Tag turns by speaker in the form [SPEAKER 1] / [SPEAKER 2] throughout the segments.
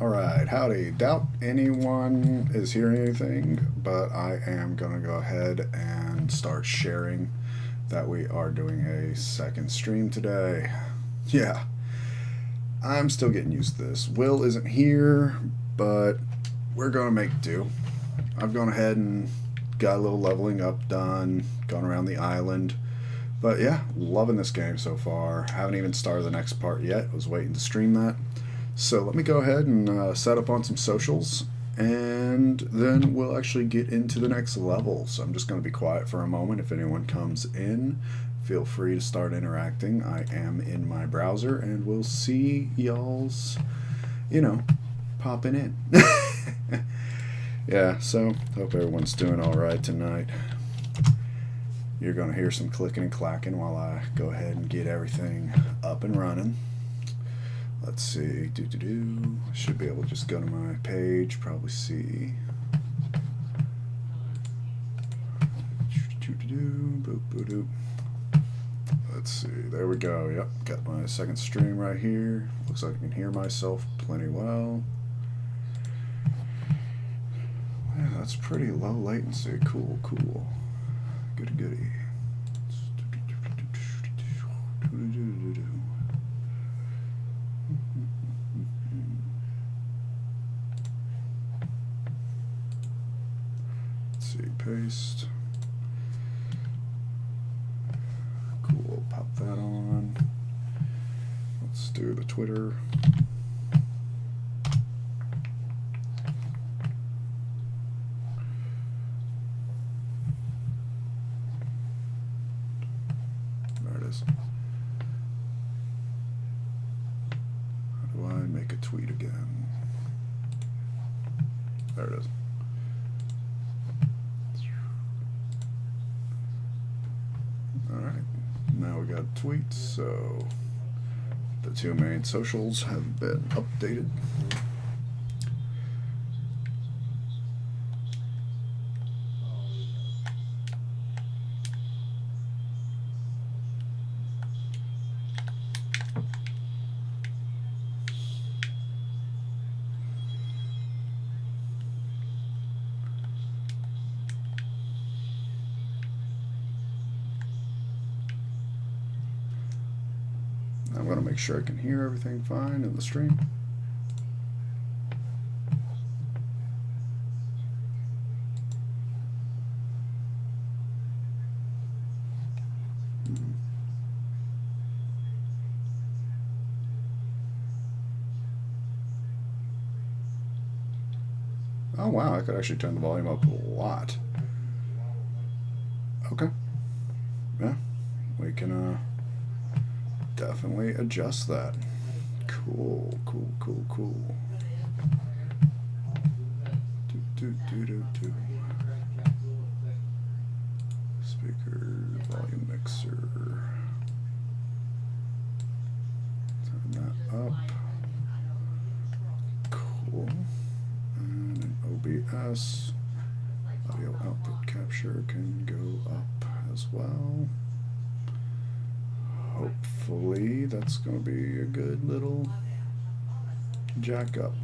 [SPEAKER 1] Alright, howdy. Doubt anyone is hearing anything, but I am going to go ahead and start sharing that we are doing a second stream today. Yeah, I'm still getting used to this. Will isn't here, but we're going to make do. I've gone ahead and got a little leveling up done, gone around the island. But yeah, loving this game so far. Haven't even started the next part yet. Was waiting to stream that. So let me go ahead and set up on some socials, and then we'll actually get into the next level. So I'm just going to be quiet for a moment. If anyone comes in, feel free to start interacting. I am in my browser, and we'll see y'all's, popping in. Yeah, so hope everyone's doing all right tonight. You're going to hear some clicking and clacking while I go ahead and get everything up and running. Let's see, should be able to just go to my page, probably see. Let's see, there we go. Yep, got my second stream right here. Looks like I can hear myself plenty well. Yeah, that's pretty low latency. Cool. Goody. Let's see, paste. Cool, pop that on. Let's do the Twitter. There it is. How do I make a tweet again? There it is. Alright, now we got tweets, so the two main socials have been updated. I'm going to make sure I can hear everything fine in the stream. Oh wow, I could actually turn the volume up a lot. Okay. Yeah, we can definitely adjust that. Cool. Speaker, volume mixer. Turn that up. Cool. And an OBS. Audio output capture can go up as well. Hopefully that's going to be a good little jack up.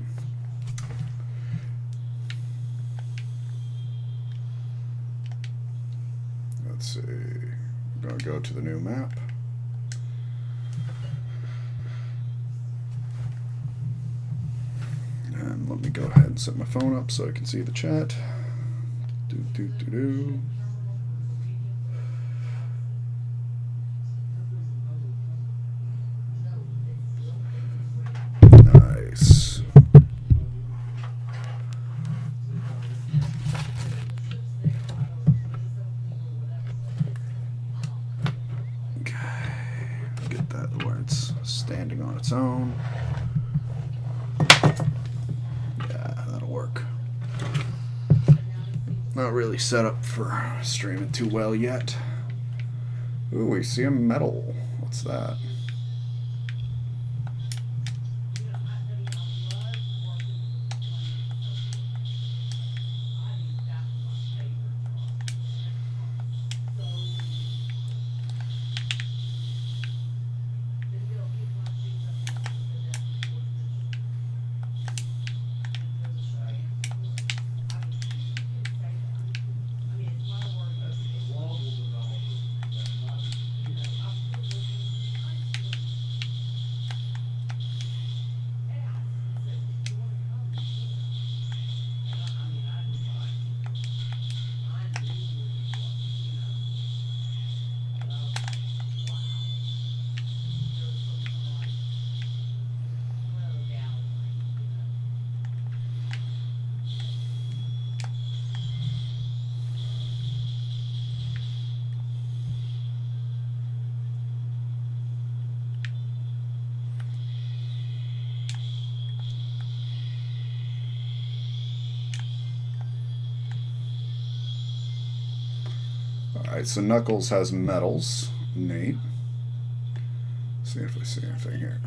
[SPEAKER 1] Let's see. I'm going to go to the new map. And let me go ahead and set my phone up so I can see the chat. Nice. Okay. Get that where it's standing on its own. Yeah, that'll work. Not really set up for streaming too well yet. Ooh, we see a medal. What's that? Alright, so Knuckles has medals. Neat. See if I see anything here.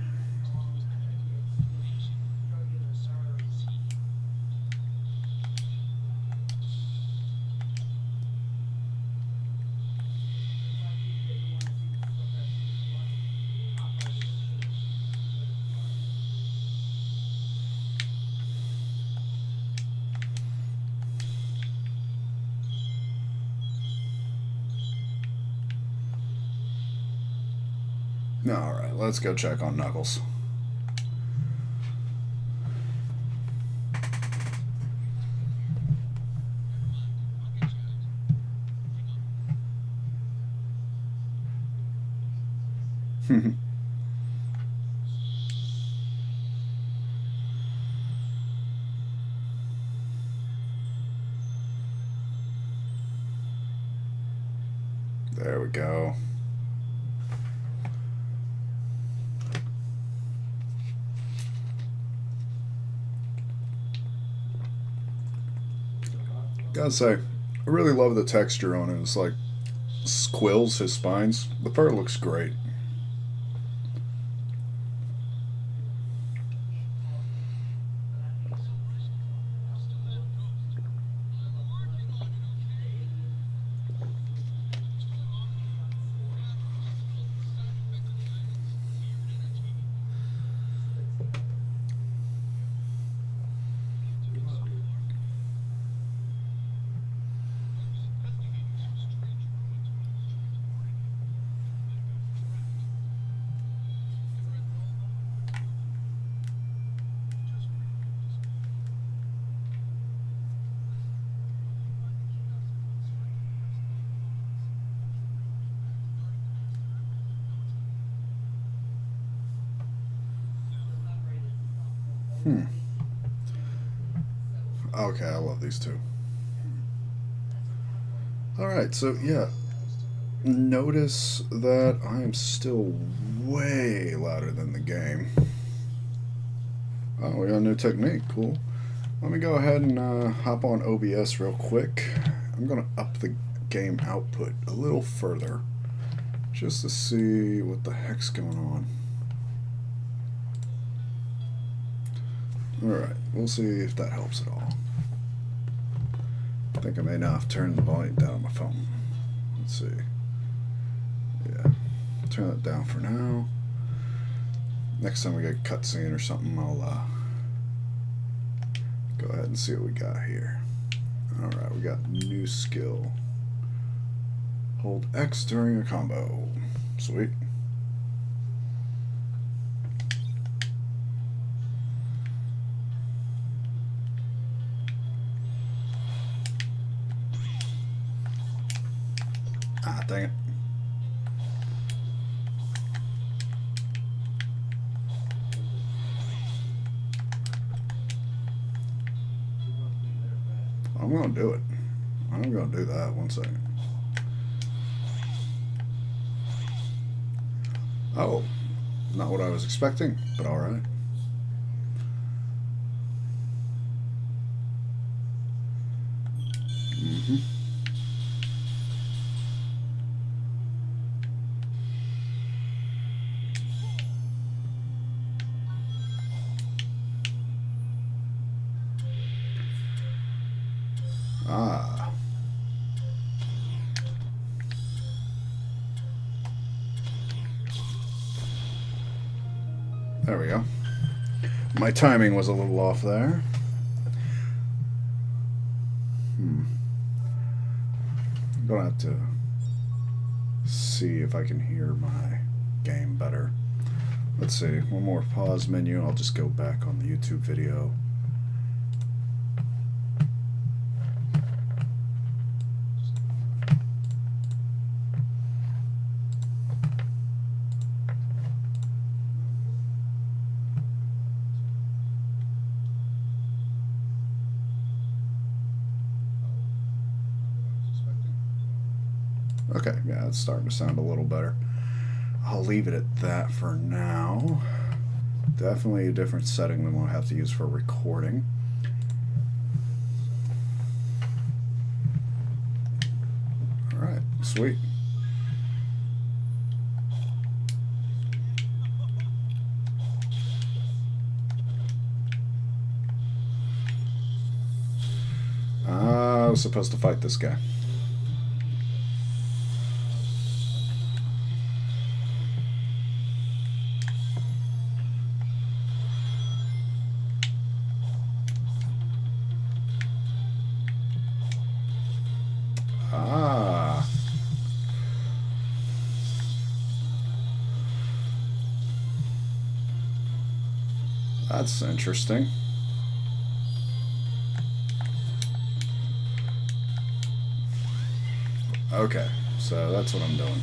[SPEAKER 1] Alright, let's go check on Knuckles. There we go. Gotta say, I really love the texture on it. It's like squills his spines. The fur looks great. Okay, I love these two. Alright, so yeah. Notice that I am still way louder than the game. Oh, we got a new technique. Cool. Let me go ahead and hop on OBS real quick. I'm going to up the game output a little further just to see what the heck's going on. Alright, we'll see if that helps at all. I think I may not have turned the volume down on my phone. Let's see. Yeah, turn that down for now. Next time we get a cutscene or something, I'll go ahead and see what we got here. Alright, we got new skill. Hold X during a combo. Sweet. Ah, dang it. I'm going to do it. I'm going to do that. 1 second. Oh, not what I was expecting, but alright. Ah. There we go. My timing was a little off there. I'm gonna have to see if I can hear my game better. Let's see. One more pause menu. I'll just go back on the YouTube video. Okay, yeah, it's starting to sound a little better. I'll leave it at that for now. Definitely a different setting than what I have to use for recording. Alright, Sweet. I was supposed to fight this guy. Ah. That's interesting. Okay, so that's what I'm doing.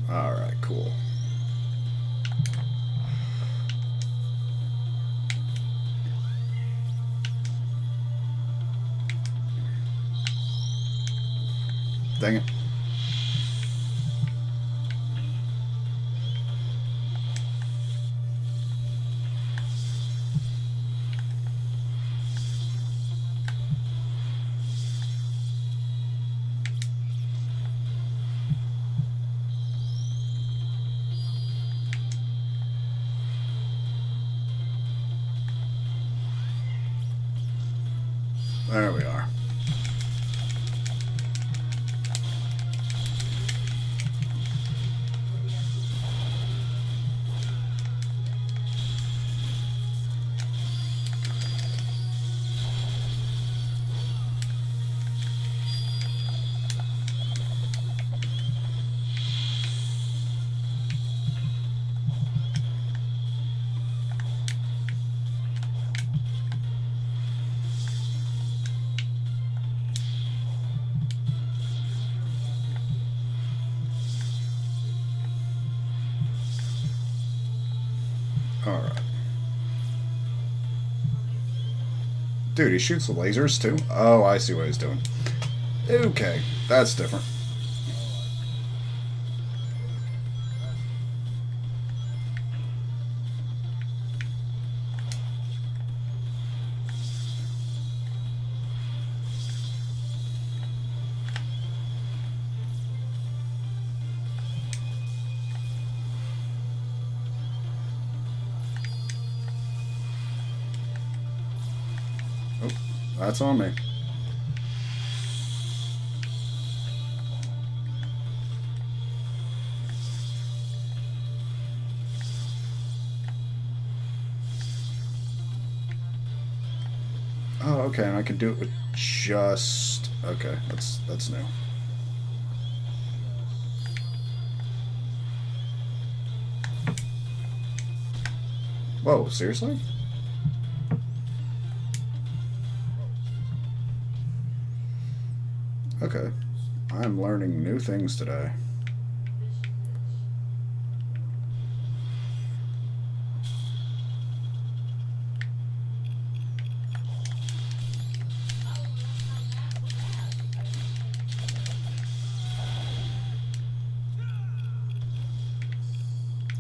[SPEAKER 1] Alright, cool. Dang it. There we are. Alright. Dude, he shoots the lasers too? Oh, I see what he's doing. Okay, that's different. Oh, that's on me. Oh, okay, and I can do it with just... Okay, that's new. Whoa, seriously? Okay. I'm learning new things today.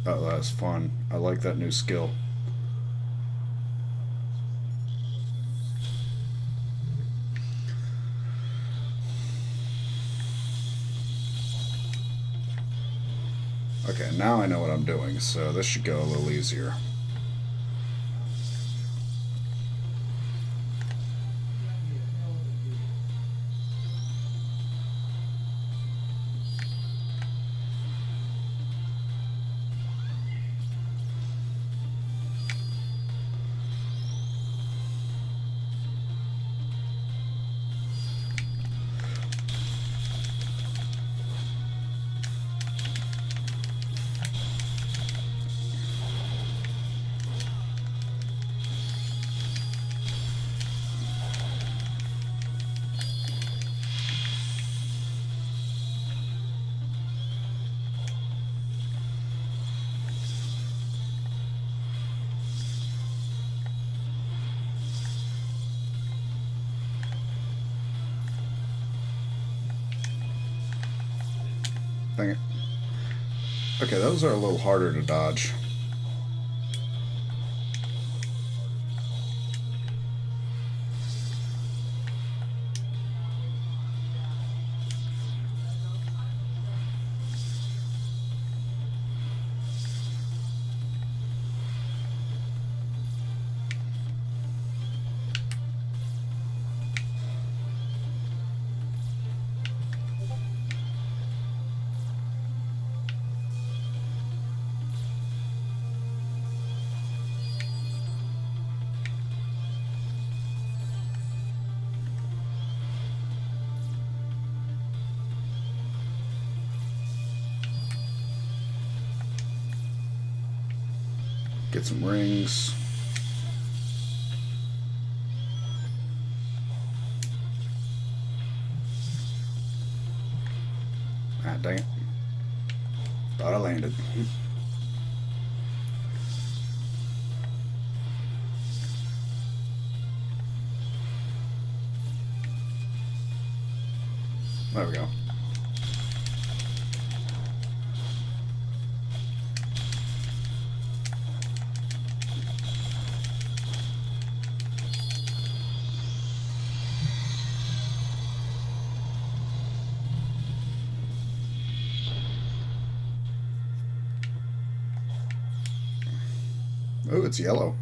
[SPEAKER 1] Oh, that's fun. I like that new skill. Okay, now I know what I'm doing, so this should go a little easier. Dang it. Okay, those are a little harder to dodge. Get some rings. Ah, dang it. Thought I landed. There we go. Oh, it's yellow.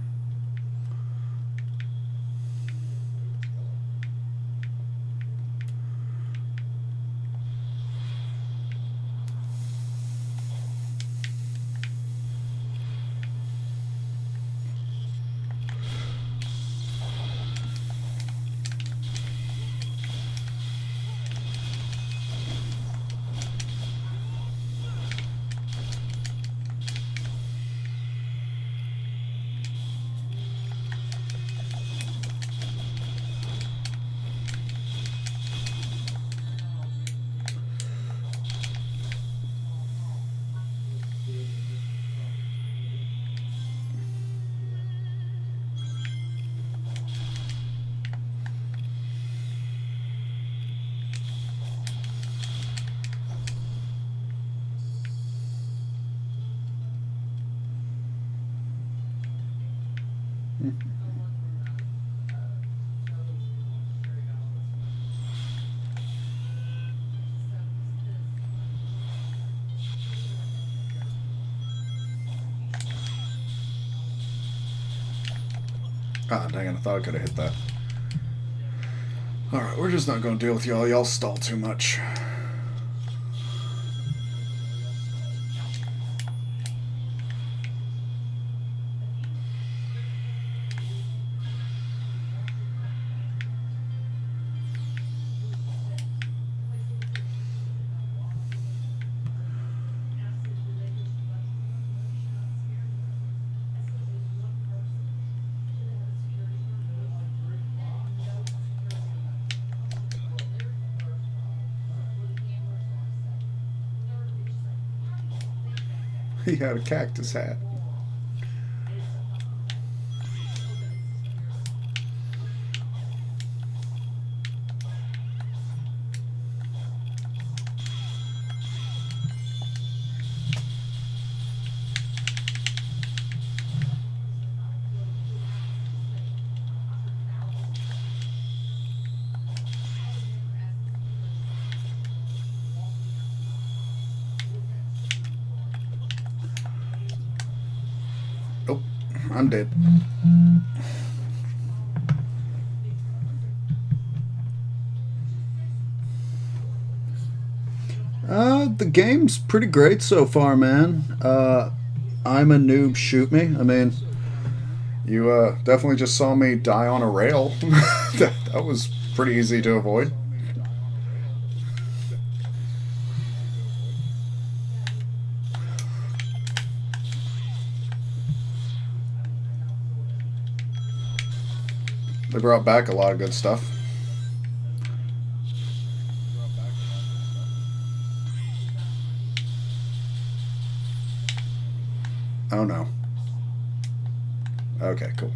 [SPEAKER 1] Ah, dang it, I thought I could have hit that. Alright, we're just not going to deal with y'all. Y'all stall too much. He had a cactus hat. Oh, I'm dead. The game's pretty great so far, man. I'm a noob, shoot me. I mean, you definitely just saw me die on a rail. that was pretty easy to avoid. They brought back a lot of good stuff. Oh no. Okay, cool.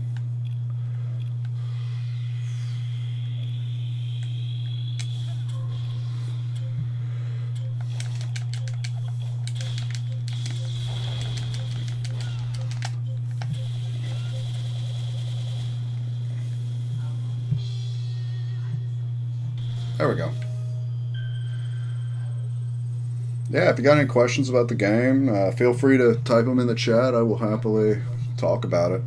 [SPEAKER 1] There we go. Yeah, if you got any questions about the game, feel free to type them in the chat. I will happily talk about it.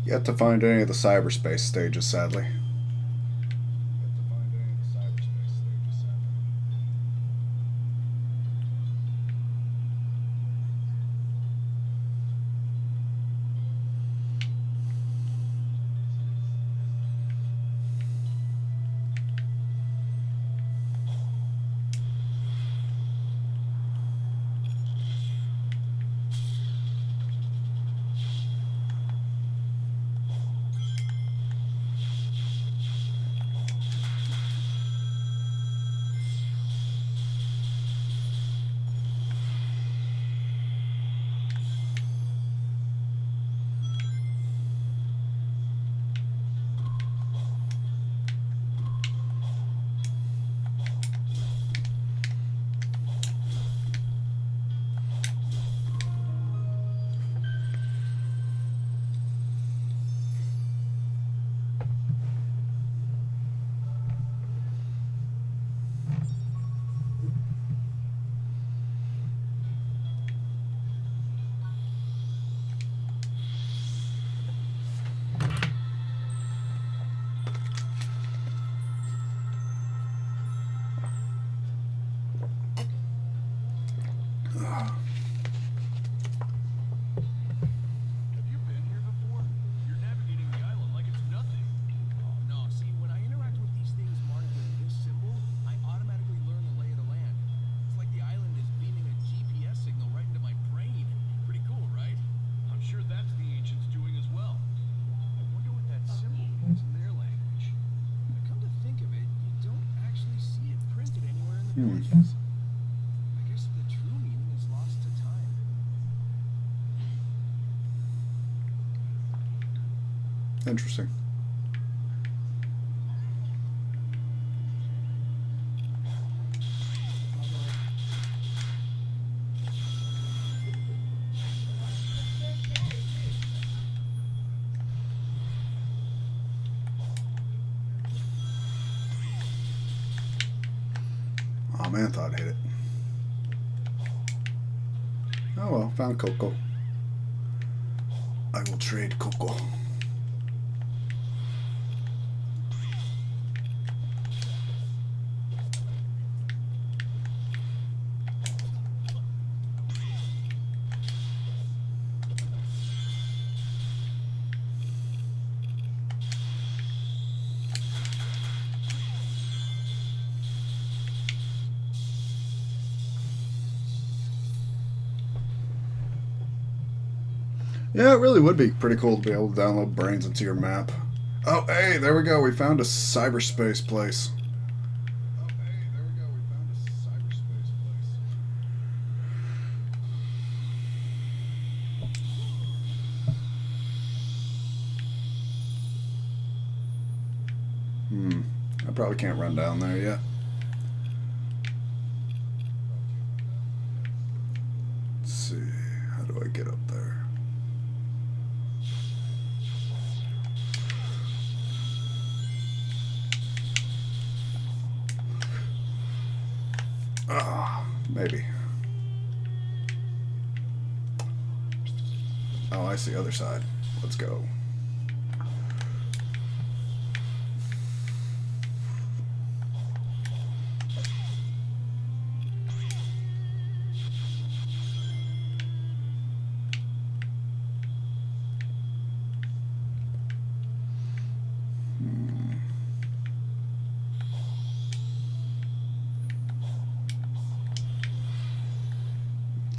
[SPEAKER 1] Yet to find any of the cyberspace stages, sadly.
[SPEAKER 2] I guess the true meaning is lost to time.
[SPEAKER 1] Interesting. Oh man, thought I'd hit it. Oh well, found Coco. I will trade Coco. Yeah, it really would be pretty cool to be able to download brains into your map. Oh, hey, there we go. We found a cyberspace place. I probably can't run down there yet. Let's see. How do I get up there? Maybe. Oh, I see. Other side. Let's go.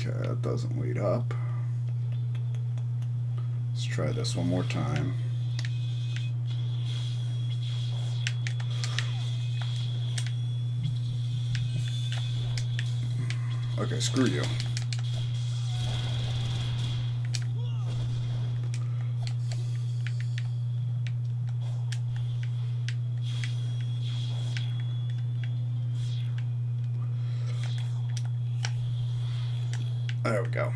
[SPEAKER 1] Okay, that doesn't lead up. Let's try this one more time. Okay, screw you. There we go.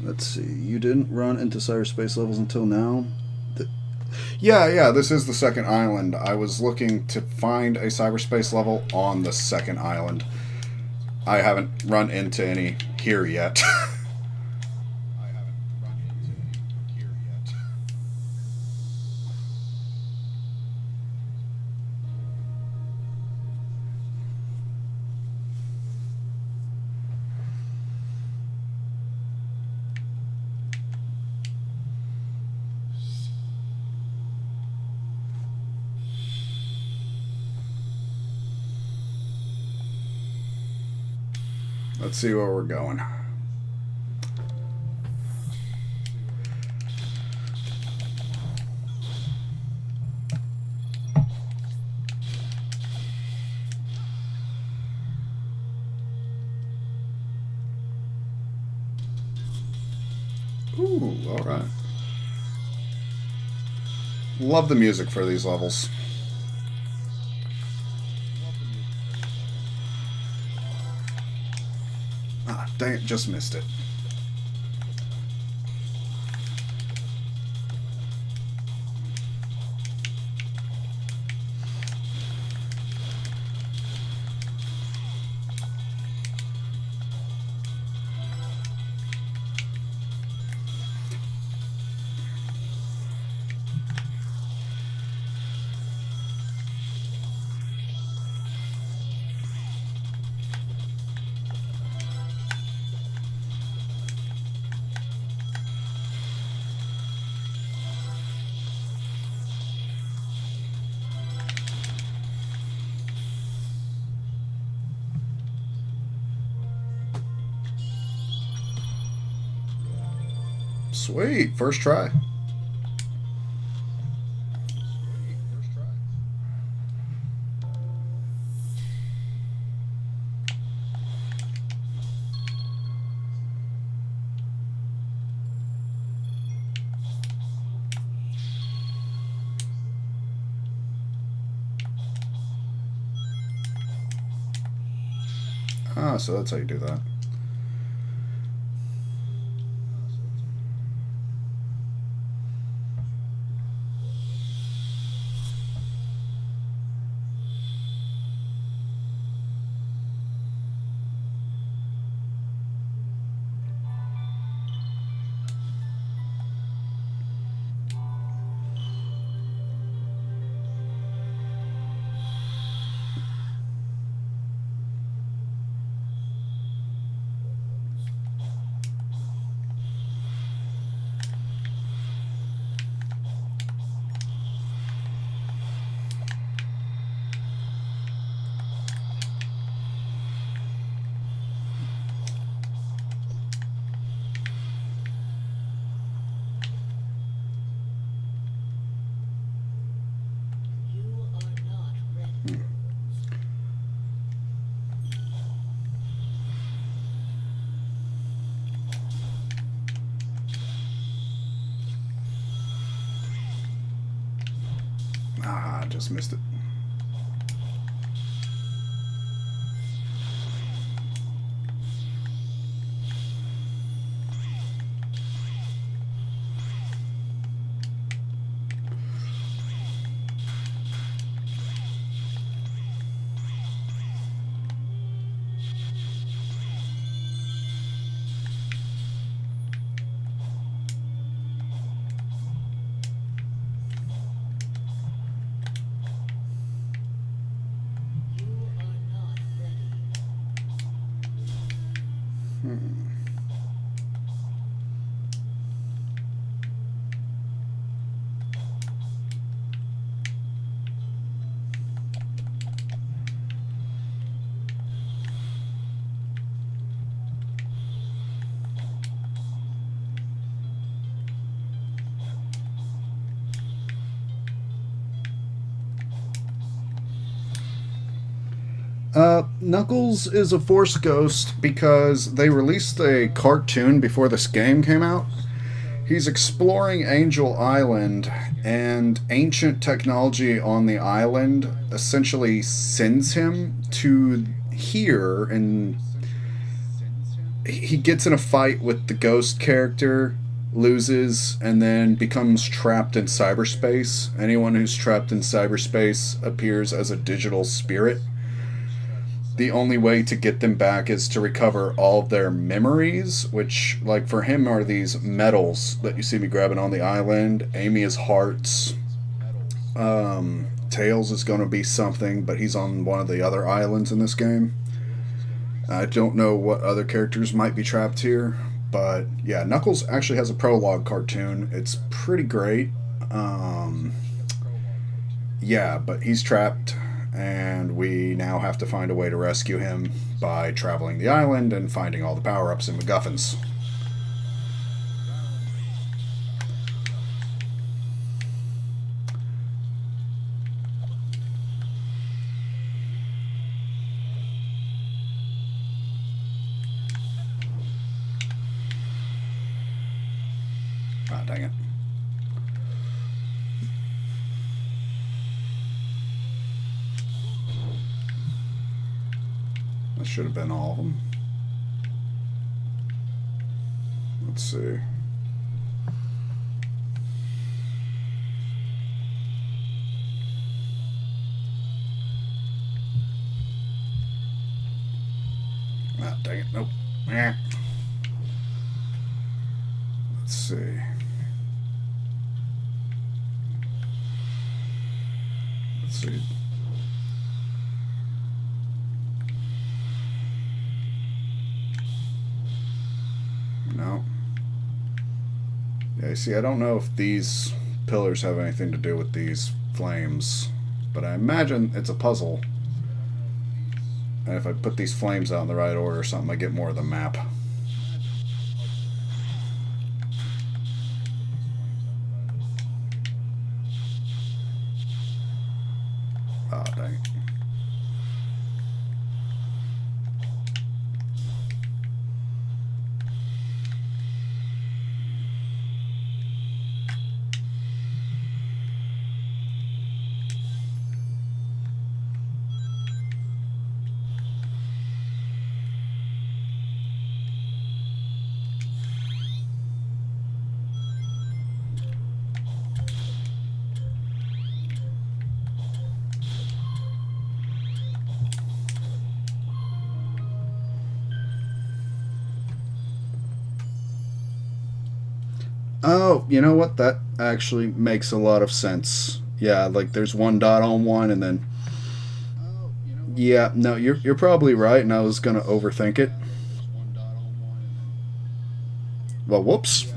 [SPEAKER 1] Let's see. You didn't run into cyberspace levels until now? Yeah, this is the second island. I was looking to find a cyberspace level on the second island. I haven't run into any here yet. Let's see where we're going. Ooh, alright. Love the music for these levels. Ah, dang it, just missed it. Sweet, first try. Ah, so that's how you do that. Ah, just missed it. Knuckles is a Force Ghost because they released a cartoon before this game came out. He's exploring Angel Island, and ancient technology on the island essentially sends him to here, and he gets in a fight with the ghost character, loses, and then becomes trapped in cyberspace. Anyone who's trapped in cyberspace appears as a digital spirit. The only way to get them back is to recover all of their memories, which, like, for him are these medals that you see me grabbing on the island. Amy is hearts. Tails is going to be something, but he's on one of the other islands in this game. I don't know what other characters might be trapped here, but yeah, Knuckles actually has a prologue cartoon. It's pretty great. Yeah, but he's trapped, and we now have to find a way to rescue him by traveling the island and finding all the power-ups and MacGuffins. Ah, dang it. That should have been all of them. Let's see. Ah, dang it. Nope. Let's see. Let's see. No. Yeah, see, I don't know if these pillars have anything to do with these flames, but I imagine it's a puzzle. And if I put these flames out in the right order or something, I get more of the map. Oh, dang it. Oh, you know what? That actually makes a lot of sense. Yeah, like there's one dot on one, and then yeah, no, you're probably right, and I was gonna overthink it. Well, whoops.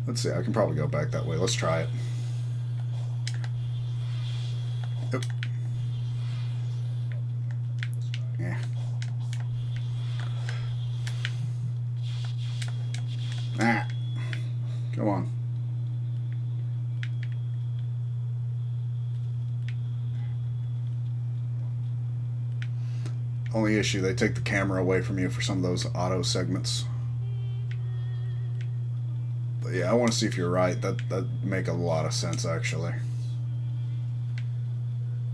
[SPEAKER 1] Let's see. I can probably go back that way. Let's try it. Oop. Yeah. Ah. Come on. Only issue, they take the camera away from you for some of those auto segments. But yeah, I want to see if you're right. That'd make a lot of sense, actually.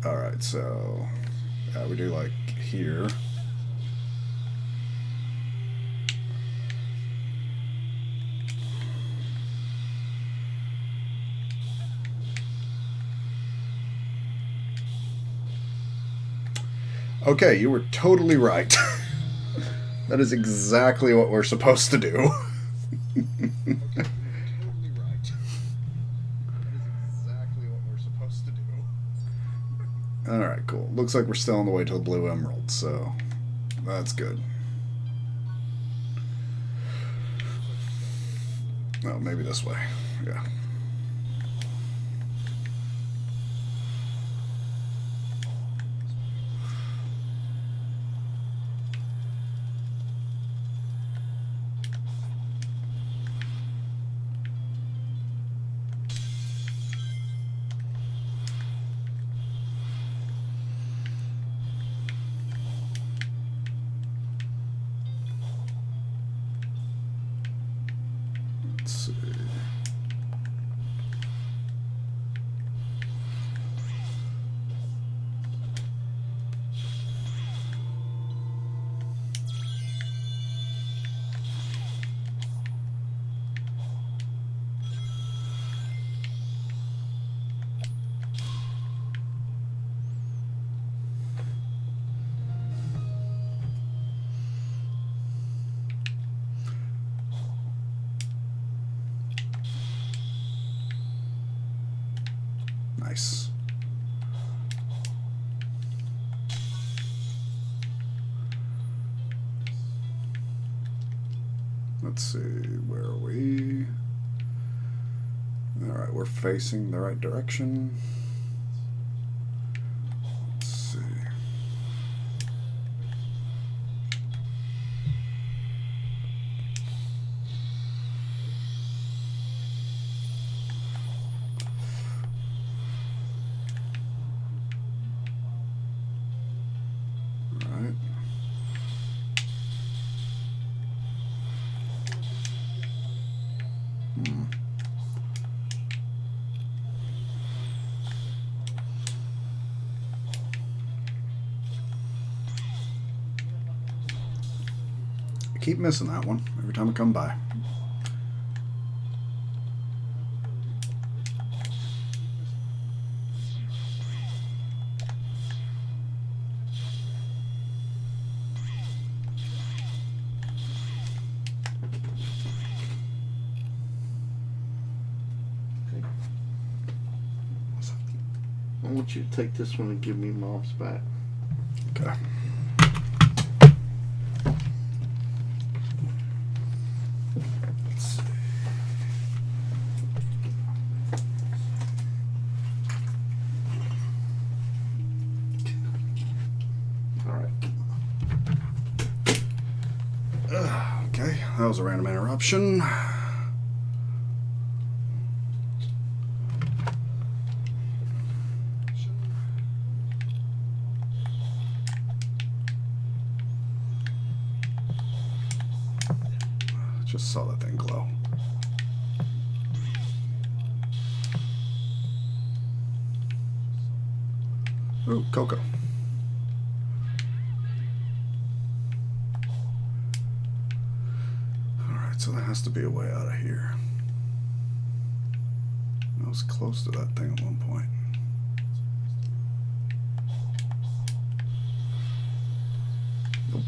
[SPEAKER 1] Alright, so yeah, we do like here. Okay, you were totally right. That is exactly what we're supposed to do. Alright, cool. Looks like we're still on the way to the Blue Emerald, so that's good. Oh, maybe this way. Yeah. Let's see. Nice. Let's see, where are we? All right, we're facing the right direction. Let's see. All right. I keep missing that one every time I come by.
[SPEAKER 3] I want you to take this one and give me Mom's back.
[SPEAKER 1] Okay. Let's see.
[SPEAKER 3] All right.
[SPEAKER 1] Okay, that was a random interruption. Just saw that thing glow. Ooh, Coco. Alright, so there has to be a way out of here. I was close to that thing at one point. Nope.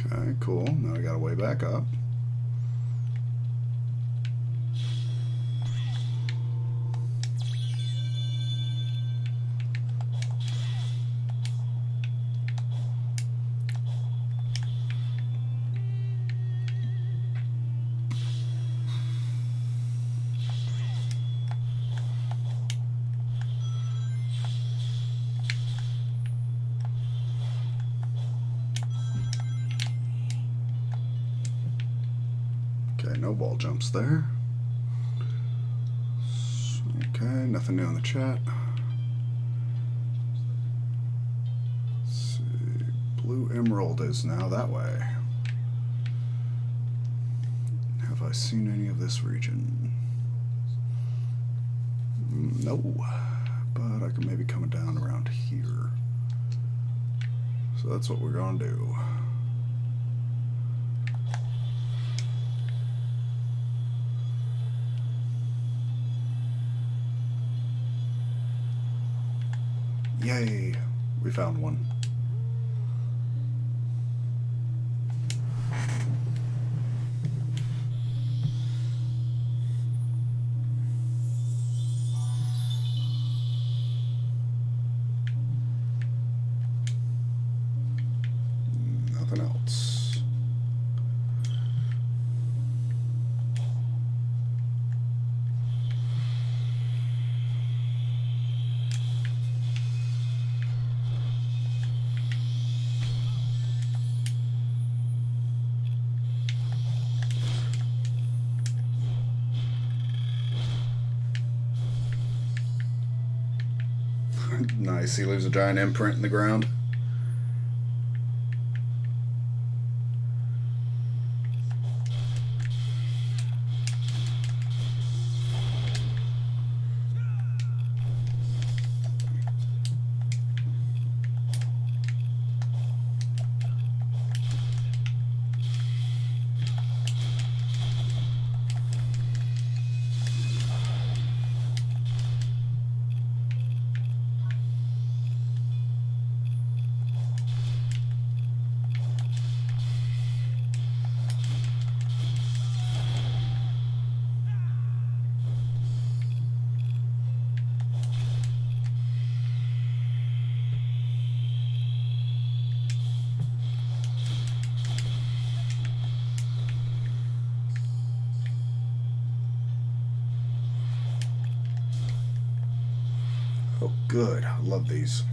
[SPEAKER 1] Okay, cool. Now I got a way back up. Okay, no wall jumps there. Okay, nothing new in the chat. Let's see. Blue Emerald is now that way. Have I seen any of this region? No, but I could maybe come down around here. So that's what we're gonna do. Yay, we found one. something else. Nice, he leaves a giant imprint in the ground. Oh, good. I love these.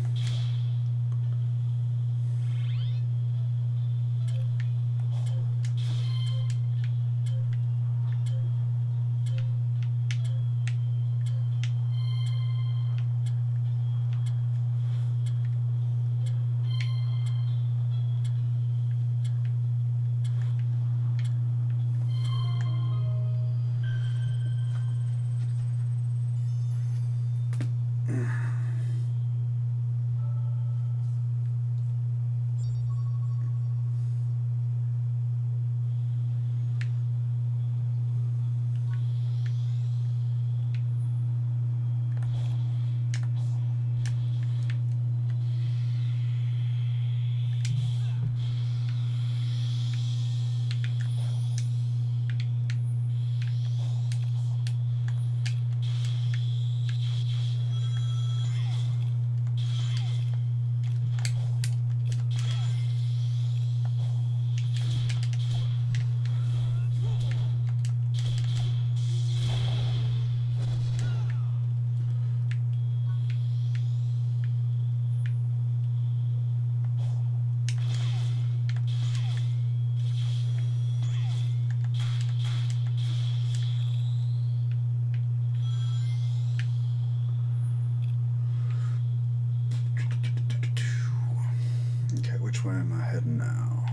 [SPEAKER 1] Okay, which way am I heading now?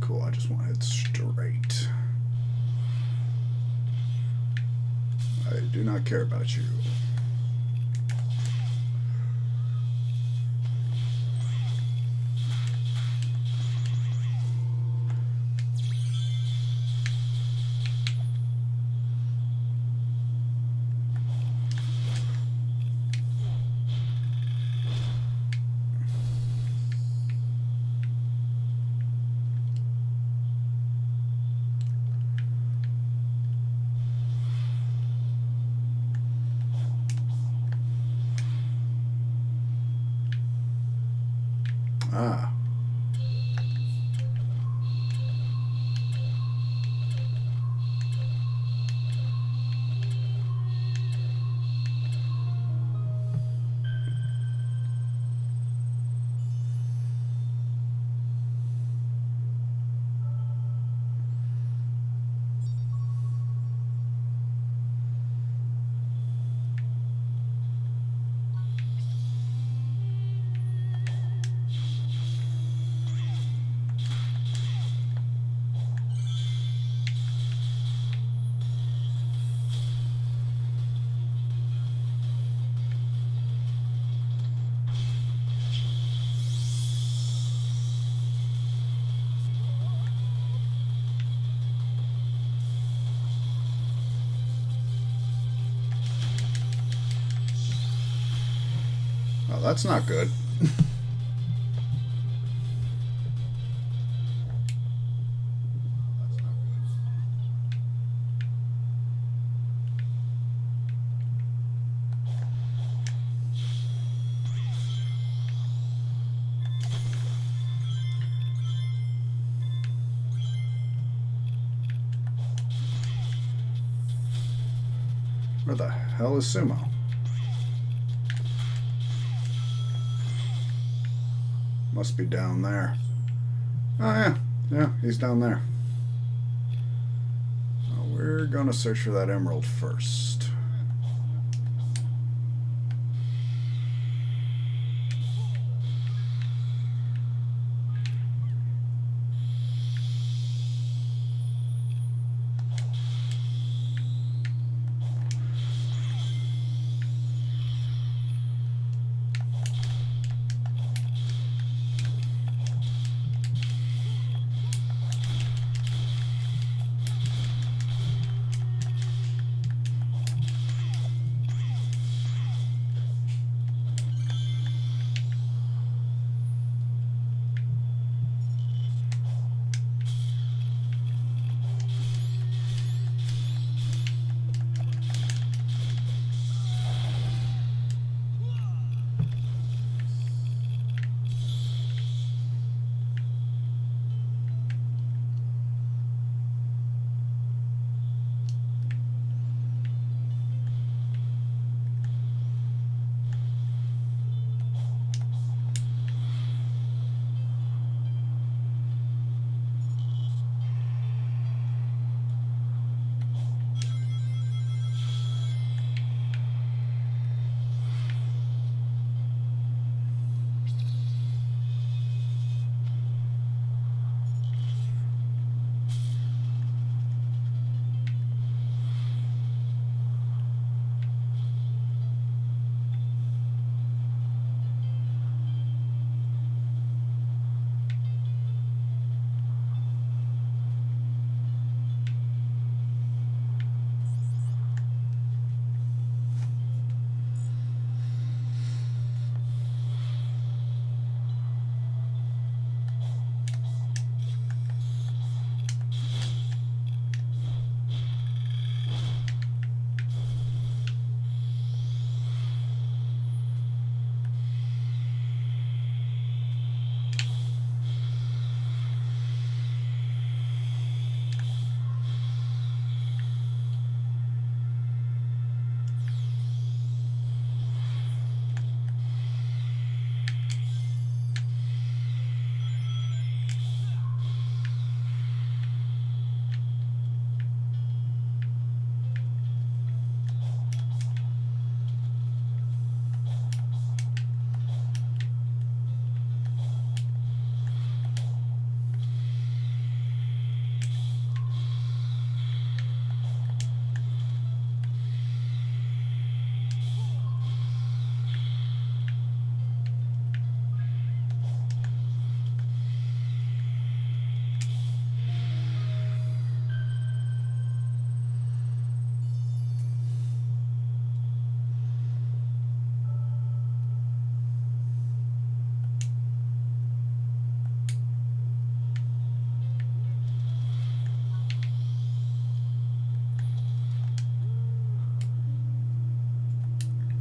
[SPEAKER 1] Cool, I just want to head straight. I do not care about you. Ah. Oh, that's not good. Where the hell is Sumo? Must be down there. Oh yeah, yeah, he's down there. Well, we're gonna search for that emerald first.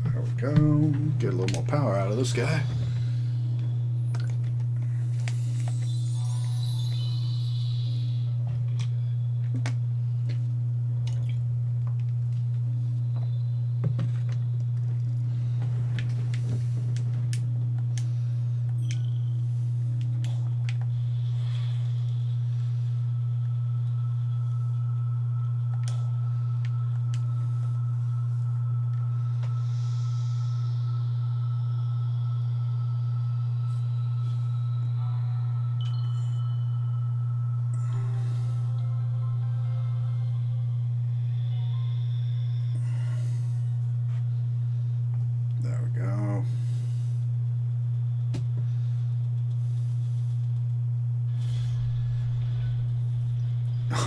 [SPEAKER 1] There we go. Get a little more power out of this guy. There we go.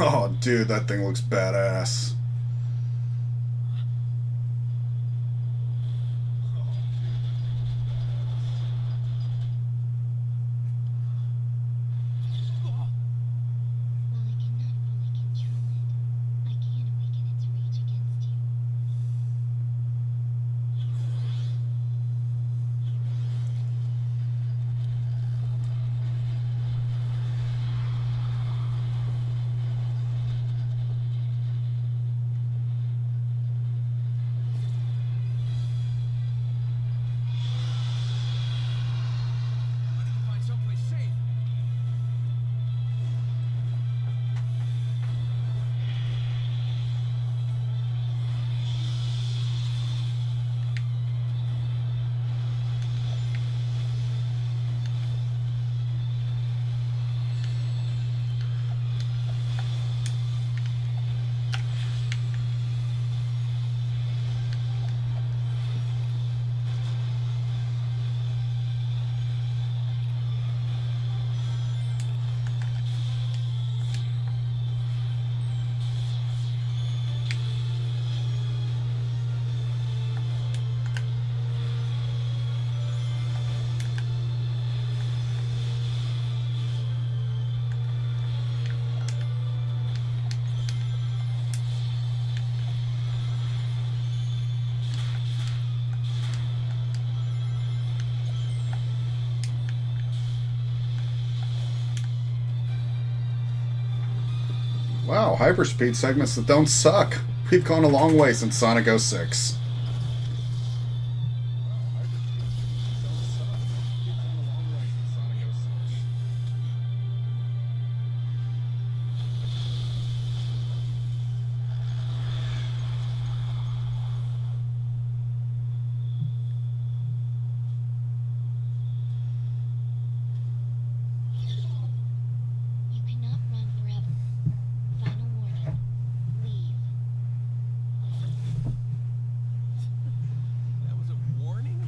[SPEAKER 1] Oh, dude, that thing looks badass.
[SPEAKER 4] While I cannot fully control it, I can awaken its rage against you.
[SPEAKER 1] Wow, hyperspeed segments that don't suck. We've gone a long way since Sonic 06.
[SPEAKER 4] You cannot run forever. Final warning. Leave.
[SPEAKER 2] That was a warning?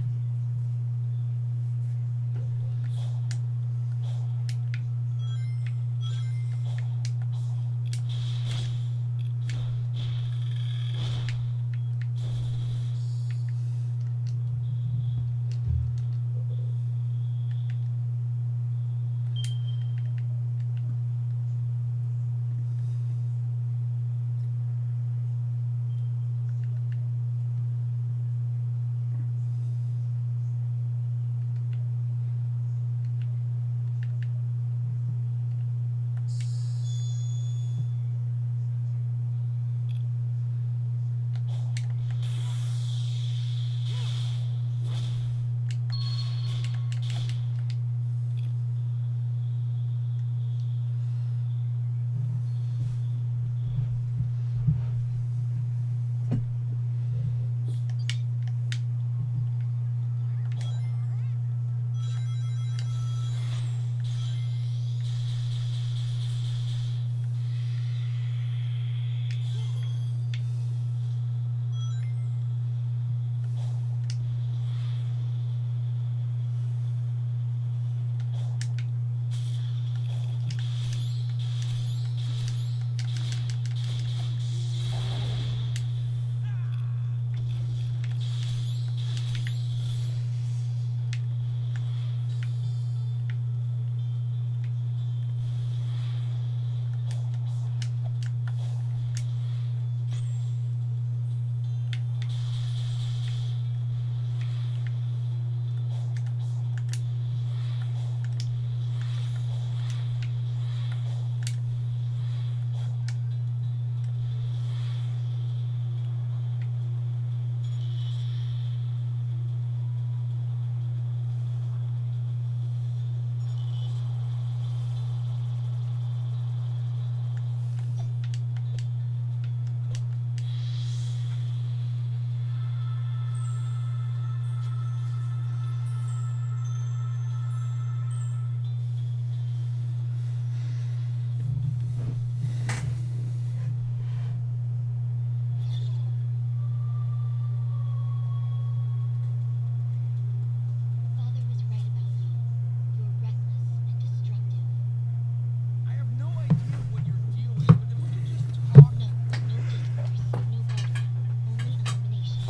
[SPEAKER 4] Father was right about you. You're reckless and destructive.
[SPEAKER 2] I have no idea what your deal is, but if we could just talk.
[SPEAKER 4] No, no discourse, no bargaining, only elimination.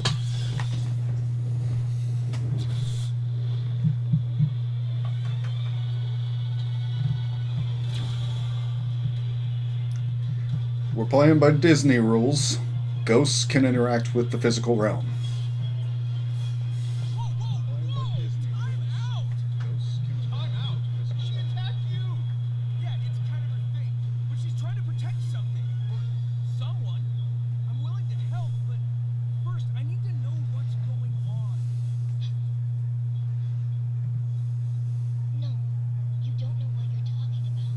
[SPEAKER 1] We're playing by Disney rules. Ghosts can interact with the physical realm.
[SPEAKER 2] Whoa, whoa, whoa! Time out! Time out? She attacked you! Yeah, it's kind of her thing. But she's trying to protect something. Or someone. I'm willing to help, but first I need to know what's going on.
[SPEAKER 4] No, you don't know what you're talking about.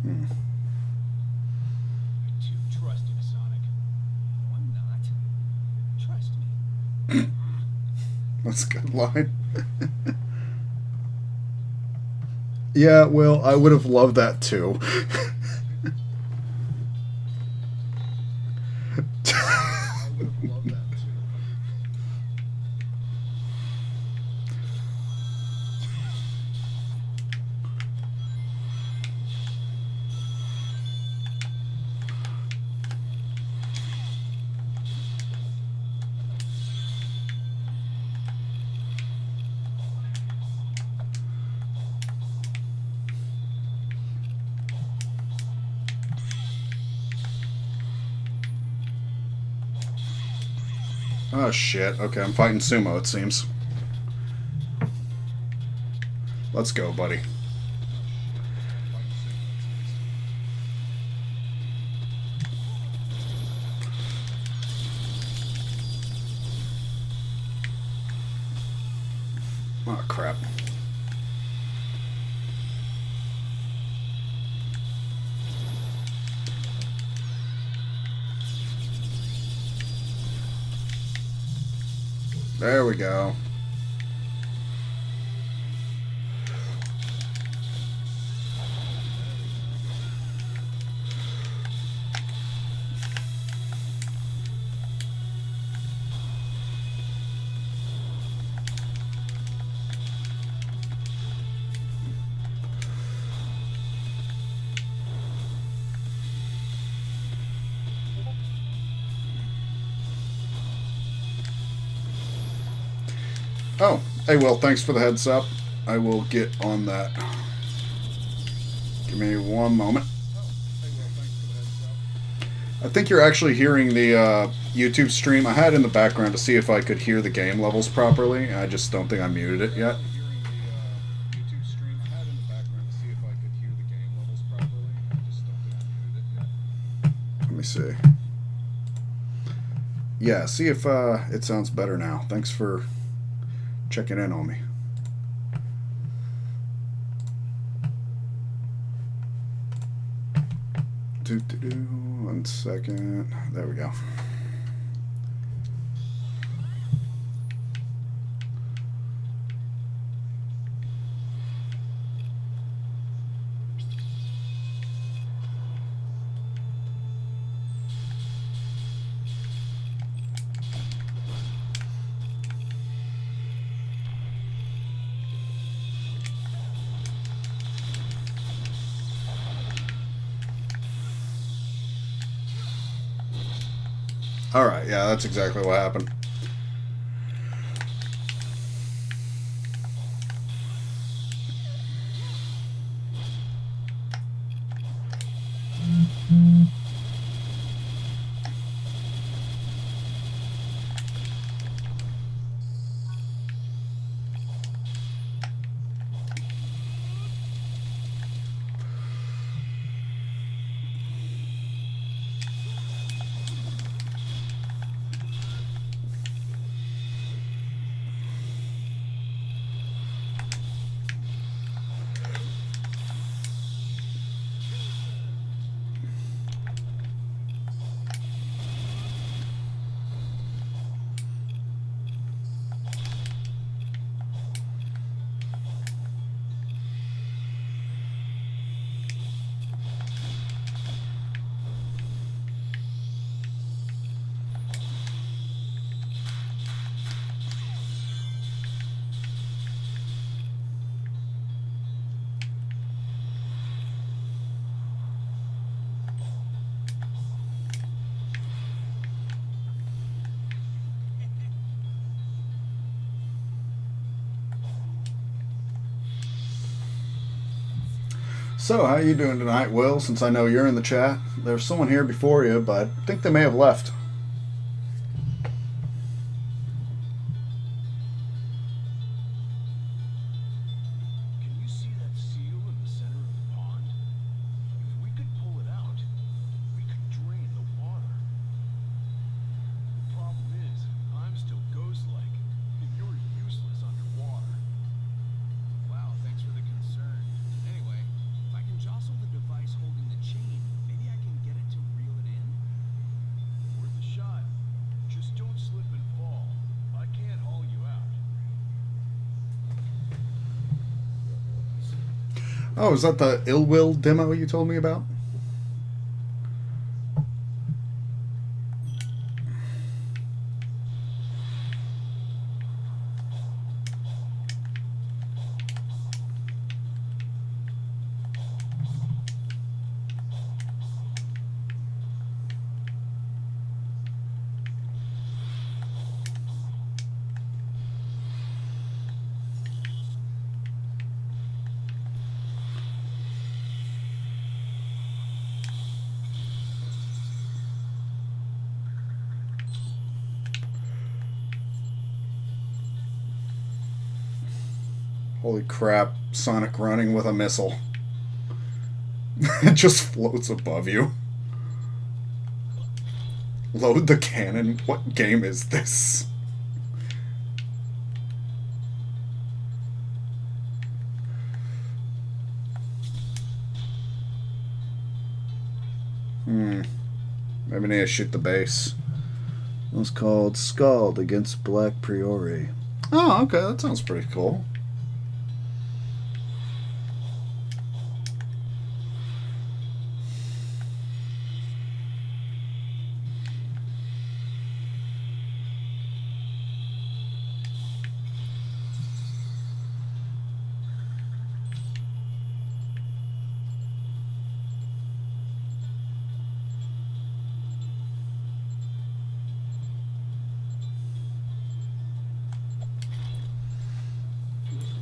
[SPEAKER 1] Hmm.
[SPEAKER 2] I do trust you, Sonic. No, I'm not. Trust me.
[SPEAKER 1] That's a good line. Yeah, well, I would have loved that too. I would have loved that too. Oh shit. Okay, I'm fighting Sumo, it seems. Let's go, buddy. Oh, crap. There we go. Oh, hey, Will, thanks for the heads up. I will get on that. Give me one moment. I think you're actually hearing the YouTube stream. I had it in the background to see if I could hear the game levels properly. I just don't think I muted it yet. Let me see. Yeah, see if it sounds better now. Thanks for checking in on me. One second. There we go. Alright, yeah, that's exactly what happened. So, how you doing tonight, Will? Since I know you're in the chat, there's someone here before you, but I think they may have left.
[SPEAKER 2] Can you see that seal in the center of the pond? If we could pull it out, we could drain the water. The problem is, I'm still ghost-like, and you're useless underwater. Wow, thanks for the concern. Anyway, if I can jostle the device holding the chain, maybe I can get it to reel it in? Worth a shot. Just don't slip and fall. I can't haul you out.
[SPEAKER 1] Oh, is that the Ill Will demo you told me about? Holy crap, Sonic running with a missile. It just floats above you. Load the cannon? What game is this? Maybe I need to shoot the base. It was called Scald against Black Priori. Oh, okay, that sounds pretty cool.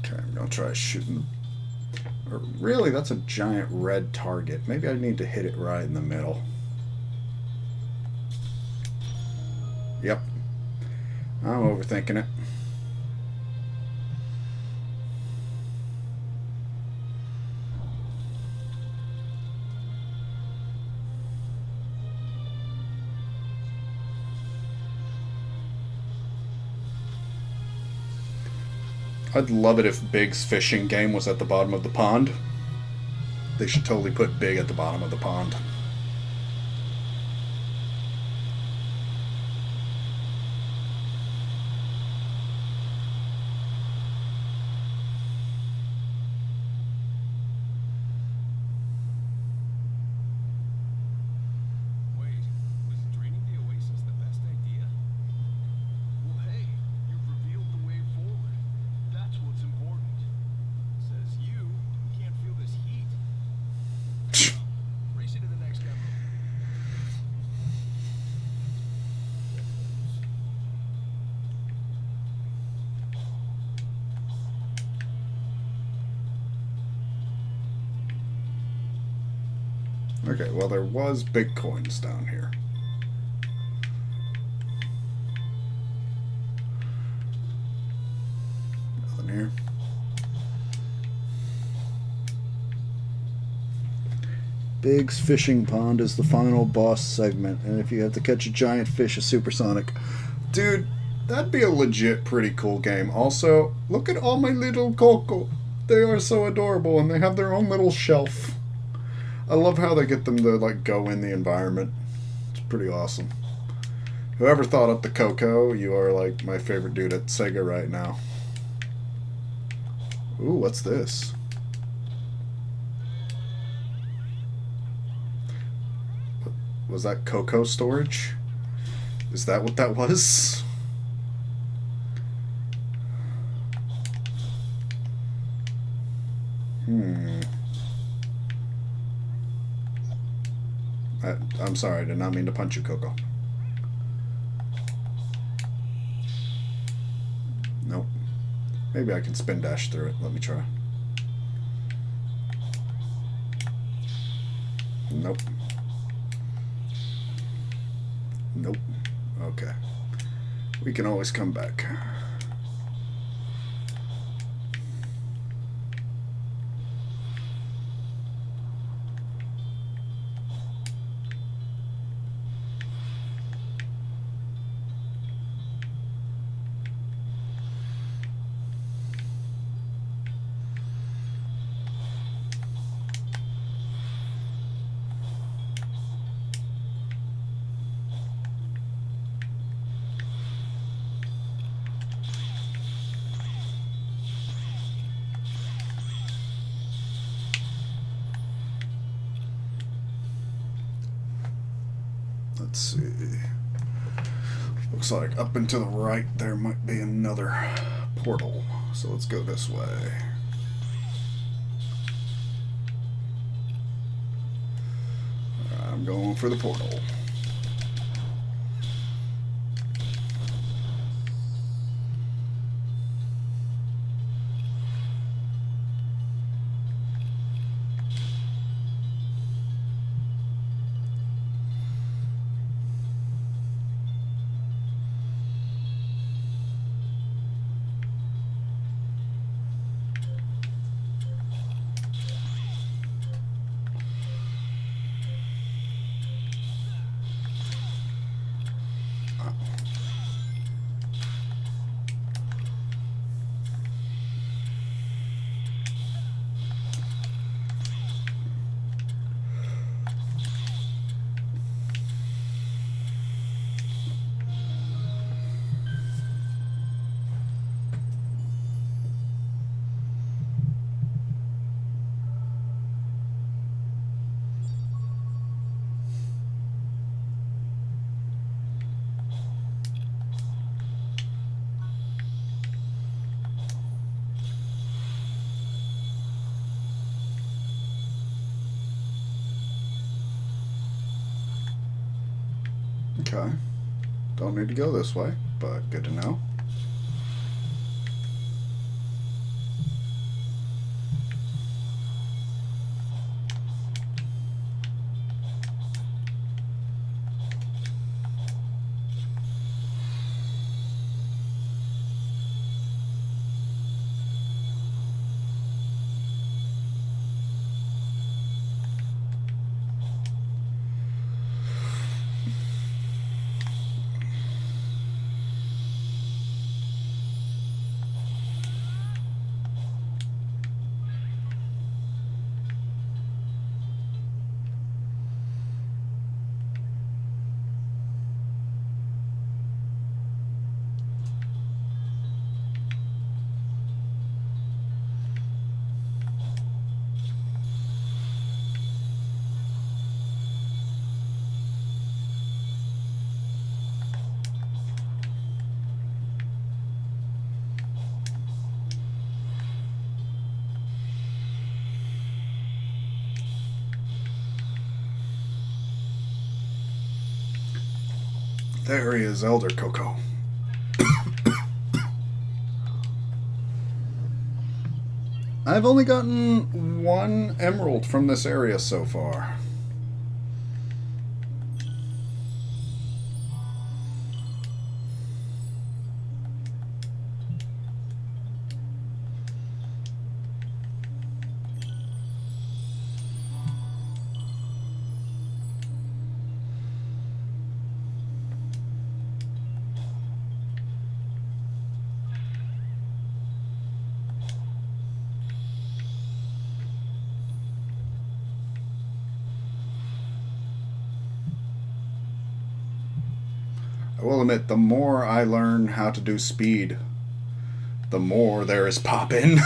[SPEAKER 1] Okay, I'm gonna try shooting. Or really, that's a giant red target. Maybe I need to hit it right in the middle. Yep. I'm overthinking it. I'd love it if Big's fishing game was at the bottom of the pond. They should totally put Big at the bottom of the pond.
[SPEAKER 2] Wait, was draining the oasis the best idea? Well, hey, you've revealed the way forward. That's what's important. Says you can't feel this heat. Race into the next camera.
[SPEAKER 1] Okay, well, there was Bitcoins down here. Nothing here. Big's fishing pond is the final boss segment, and if you have to catch a giant fish, a supersonic. Dude, that'd be a legit pretty cool game. Also, look at all my little Coco. They are so adorable, and they have their own little shelf. I love how they get them to like go in the environment. It's pretty awesome. Whoever thought up the Coco, you are like my favorite dude at Sega right now. Ooh, what's this? Was that Coco storage? Is that what that was? I'm sorry, I did not mean to punch you, Coco. Nope. Maybe I can spin dash through it. Let me try. Nope. Nope. Okay. We can always come back. Let's see. Looks like up and to the right there might be another portal. So let's go this way. I'm going for the portal. Okay. Don't need to go this way, but good to know. There he is, Elder Coco. I've only gotten one emerald from this area so far. I will admit, the more I learn how to do speed, the more there is poppin'.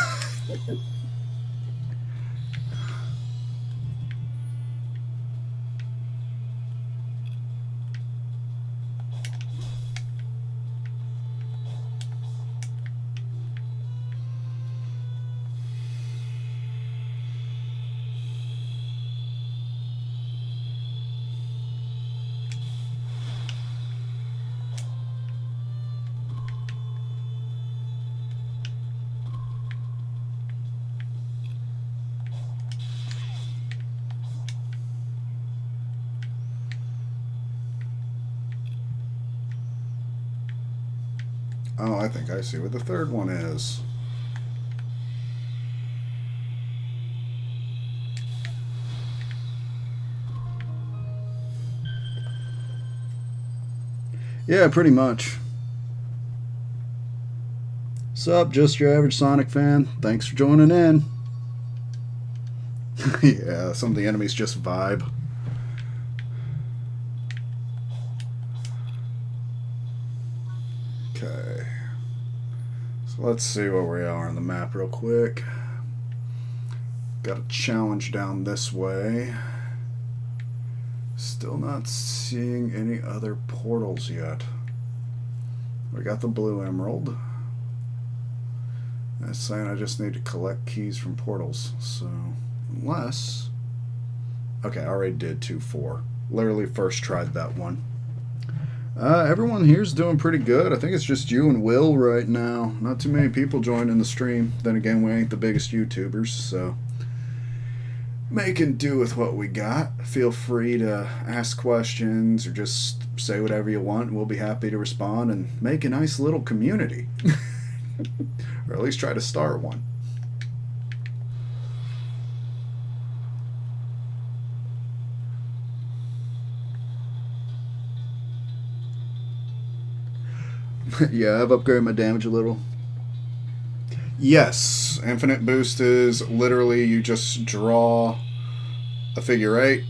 [SPEAKER 1] Oh, I think I see what the third one is. Yeah, pretty much. Sup, just your average Sonic fan. Thanks for joining in. Yeah, some of the enemies just vibe. Okay. So let's see where we are on the map real quick. Got a challenge down this way. Still not seeing any other portals yet. We got the blue emerald. That's saying I just need to collect keys from portals. So, unless... Okay, I already did 2-4. Literally first tried that one. Everyone here's doing pretty good. I think it's just you and Will right now. Not too many people joining the stream. Then again, we ain't the biggest YouTubers, so... Making do with what we got. Feel free to ask questions or just say whatever you want. We'll be happy to respond and make a nice little community. Or at least try to start one. Yeah, I've upgraded my damage a little. Yes, infinite boost is literally you just draw a figure 8,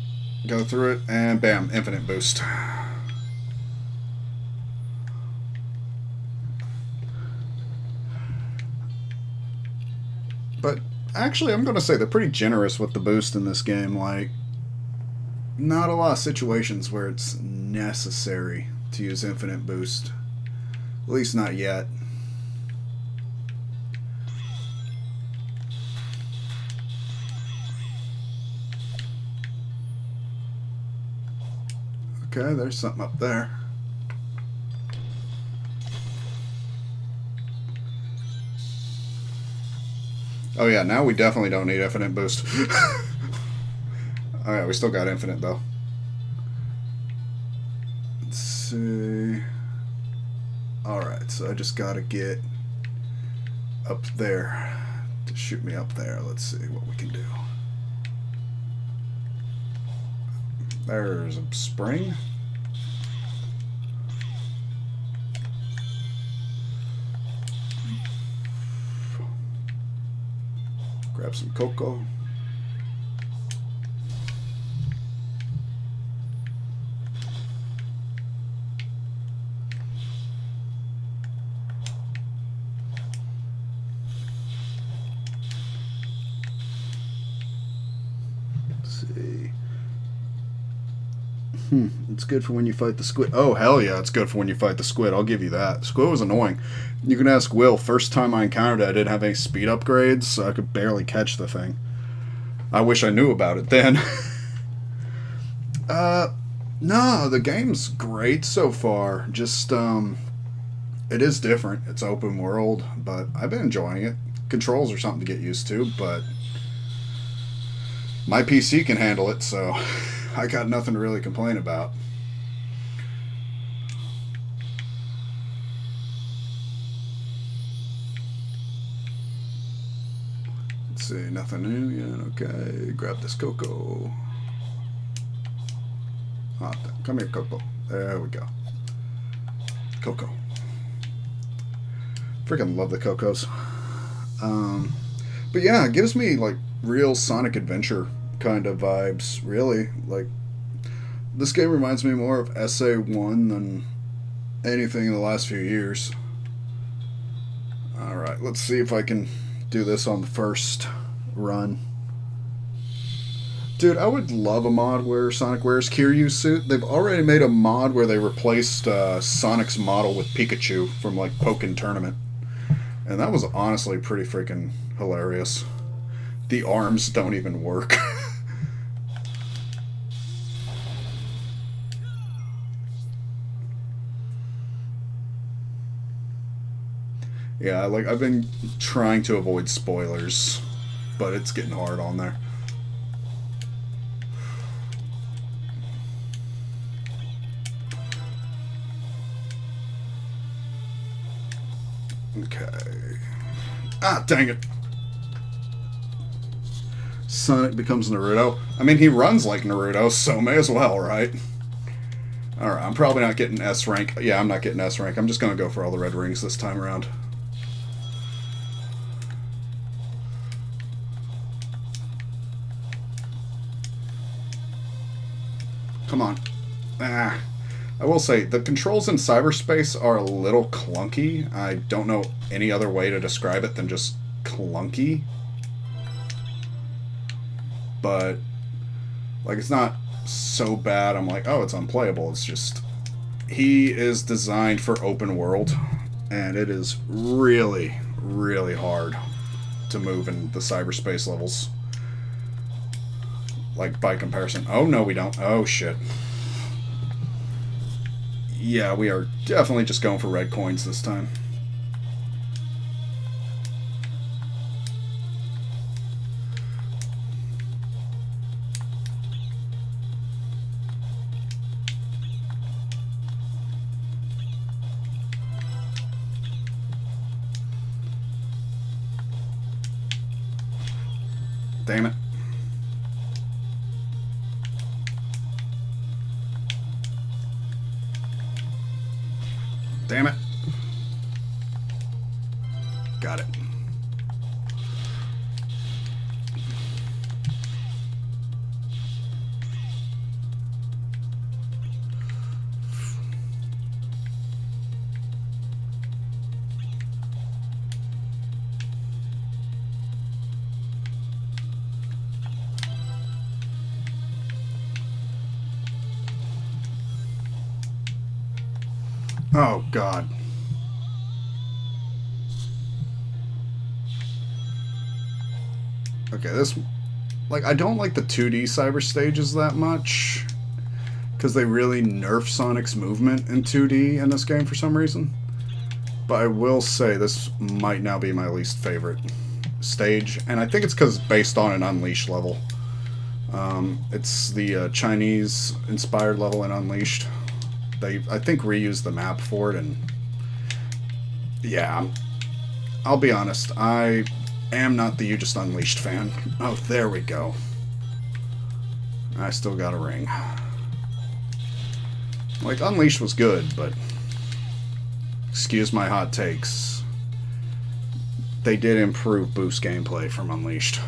[SPEAKER 1] go through it, and bam, infinite boost. But actually, I'm going to say they're pretty generous with the boost in this game. Like, not a lot of situations where it's necessary to use infinite boost. At least not yet. Okay, there's something up there. Oh yeah, now we definitely don't need infinite boost. Alright, we still got infinite though. Let's see. Alright, so I just gotta get up there to shoot me up there. Let's see what we can do. There's a spring. Grab some cocoa. Let's see. It's good for when you fight the squid. Oh, hell yeah, it's good for when you fight the squid. I'll give you that. Squid was annoying. You can ask Will. First time I encountered it, I didn't have any speed upgrades, so I could barely catch the thing. I wish I knew about it then. No, the game's great so far. Just, it is different. It's open world, but I've been enjoying it. Controls are something to get used to, but my PC can handle it, so I got nothing to really complain about. Let's see, nothing new yet. Okay, grab this cocoa. Oh, come here, Coco. There we go. Coco. Freaking love the Cocos. But yeah, it gives me like real Sonic Adventure kind of vibes, really. Like, this game reminds me more of SA1 than anything in the last few years. Alright, let's see if I can do this on the first run. Dude, I would love a mod where Sonic wears Kiryu's suit. They've already made a mod where they replaced Sonic's model with Pikachu from like Pokken Tournament. And that was honestly pretty freaking hilarious. The arms don't even work. Yeah, like, I've been trying to avoid spoilers, but it's getting hard on there. Okay. Ah, dang it. Sonic becomes Naruto. I mean, he runs like Naruto, so may as well, right? Alright, I'm probably not getting S rank. Yeah, I'm not getting S rank. I'm just gonna go for all the red rings this time around. Come on. Ah. I will say, the controls in cyberspace are a little clunky. I don't know any other way to describe it than just clunky. But, like, it's not so bad I'm like, oh, it's unplayable. It's just, he is designed for open world, and it is really, really hard to move in the cyberspace levels. Like, by comparison. Oh, no, we don't. Oh, shit. Yeah, we are definitely just going for red coins this time. Damn it. Damn it. Got it. Oh, God. Okay, this... Like, I don't like the 2D cyber stages that much, because they really nerf Sonic's movement in 2D in this game for some reason. But I will say this might now be my least favorite. stage, and I think it's because it's based on an Unleashed level. It's the Chinese-inspired level in Unleashed. They, I think, reused the map for it, and yeah, I'll be honest, I am not the hugest Unleashed fan. Oh, there we go. I still got a ring. Like, Unleashed was good, but excuse my hot takes, they did improve boost gameplay from Unleashed.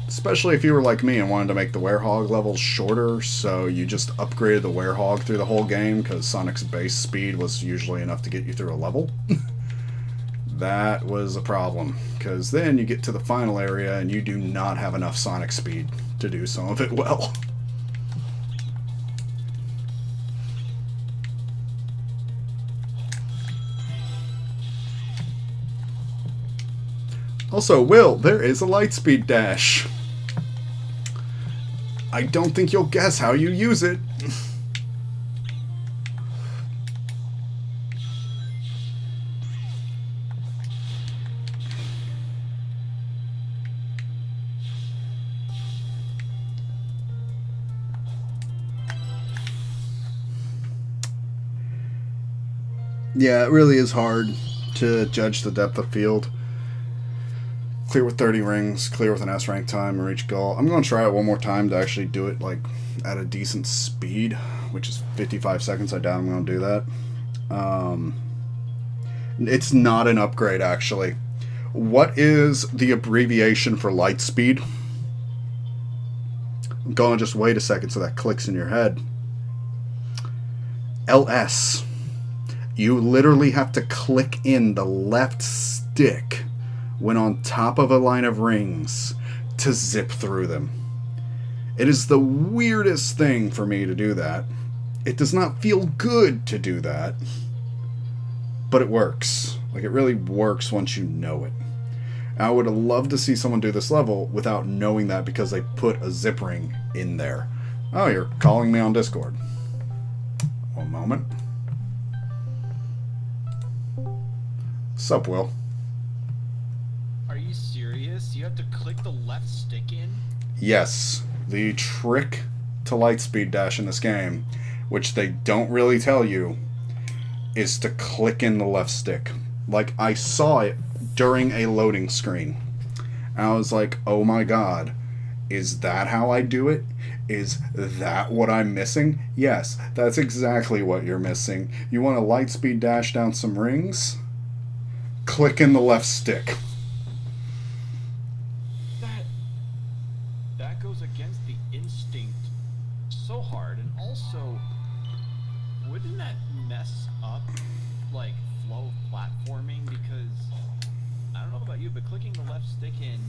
[SPEAKER 1] Especially if you were like me and wanted to make the Werehog levels shorter, so you just upgraded the Werehog through the whole game because Sonic's base speed was usually enough to get you through a level. That was a problem, because then you get to the final area and you do not have enough Sonic speed to do some of it well. Also, Will, there is a Lightspeed dash. I don't think you'll guess how you use it. Yeah, it really is hard to judge the depth of field. Clear with 30 rings, clear with an S rank time, and reach goal. I'm going to try it one more time to actually do it like at a decent speed, which is 55 seconds. I doubt I'm going to do that. It's not an upgrade, actually. What is the abbreviation for light speed? I'm going to just wait a second so that clicks in your head. LS. You literally have to click in the left stick when on top of a line of rings to zip through them. It is the weirdest thing for me to do that. It does not feel good to do that, but it works. Like, it really works once you know it. I would have loved to see someone do this level without knowing that because they put a zip ring in there. Oh, you're calling me on Discord. One moment. Sup, Will?
[SPEAKER 2] Are you serious? You have to click the left stick in?
[SPEAKER 1] Yes, the trick to Lightspeed Dash in this game, which they don't really tell you, is to click in the left stick. Like, I saw it during a loading screen. And I was like, oh my god, is that how I do it? Is that what I'm missing? Yes, that's exactly what you're missing. You want to Lightspeed Dash down some rings? Click in the left stick.
[SPEAKER 2] That goes against the instinct so hard, and also, wouldn't that mess up, like, flow of platforming? Because, I don't know about you, but clicking the left stick in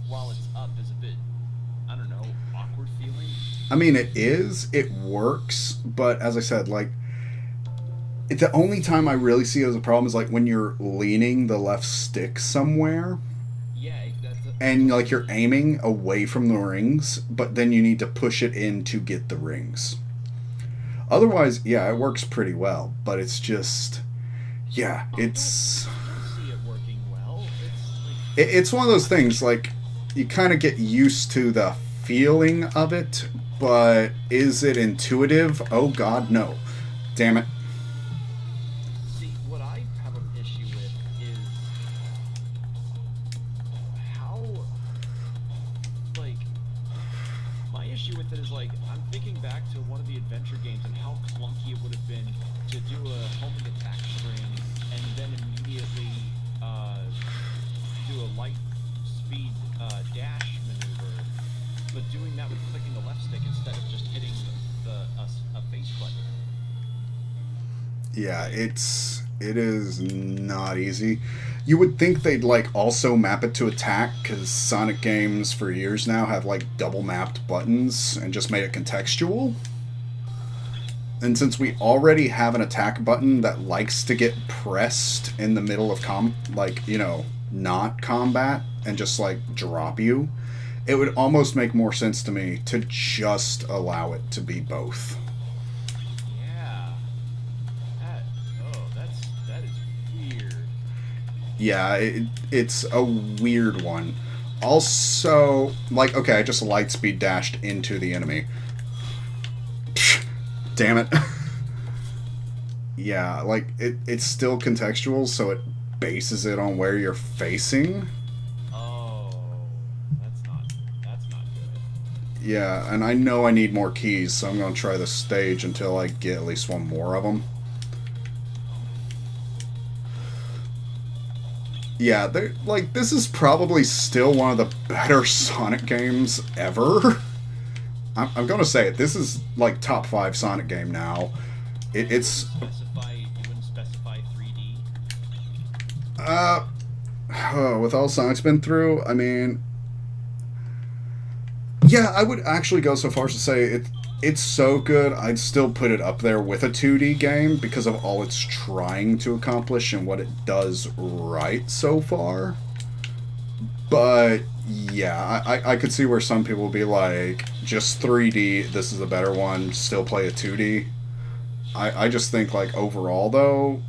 [SPEAKER 2] while it's up is a bit, I don't know, awkward feeling.
[SPEAKER 1] I mean, it works, but as I said, like, the only time I really see it as a problem is like when you're leaning the left stick somewhere.
[SPEAKER 2] Yeah,
[SPEAKER 1] And like you're aiming away from the rings, but then you need to push it in to get the rings. Otherwise, yeah, it works pretty well, but it's just, yeah, it's.
[SPEAKER 2] I don't see it working well.
[SPEAKER 1] It's one of those things, like, you kind of get used to the feeling of it, but is it intuitive? Oh god, no. Damn it.
[SPEAKER 2] See, what I have an issue with is how, like, my issue with it is, like, I'm thinking back to one of the adventure games and how clunky it would have been to do a homing attack string and then immediately do a light speed dash maneuver, but doing that with clicking the left stick instead of just hitting a face button.
[SPEAKER 1] Yeah, it is not easy. You would think they'd like also map it to attack, because Sonic games for years now have like double mapped buttons and just made it contextual. And since we already have an attack button that likes to get pressed in the middle of not combat and just like drop you, it would almost make more sense to me to just allow it to be both.
[SPEAKER 2] Yeah. That is weird.
[SPEAKER 1] Yeah, it's a weird one. Also, like, okay, I just light speed dashed into the enemy. Psh, damn it. Yeah, like, it's still contextual, so it bases it on where you're facing.
[SPEAKER 2] Oh, that's not good.
[SPEAKER 1] Yeah, and I know I need more keys, so I'm going to try the stage until I get at least one more of them. Yeah, they're, like, this is probably still one of the better Sonic games ever. I'm going to say it. This is, like, top 5 Sonic game now. It's...
[SPEAKER 2] You wouldn't specify 3D?
[SPEAKER 1] With all Sonic's been through, I mean... Yeah, I would actually go so far as to say it's so good, I'd still put it up there with a 2D game because of all it's trying to accomplish and what it does right so far. But, yeah, I could see where some people would be like, just 3D, this is a better one, still play a 2D. I just think, like, overall, though,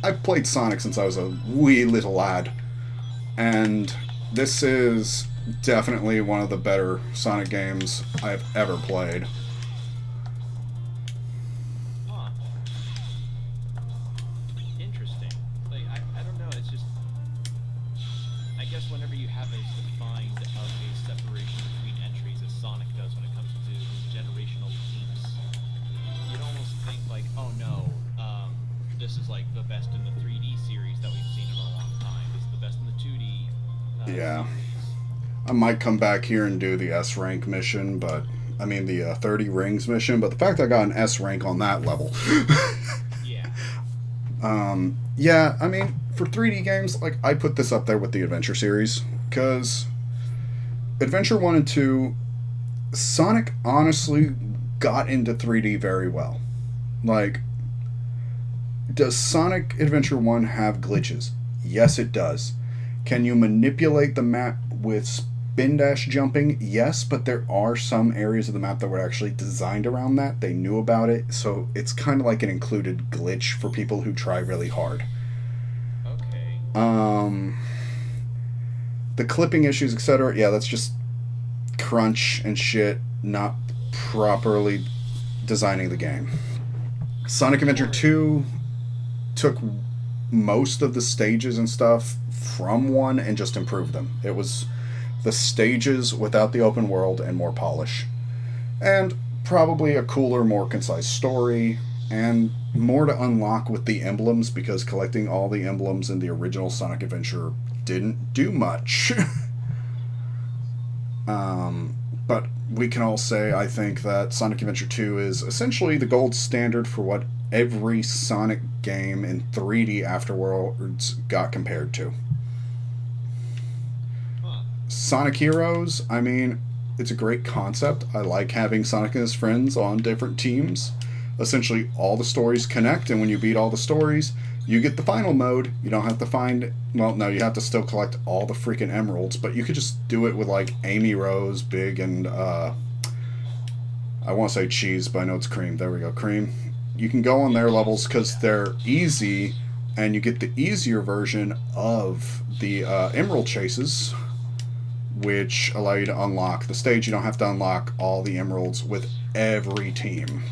[SPEAKER 1] I've played Sonic since I was a wee little lad. And this is definitely one of the better Sonic games I've ever played.
[SPEAKER 2] Huh. Interesting. Like, I don't know, it's just... I guess whenever you have as defined of a separation between entries as Sonic does when it comes to his generational leaps, you'd almost think, like, oh no, this is like the best in the 3D series that we've seen in a long time. This is the best in the 2D
[SPEAKER 1] Yeah.
[SPEAKER 2] series.
[SPEAKER 1] I might come back here and do the S rank mission, but I mean the 30 rings mission, but the fact I got an S rank on that level.
[SPEAKER 2] Yeah.
[SPEAKER 1] Yeah, I mean, for 3D games, like, I put this up there with the Adventure series, because Adventure 1 and 2, Sonic honestly got into 3D very well. Like, does Sonic Adventure 1 have glitches? Yes, it does. Can you manipulate the map with spin dash jumping? Yes, but there are some areas of the map that were actually designed around that. They knew about it, so it's kind of like an included glitch for people who try really hard.
[SPEAKER 2] Okay.
[SPEAKER 1] The clipping issues, etc., yeah, that's just crunch and shit, not properly designing the game. Sonic Adventure 2 took most of the stages and stuff from 1 and just improved them. It was the stages without the open world and more polish. And probably a cooler, more concise story, and more to unlock with the emblems, because collecting all the emblems in the original Sonic Adventure didn't do much. But we can all say, I think, that Sonic Adventure 2 is essentially the gold standard for what every Sonic game in 3D afterwards got compared to.
[SPEAKER 2] Huh.
[SPEAKER 1] Sonic Heroes, I mean, it's a great concept. I like having Sonic and his friends on different teams. Essentially, all the stories connect, and when you beat all the stories, you get the final mode. You don't have to find... Well, no, you have to still collect all the freaking emeralds, but you could just do it with, like, Amy Rose, Big, and, I want to say Cheese, but I know it's Cream. There we go, Cream. You can go on their levels because they're easy, and you get the easier version of the emerald chases, which allow you to unlock the stage. You don't have to unlock all the emeralds with every team.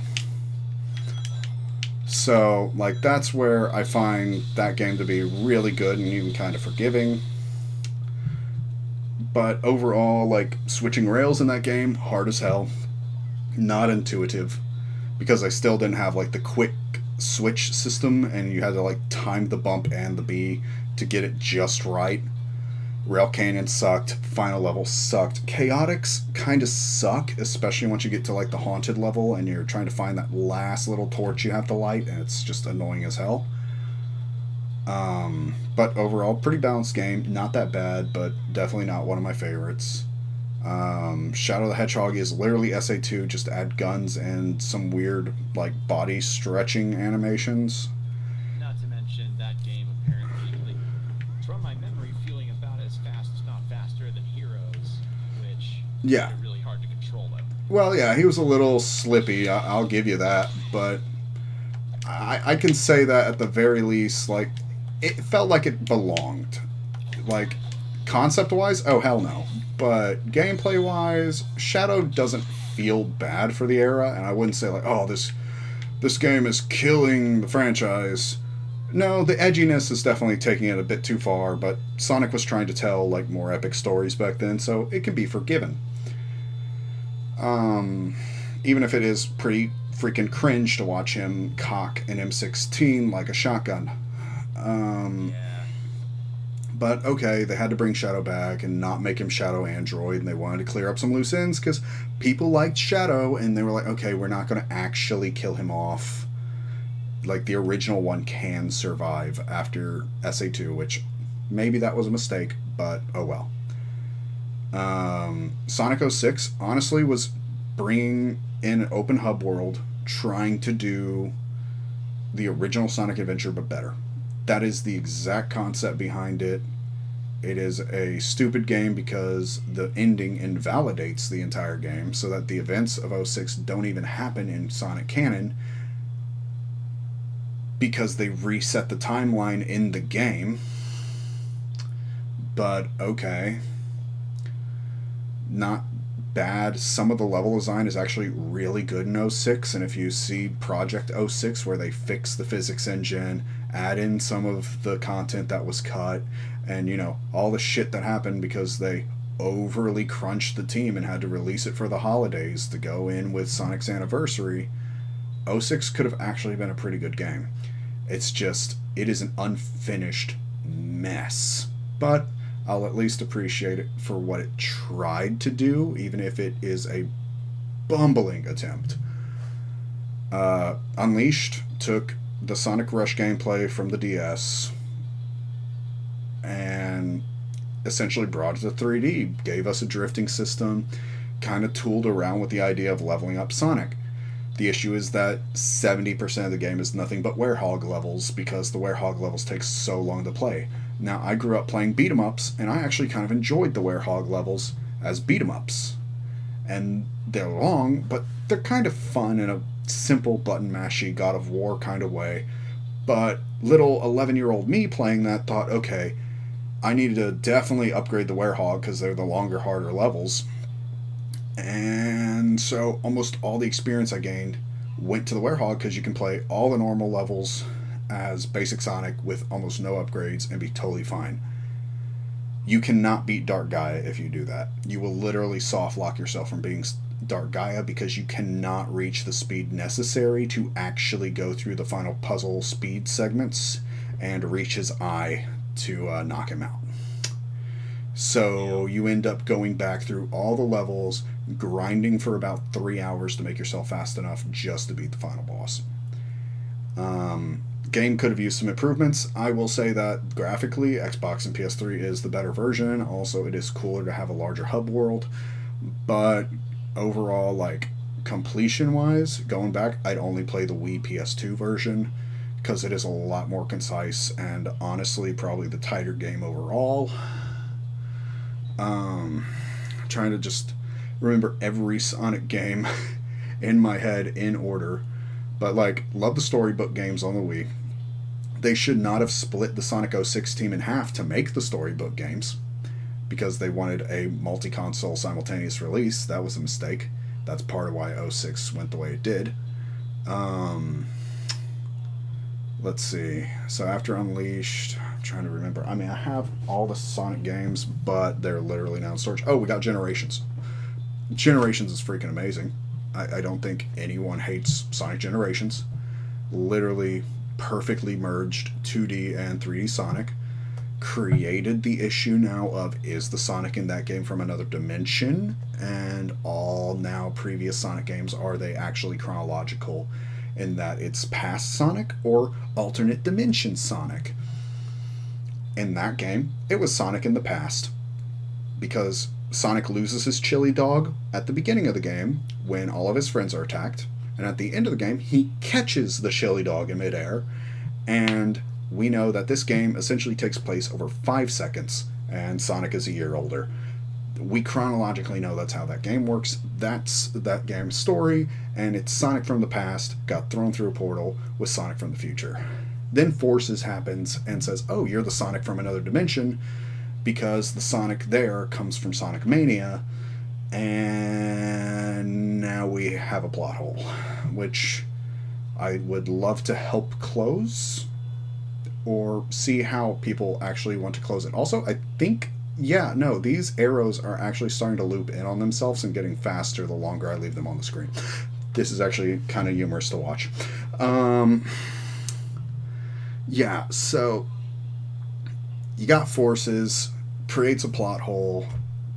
[SPEAKER 1] So, like, that's where I find that game to be really good and even kind of forgiving. But overall, like, switching rails in that game, hard as hell. Not intuitive. Because I still didn't have, like, the quick switch system, and you had to, like, time the bump and the B to get it just right. Rail Canyon sucked. Final level sucked. Chaotix kind of suck, especially once you get to, like, the haunted level and you're trying to find that last little torch you have to light, and it's just annoying as hell. But overall, pretty balanced game. Not that bad, but definitely not one of my favorites. Shadow the Hedgehog is literally SA2, just add guns and some weird, like, body stretching animations.
[SPEAKER 2] Not to mention that game apparently, like, from my memory, feeling about as fast, if not faster, than Heroes, which
[SPEAKER 1] Yeah.
[SPEAKER 2] made it really hard to control them.
[SPEAKER 1] Well, yeah, he was a little slippy, I'll give you that, but I can say that at the very least, like, it felt like it belonged. Like, concept wise, oh hell no. But gameplay wise, Shadow doesn't feel bad for the era, and I wouldn't say like, oh, this game is killing the franchise. No, the edginess is definitely taking it a bit too far, but Sonic was trying to tell like more epic stories back then, so it can be forgiven. Even if it is pretty freaking cringe to watch him cock an M16 like a shotgun. But okay, they had to bring Shadow back and not make him Shadow Android, and they wanted to clear up some loose ends because people liked Shadow, and they were like, okay, we're not going to actually kill him off. Like, the original one can survive after SA2, which maybe that was a mistake, but oh well. Sonic 06, honestly, was bringing in an open hub world, trying to do the original Sonic Adventure, but better. That is the exact concept behind it. It is a stupid game because the ending invalidates the entire game, so that the events of 06 don't even happen in Sonic canon because they reset the timeline in the game. But okay. Not bad. Some of the level design is actually really good in 06, and if you see Project 06 where they fix the physics engine, add in some of the content that was cut, and all the shit that happened because they overly crunched the team and had to release it for the holidays to go in with Sonic's anniversary, 06 could have actually been a pretty good game. It's just, it is an unfinished mess. But I'll at least appreciate it for what it tried to do, even if it is a bumbling attempt. Unleashed took the Sonic Rush gameplay from the DS and essentially brought it to 3D, gave us a drifting system, kind of tooled around with the idea of leveling up Sonic. The issue is that 70% of the game is nothing but Werehog levels because the Werehog levels take so long to play. Now, I grew up playing beat-em-ups, and I actually kind of enjoyed the Werehog levels as beat-em-ups. And they're long, but they're kind of fun in a simple button-mashy God of War kind of way. But little 11-year-old me playing that thought, okay, I needed to definitely upgrade the Werehog because they're the longer, harder levels. And so almost all the experience I gained went to the Werehog because you can play all the normal levels as basic Sonic with almost no upgrades and be totally fine. You cannot beat Dark Gaia if you do that. You will literally soft lock yourself from being Dark Gaia because you cannot reach the speed necessary to actually go through the final puzzle speed segments and reach his eye to knock him out. So you end up going back through all the levels, grinding for about 3 hours to make yourself fast enough just to beat the final boss. Game could have used some improvements. I will say that graphically, Xbox and PS3 is the better version. Also, it is cooler to have a larger hub world. But overall, like, completion-wise, going back, I'd only play the Wii PS2 version because it is a lot more concise and honestly probably the tighter game overall. Trying to just remember every Sonic game in my head in order. But, like, love the storybook games on the Wii. They should not have split the Sonic 06 team in half to make the storybook games because they wanted a multi-console simultaneous release. That was a mistake. That's part of why 06 went the way it did. Let's see. So after Unleashed, I'm trying to remember. I mean, I have all the Sonic games, but they're literally now in storage. Oh, we got Generations. Generations is freaking amazing. I don't think anyone hates Sonic Generations. Literally perfectly merged 2D and 3D Sonic. Created the issue now of, is the Sonic in that game from another dimension? And all now previous Sonic games, are they actually chronological in that it's past Sonic or alternate dimension Sonic? In that game, it was Sonic in the past. Because Sonic loses his chili dog at the beginning of the game when all of his friends are attacked, and at the end of the game he catches the chili dog in midair, and we know that this game essentially takes place over 5 seconds and Sonic is a year older. We chronologically know that's how that game works. That's that game's story, and it's Sonic from the past got thrown through a portal with Sonic from the future. Then Forces happens and says, oh, you're the Sonic from another dimension, because the Sonic there comes from Sonic Mania, and now we have a plot hole, which I would love to help close, or see how people actually want to close it. Also, I think, yeah, no, these arrows are actually starting to loop in on themselves and getting faster the longer I leave them on the screen. This is actually kind of humorous to watch. Yeah, so you got Forces, creates a plot hole.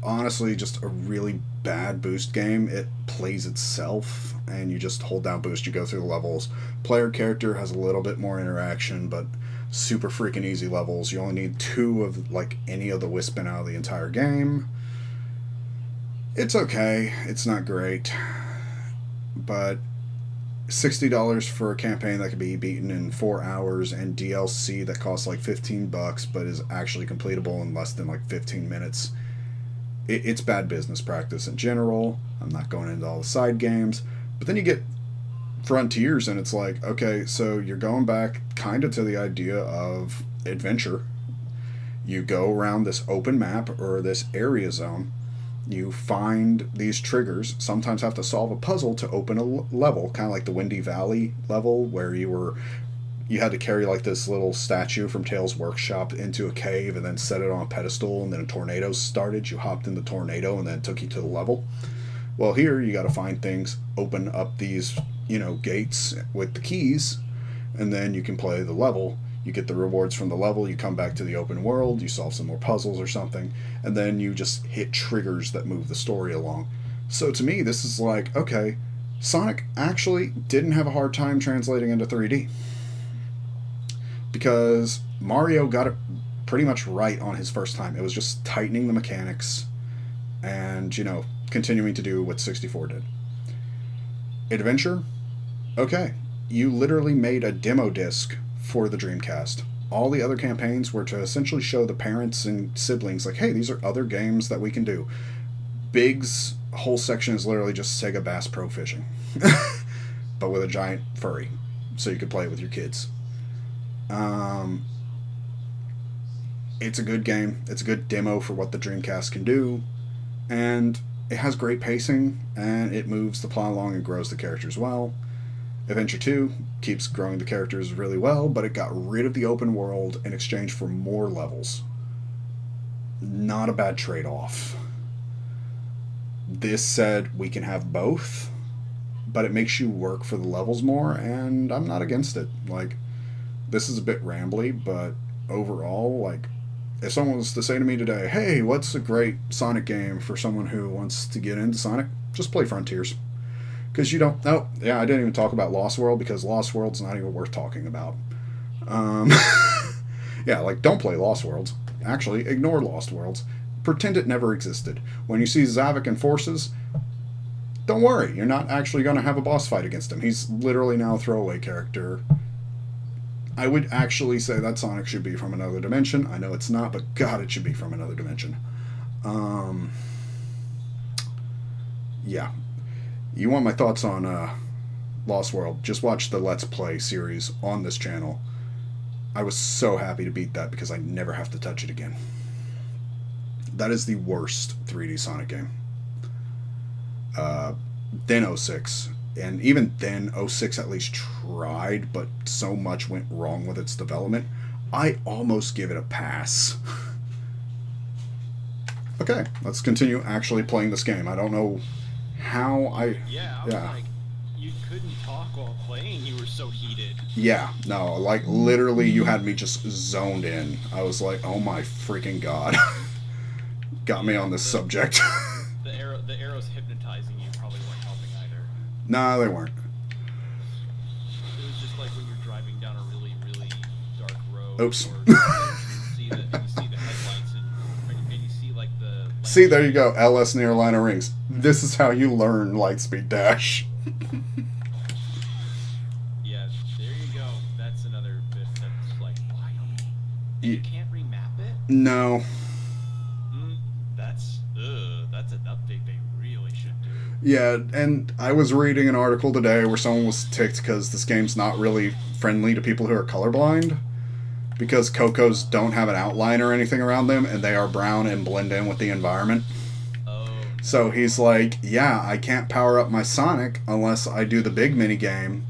[SPEAKER 1] Honestly, just a really bad boost game. It plays itself, and you just hold down boost, you go through the levels. Player character has a little bit more interaction, but super freaking easy levels. You only need 2 of like any of the Wispin out of the entire game. It's okay. It's not great, but $60 for a campaign that could be beaten in 4 hours, and DLC that costs like $15 but is actually completable in less than like 15 minutes. It's bad business practice in general. I'm not going into all the side games, but then you get Frontiers and it's like, okay, so you're going back kind of to the idea of adventure. You go around this open map or this area zone. You find these triggers, sometimes have to solve a puzzle to open a level, kind of like the Windy Valley level where you had to carry like this little statue from Tales Workshop into a cave and then set it on a pedestal, and then a tornado started. You hopped in the tornado and then it took you to the level. Well, here you got to find things, open up these, gates with the keys, and then you can play the level. You get the rewards from the level, you come back to the open world, you solve some more puzzles or something, and then you just hit triggers that move the story along. So to me, this is like, okay, Sonic actually didn't have a hard time translating into 3D. Because Mario got it pretty much right on his first time. It was just tightening the mechanics and, continuing to do what 64 did. Adventure? Okay. You literally made a demo disc for the Dreamcast. All the other campaigns were to essentially show the parents and siblings, like, hey, these are other games that we can do. Big's whole section is literally just Sega Bass Pro Fishing. But with a giant furry. So you could play it with your kids. It's a good game. It's a good demo for what the Dreamcast can do. And it has great pacing, and it moves the plot along and grows the characters well. Adventure 2 keeps growing the characters really well, but it got rid of the open world in exchange for more levels. Not a bad trade-off. This said, we can have both, but it makes you work for the levels more, and I'm not against it. Like, this is a bit rambly, but overall, like, if someone was to say to me today, hey, what's a great Sonic game for someone who wants to get into Sonic? Just play Frontiers. Because I didn't even talk about Lost World, because Lost World's not even worth talking about. Don't play Lost Worlds. Actually, ignore Lost Worlds. Pretend it never existed. When you see Zavok and Forces, don't worry, you're not actually going to have a boss fight against him. He's literally now a throwaway character. I would actually say that Sonic should be from another dimension. I know it's not, but God, it should be from another dimension. Yeah. You want my thoughts on Lost World? Just watch the Let's Play series on this channel. I was so happy to beat that because I never have to touch it again. That is the worst 3D Sonic game. Then 06. And even then, 06 at least tried, but so much went wrong with its development. I almost give it a pass. Okay, let's continue actually playing this game. I don't know how I...
[SPEAKER 2] Yeah, I was like, you couldn't talk while playing, you were so heated.
[SPEAKER 1] Yeah, no, like, literally you had me just zoned in. I was like, oh my freaking God. Got me on this subject.
[SPEAKER 2] The arrows hypnotizing you probably weren't helping either.
[SPEAKER 1] Nah, they weren't.
[SPEAKER 2] It was just like when you're driving down a really, really dark road.
[SPEAKER 1] Oops.
[SPEAKER 2] Or you see the headlights and you see like the...
[SPEAKER 1] See, there you go, LS near line of rings. This is how you learn Lightspeed Dash.
[SPEAKER 2] Yeah, there you go. That's another bit that's like, why don't you can't remap it?
[SPEAKER 1] No.
[SPEAKER 2] That's an update they really should do.
[SPEAKER 1] Yeah, and I was reading an article today where someone was ticked because this game's not really friendly to people who are colorblind. Because Cocos don't have an outline or anything around them, and they are brown and blend in with the environment.
[SPEAKER 2] Oh,
[SPEAKER 1] So he's like, yeah, I can't power up my Sonic unless I do the big mini game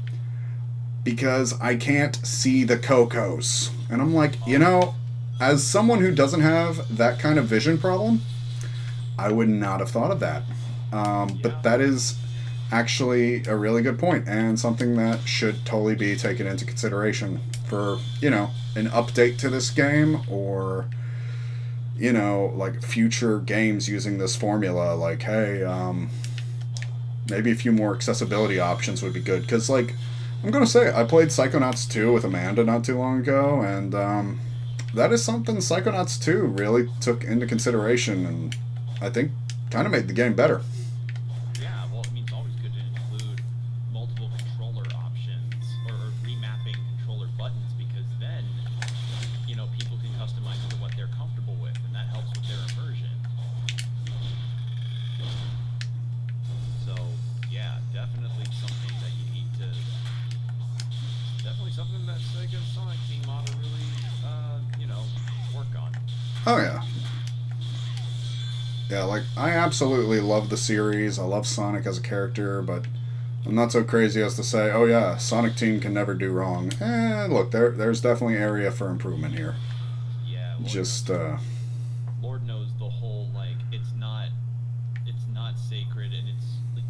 [SPEAKER 1] because I can't see the Cocos. And I'm like, as someone who doesn't have that kind of vision problem, I would not have thought of that. But that is actually a really good point and something that should totally be taken into consideration for, an update to this game or, like future games using this formula. Like, hey, maybe a few more accessibility options would be good. Because, like, I'm going to say, I played Psychonauts 2 with Amanda not too long ago, and that is something Psychonauts 2 really took into consideration and I think kind of made the game better.
[SPEAKER 2] yeah. Well, I mean, it's always good to include multiple controller options or remapping controller buttons because then, people can customize to what they're comfortable with, and that helps with their immersion. So, yeah, definitely something that you need to. Definitely something that Sega and Sonic team ought to really, work on.
[SPEAKER 1] Oh, yeah. Yeah, like, I absolutely love the series. I love Sonic as a character, but I'm not so crazy as to say, oh yeah, Sonic Team can never do wrong. Look, there's definitely area for improvement here.
[SPEAKER 2] Yeah. Lord knows the whole, like, it's not sacred, and it's, like,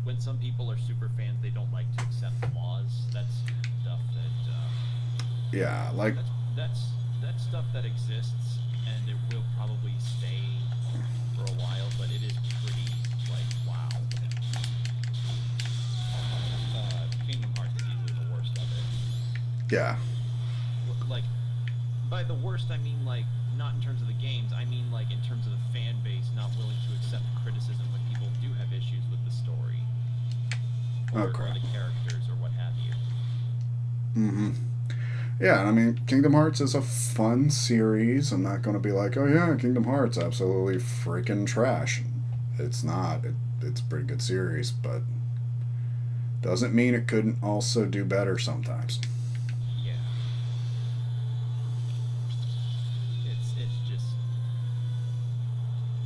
[SPEAKER 2] when some people are super fans, they don't like to accept flaws. That's stuff that,
[SPEAKER 1] Yeah, like,
[SPEAKER 2] that's stuff that exists, and it will probably stay for a while, but it is pretty, like, wow. Kingdom Hearts is easily the worst of it.
[SPEAKER 1] yeah.
[SPEAKER 2] Like, by the worst, I mean, like, not in terms of the games, I mean, like, in terms of the fan base not willing to accept criticism when people do have issues with the story. Or the characters, or what have you.
[SPEAKER 1] Mm-hmm. Yeah, I mean, Kingdom Hearts is a fun series. I'm not going to be like, oh yeah, Kingdom Hearts, absolutely freaking trash. It's not. It's a pretty good series, but doesn't mean it couldn't also do better sometimes.
[SPEAKER 2] Yeah. It's just,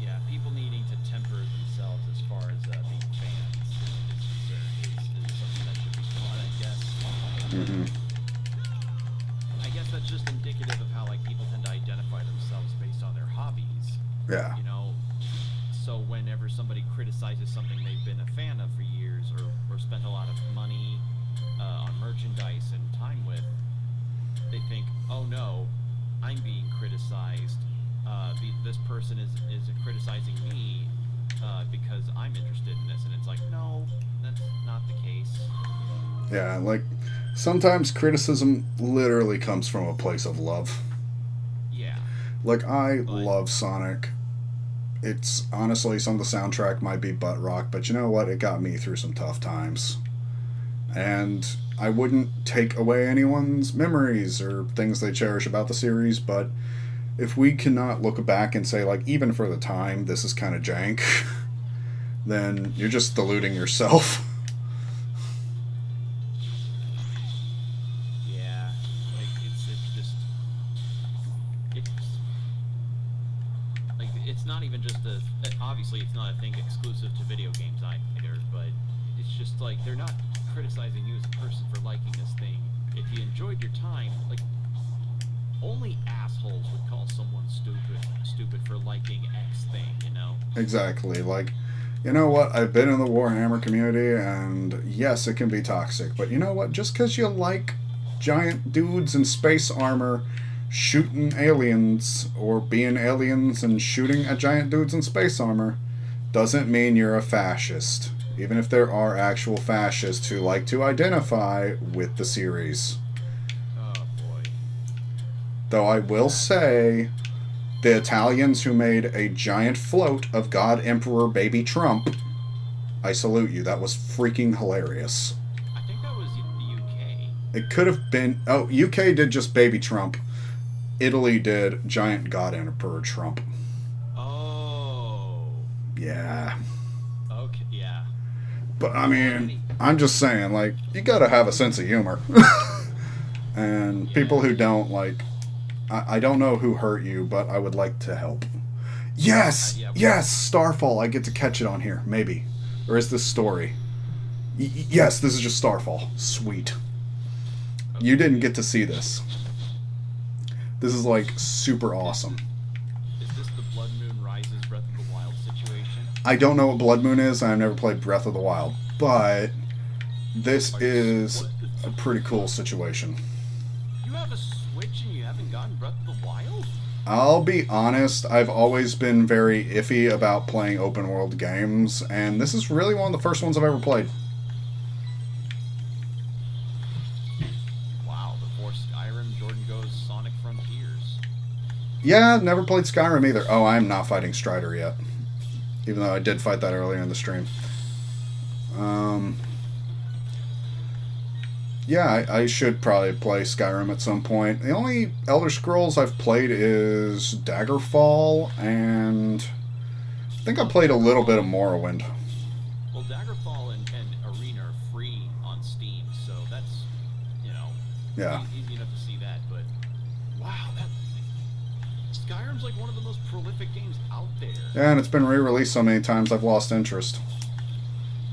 [SPEAKER 2] yeah, people needing to temper themselves as far as being fans is something that should be taught, I guess.
[SPEAKER 1] Mm-hmm.
[SPEAKER 2] I guess that's just indicative of how, like, people tend to identify themselves based on their hobbies.
[SPEAKER 1] Yeah.
[SPEAKER 2] So whenever somebody criticizes something they've been a fan of for years or spent a lot of money on merchandise and time with, they think, oh no, I'm being criticized. This person is criticizing me because I'm interested in this, and it's like, no, that's not the case.
[SPEAKER 1] Yeah, like, sometimes criticism literally comes from a place of love.
[SPEAKER 2] Yeah.
[SPEAKER 1] Like, I love Sonic. It's honestly, some of the soundtrack might be butt rock, but you know what? It got me through some tough times. And I wouldn't take away anyone's memories or things they cherish about the series, but if we cannot look back and say, like, even for the time, this is kind of jank, then you're just deluding yourself.
[SPEAKER 2] Yeah. Like, it's just, like, it's not even just obviously it's not a thing exclusive to video games either, but it's just like, they're not criticizing you as a person for liking this thing. If you enjoyed your time, like, only assholes would call someone stupid for liking X thing,
[SPEAKER 1] Exactly. Like, you know what? I've been in the Warhammer community, and yes, it can be toxic, but you know what? Just because you like giant dudes in space armor shooting aliens, or being aliens and shooting at giant dudes in space armor, doesn't mean you're a fascist. Even if there are actual fascists who like to identify with the series.
[SPEAKER 2] Oh boy.
[SPEAKER 1] Though I will say, the Italians who made a giant float of God Emperor Baby Trump, I salute you. That was freaking hilarious.
[SPEAKER 2] I think that was the UK.
[SPEAKER 1] It could have been... Oh, UK did just Baby Trump. Italy did giant God Emperor Trump.
[SPEAKER 2] Oh.
[SPEAKER 1] Yeah.
[SPEAKER 2] Okay, yeah.
[SPEAKER 1] But I mean, I'm just saying, like, you gotta have a sense of humor. And people who don't, like, I don't know who hurt you, but I would like to help. Yes! Yes! Starfall. I get to catch it on here. Maybe. Or is this story? Yes, this is just Starfall. Sweet. You didn't get to see this. This is, like, super awesome.
[SPEAKER 2] Is this the Blood Moon Rises Breath of the Wild situation?
[SPEAKER 1] I don't know what Blood Moon is. I've never played Breath of the Wild. But this is a pretty cool situation.
[SPEAKER 2] You have a Switch and you haven't gotten Breath of the Wild?
[SPEAKER 1] I'll be honest, I've always been very iffy about playing open world games, and this is really one of the first ones I've ever played.
[SPEAKER 2] Wow, before Skyrim, Jordan goes Sonic Frontiers.
[SPEAKER 1] Yeah, never played Skyrim either. Oh, I'm not fighting Strider yet. Even though I did fight that earlier in the stream. Yeah, I should probably play Skyrim at some point. The only Elder Scrolls I've played is Daggerfall, and I think I played a little bit of Morrowind.
[SPEAKER 2] Well, Daggerfall and Arena are free on Steam, so that's, you know,
[SPEAKER 1] Yeah.
[SPEAKER 2] easy enough to see that, but wow, Skyrim's like one of the most prolific games out there.
[SPEAKER 1] Yeah, and it's been re-released so many times I've lost interest.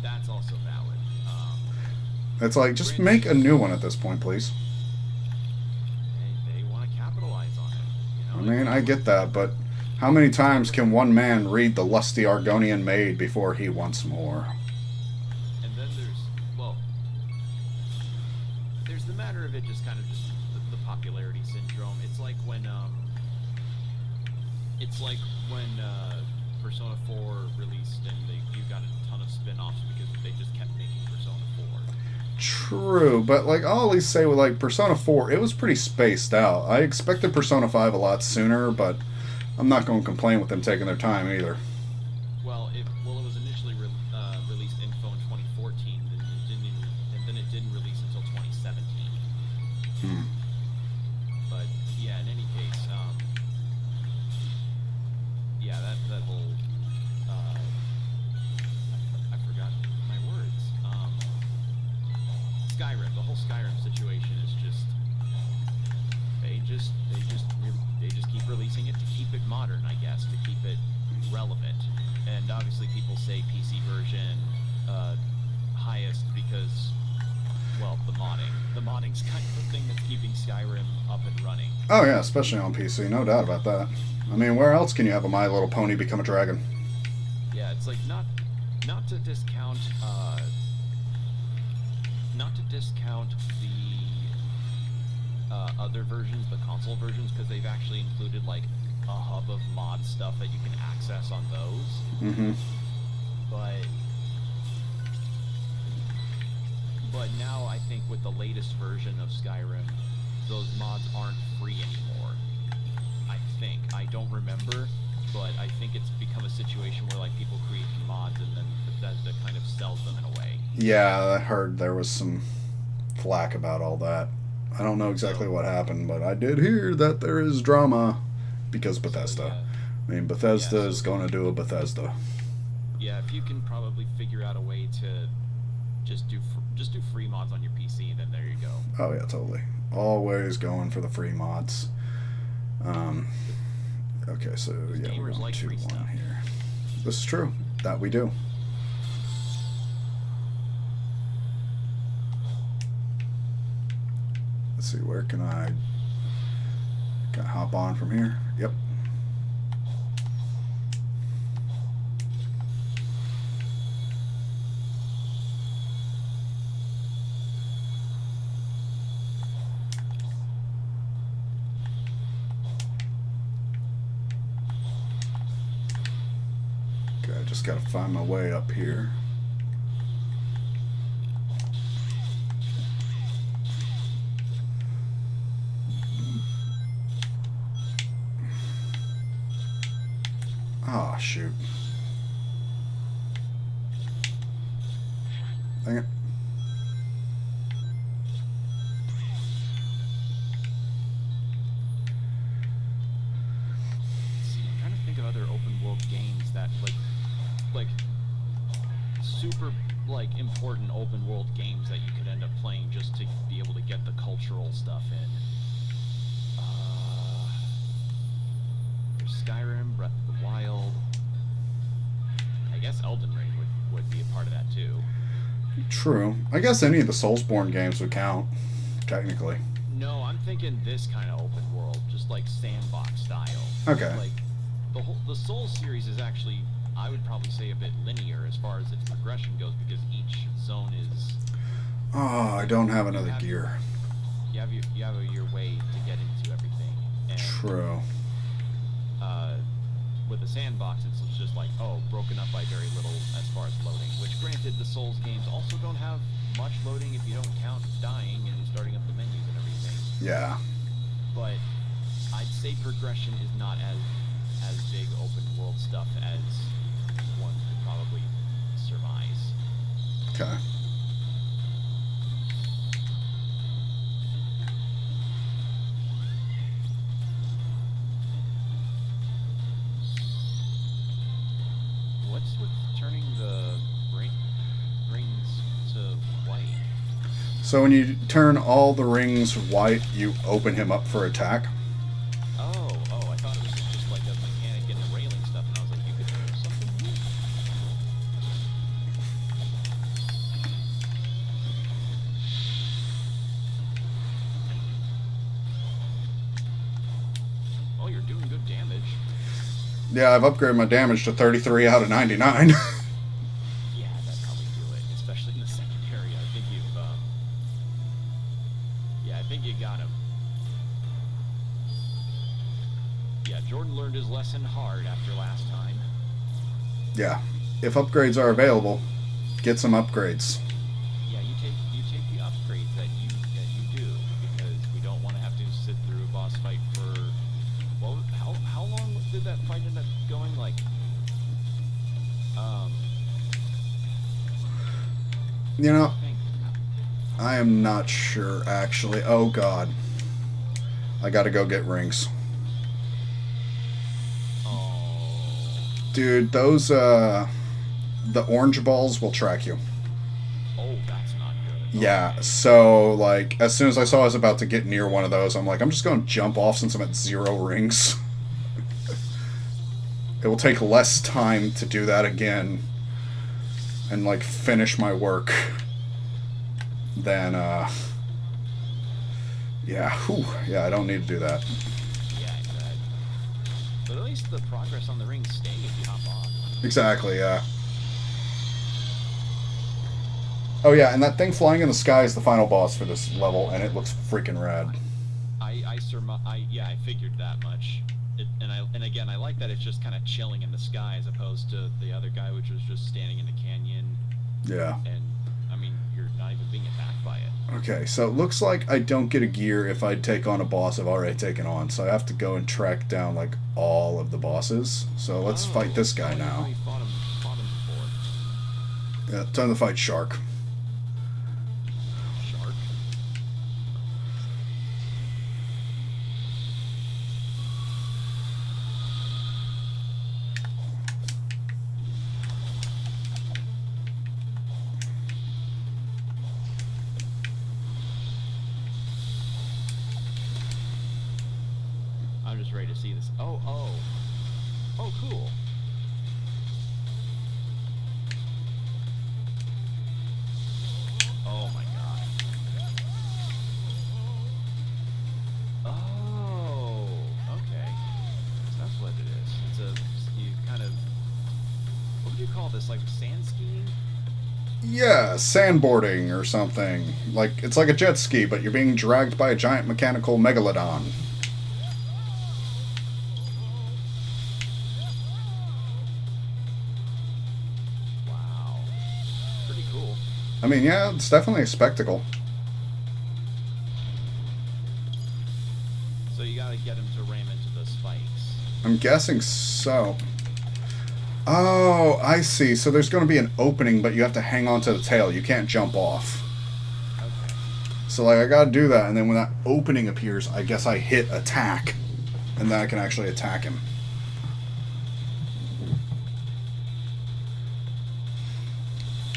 [SPEAKER 2] That's also valid.
[SPEAKER 1] It's like, just make a new one at this point, please.
[SPEAKER 2] They want to capitalize on it.
[SPEAKER 1] I
[SPEAKER 2] You know?
[SPEAKER 1] mean, I get that, but how many times can one man read The Lusty Argonian Maid before he wants more?
[SPEAKER 2] And then there's the matter of it just kind of just the popularity syndrome. It's like when Persona 4 released and you got a ton of spin-offs because they just kept making Persona 4.
[SPEAKER 1] True, but like I'll at least say with like Persona 4, it was pretty spaced out. I expected Persona 5 a lot sooner, but I'm not going to complain with them taking their time either.
[SPEAKER 2] Well, it was initially released info in 2014, and then it didn't release until 2017. But yeah, in any case, yeah, that whole I forgot my words. Skyrim, the whole Skyrim situation is just they just keep releasing it to keep it modern, I guess, to keep it relevant. And obviously people say PC version highest because, well, the modding's kind of the thing that's keeping Skyrim up and running.
[SPEAKER 1] Oh yeah, especially on PC, no doubt about that. I mean, where else can you have a My Little Pony become a dragon?
[SPEAKER 2] Yeah, it's like not to discount the other versions, the console versions, because they've actually included like a hub of mod stuff that you can access on those.
[SPEAKER 1] Mm-hmm.
[SPEAKER 2] But now I think with the latest version of Skyrim, those mods aren't free anymore. I don't remember, but I think it's become a situation where like people create mods and then Bethesda kind of sells them in a way.
[SPEAKER 1] Yeah, I heard there was some flack about all that. I don't know exactly what happened, but I did hear that there is drama because Bethesda. I mean, Bethesda is going to do a Bethesda.
[SPEAKER 2] Yeah, if you can probably figure out a way to just do free mods on your PC, then there you go.
[SPEAKER 1] Oh yeah, totally. Always going for the free mods. Okay, so yeah, we're
[SPEAKER 2] Gamers
[SPEAKER 1] on
[SPEAKER 2] like free
[SPEAKER 1] 2-1
[SPEAKER 2] stuff.
[SPEAKER 1] here. This is true. That we do. Let's see, where can I hop on from here? Yep. Okay, I just gotta find my way up here. Ah, shoot. Dang it.
[SPEAKER 2] See, I'm trying to think of other open world games that like super
[SPEAKER 5] like important open world games that you could end up playing just to be able to get the cultural stuff in. There's Skyrim, Breath of the Wild. I guess Elden Ring would be a part of that too.
[SPEAKER 1] True. I guess any of the Soulsborne games would count, technically.
[SPEAKER 5] No, I'm thinking this kind of open world, just like sandbox style.
[SPEAKER 1] Okay.
[SPEAKER 5] Like the Souls series is actually, I would probably say, a bit linear as far as its progression goes, because each zone is.
[SPEAKER 1] Oh, I don't have another gear.
[SPEAKER 5] You have your way to get into everything. And,
[SPEAKER 1] True.
[SPEAKER 5] with the sandbox, it's just like, broken up by very little as far as loading. Which, granted, the Souls games also don't have much loading if you don't count dying and starting up the menus and everything.
[SPEAKER 1] Yeah.
[SPEAKER 5] But I'd say progression is not as big open world stuff as one could probably surmise.
[SPEAKER 1] Okay.
[SPEAKER 5] What's with turning the rings to white?
[SPEAKER 1] So when you turn all the rings white, you open him up for attack.
[SPEAKER 5] Oh, I thought it was just like a mechanic in the railing stuff, and I was like, you could do something new. Oh, you're doing good damage.
[SPEAKER 1] Yeah, I've upgraded my damage to 33 out of 99.
[SPEAKER 5] Yeah, that'd probably do it, especially in the secondary. I think you've, yeah, I think you got him. Yeah, Jordan learned his lesson hard after last time.
[SPEAKER 1] Yeah. If upgrades are available, get some upgrades.
[SPEAKER 5] Yeah, you take the upgrades that you do, because we don't want to have to sit through a boss fight for, well, how long did that fight end up going? Like,
[SPEAKER 1] You know,
[SPEAKER 5] I think.
[SPEAKER 1] I am not sure, actually. Oh, God. I gotta go get rings.
[SPEAKER 5] Oh,
[SPEAKER 1] Dude, those, the orange balls will track you.
[SPEAKER 5] that's not good.
[SPEAKER 1] Yeah,
[SPEAKER 5] Okay.
[SPEAKER 1] so, like, as soon as I saw I was about to get near one of those, I'm like, I'm just going to jump off since I'm at 0 rings. It will take less time to do that again and, like, finish my work than, yeah, whew, yeah, I don't need to do that.
[SPEAKER 5] Yeah, exactly. But at least the progress on the rings stay if you hop on.
[SPEAKER 1] Exactly, yeah. Oh, yeah, and that thing flying in the sky is the final boss for this level, and it looks freaking rad.
[SPEAKER 5] I figured that much. And again, I like that it's just kind of chilling in the sky as opposed to the other guy, which was just standing in the canyon.
[SPEAKER 1] Yeah.
[SPEAKER 5] And I mean, you're not even being attacked by it.
[SPEAKER 1] Okay, so it looks like I don't get a gear if I take on a boss I've already taken on, so I have to go and track down, like, all of the bosses. So let's fight this guy
[SPEAKER 5] you've
[SPEAKER 1] now.
[SPEAKER 5] already fought him before.
[SPEAKER 1] Yeah, time to fight Shark.
[SPEAKER 5] Shark. I'm just ready to see this. Oh, cool. Oh my god. Oh, okay. So that's what it is. You kind of, what would you call this? Like sand skiing?
[SPEAKER 1] Yeah, sandboarding or something. Like, it's like a jet ski, but you're being dragged by a giant mechanical megalodon.
[SPEAKER 5] Wow. Pretty cool.
[SPEAKER 1] I mean, yeah, it's definitely a spectacle.
[SPEAKER 5] So you gotta get him to ram into the spikes.
[SPEAKER 1] I'm guessing so. Oh, I see. So there's going to be an opening, but you have to hang on to the tail. You can't jump off.
[SPEAKER 5] Okay.
[SPEAKER 1] So, like, I got to do that, and then when that opening appears, I guess I hit attack, and then I can actually attack him.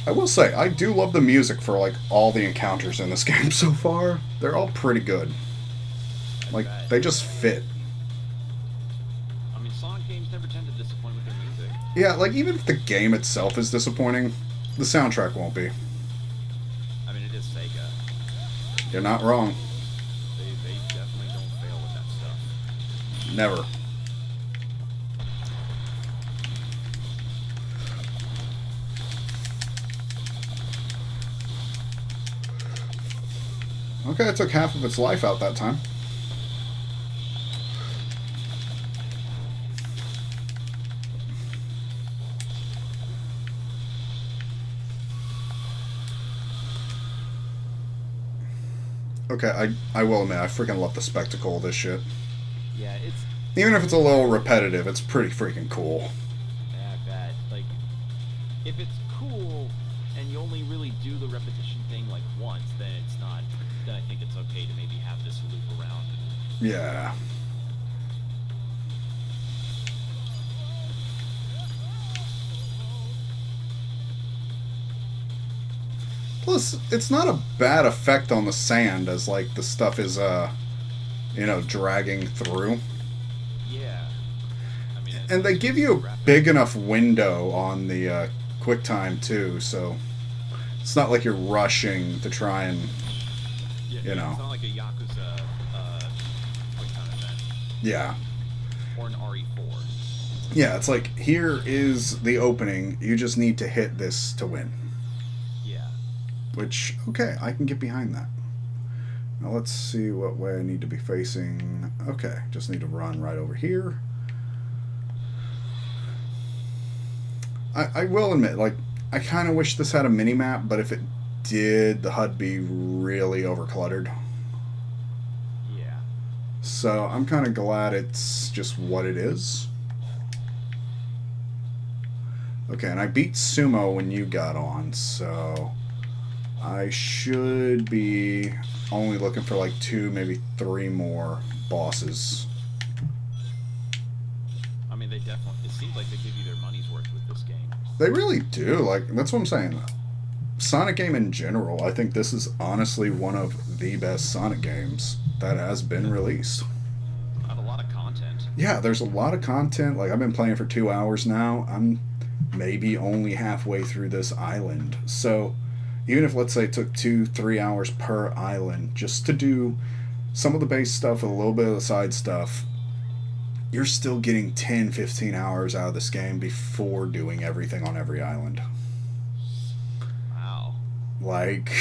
[SPEAKER 1] I will say, I do love the music for like all the encounters in this game so far. They're all pretty good. Like,
[SPEAKER 5] bet.
[SPEAKER 1] they just fit.
[SPEAKER 5] I mean, Sonic games never tend to disappoint with their music.
[SPEAKER 1] Yeah, like even if the game itself is disappointing, the soundtrack won't be.
[SPEAKER 5] I mean, it is Sega.
[SPEAKER 1] You're not wrong.
[SPEAKER 5] They definitely don't fail with that stuff.
[SPEAKER 1] Never. Okay, it took half of its life out that time. Okay, I will admit, I freaking love the spectacle of this shit.
[SPEAKER 5] Yeah, it's.
[SPEAKER 1] Even if it's a little repetitive, it's pretty freaking cool.
[SPEAKER 5] Yeah, I bet. Like, if it's cool and you only really do the repetition thing like once, then it's not. Then I think it's okay to maybe have this loop around.
[SPEAKER 1] Yeah. Plus, it's not a bad effect on the sand as, like, the stuff is, dragging through.
[SPEAKER 5] Yeah. I mean,
[SPEAKER 1] And they give you a big enough window on the QuickTime, too, so it's not like you're rushing to try and,
[SPEAKER 5] yeah,
[SPEAKER 1] you know.
[SPEAKER 5] It's not like a Yakuza QuickTime event
[SPEAKER 1] Yeah.
[SPEAKER 5] or an RE4.
[SPEAKER 1] Yeah, it's like, here is the opening, you just need to hit this to win.
[SPEAKER 5] Yeah.
[SPEAKER 1] Which, okay, I can get behind that. Now let's see what way I need to be facing. Okay, just need to run right over here. I will admit, like, I kind of wish this had a mini-map, but if it did, the HUD be really overcluttered.
[SPEAKER 5] Yeah.
[SPEAKER 1] So I'm kind of glad it's just what it is. Okay, and I beat Sumo when you got on, so I should be only looking for like 2, maybe 3 more bosses.
[SPEAKER 5] I mean, they definitely. It seems like they give you their money's worth with this game.
[SPEAKER 1] They really do. Like, that's what I'm saying. Sonic game in general, I think this is honestly one of the best Sonic games that has been released.
[SPEAKER 5] Not a lot of content.
[SPEAKER 1] Yeah, there's a lot of content. Like, I've been playing for 2 hours now. I'm maybe only halfway through this island. So, even if, let's say, it took 2-3 hours per island just to do some of the base stuff with a little bit of the side stuff, you're still getting 10-15 hours out of this game before doing everything on every island.
[SPEAKER 5] Wow.
[SPEAKER 1] Like,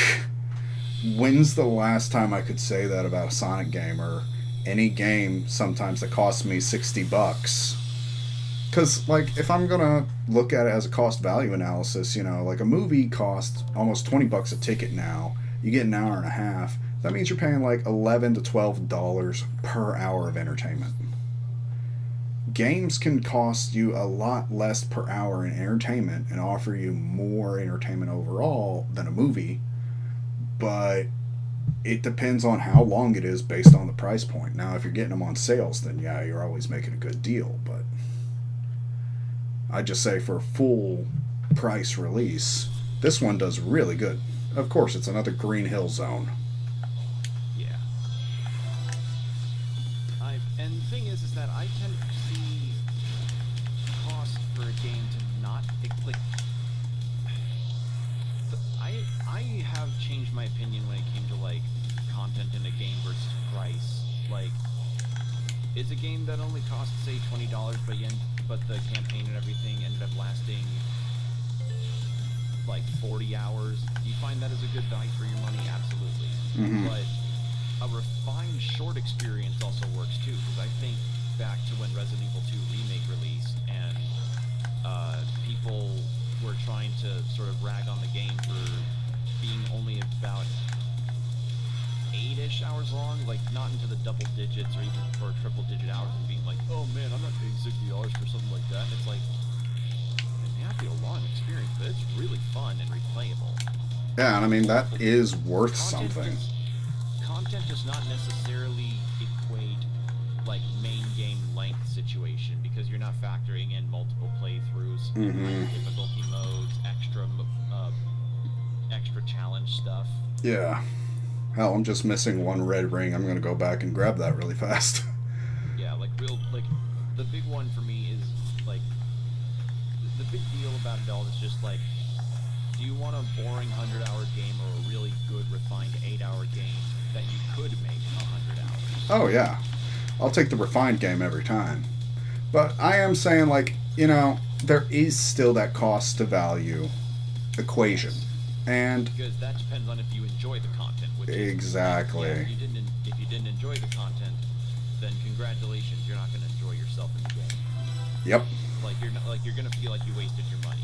[SPEAKER 1] when's the last time I could say that about a Sonic game or any game sometimes that costs me $60? Because, like, if I'm gonna look at it as a cost-value analysis, like a movie costs almost $20 a ticket now. You get an hour and a half. That means you're paying like $11 to $12 per hour of entertainment. Games can cost you a lot less per hour in entertainment and offer you more entertainment overall than a movie, but it depends on how long it is based on the price point. Now, if you're getting them on sales, then yeah, you're always making a good deal, but I'd just say for a full price release, this one does really good. Of course, it's another Green Hill Zone.
[SPEAKER 5] Yeah. And the thing is that I tend to see cost for a game to not like. I have changed my opinion when it came to like content in a game versus price. Like, is a game that only costs say $20, but the campaign and everything ended up lasting like 40 hours. Do you find that as a good value for your money? Absolutely.
[SPEAKER 1] Mhm.
[SPEAKER 5] But a refined short experience also works too, because I think back to when Resident Evil 2 Remake released and people were trying to sort of rag on the game for being only about 8-ish hours long, like not into the double digits or even for triple digit hours, and being like, oh man, I'm not paying $60 for something like that. And it's like, it may not be a long experience, but it's really fun and replayable.
[SPEAKER 1] Yeah, and I mean, that is worth
[SPEAKER 5] Content
[SPEAKER 1] something.
[SPEAKER 5] Content does not necessarily equate like main game length situation, because you're not factoring in multiple playthroughs,
[SPEAKER 1] Mhm.
[SPEAKER 5] difficulty modes, extra extra challenge stuff.
[SPEAKER 1] Yeah. Hell, I'm just missing one red ring. I'm gonna go back and grab that really fast.
[SPEAKER 5] Yeah, like the big one for me is like the big deal about it all is just like, do you want a boring 100-hour game or a really good refined 8-hour game that you could make in 100 hours?
[SPEAKER 1] Oh yeah, I'll take the refined game every time. But I am saying, like, you know, there is still that cost to value equation, and
[SPEAKER 5] Because that depends on if you enjoy the content. Which
[SPEAKER 1] exactly.
[SPEAKER 5] Is, yeah, if you didn't enjoy the content, then congratulations, you're not going to enjoy yourself in the game.
[SPEAKER 1] Yep.
[SPEAKER 5] Like you're going to feel like you wasted your money,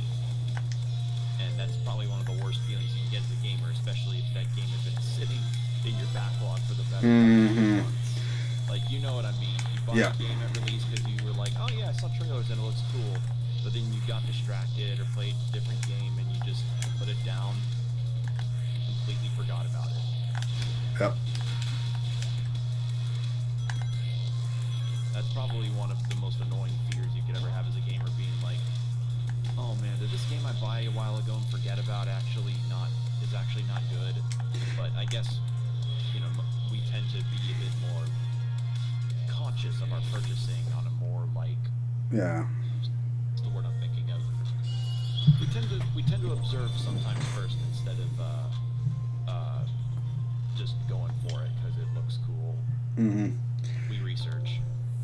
[SPEAKER 5] and that's probably one of the worst feelings you can get as a gamer, especially if that game has been sitting in your backlog for the better part of 2 months. Like, you know what I mean? You bought
[SPEAKER 1] Yeah.
[SPEAKER 5] a game at release because you were like, oh yeah, I saw trailers and it looks cool, but then you got distracted or played a different game and you just put it down, completely forgot about it.
[SPEAKER 1] Yep.
[SPEAKER 5] That's probably one of the most annoying fears you could ever have as a gamer, being like, oh man, did this game I buy a while ago and forget about actually not good? But I guess, you know, we tend to be a bit more conscious of our purchasing on a more like,
[SPEAKER 1] Yeah.
[SPEAKER 5] what's the word I'm thinking of? We tend to observe sometimes first instead of just going for it because it looks cool.
[SPEAKER 1] Mm-hmm.
[SPEAKER 5] We research.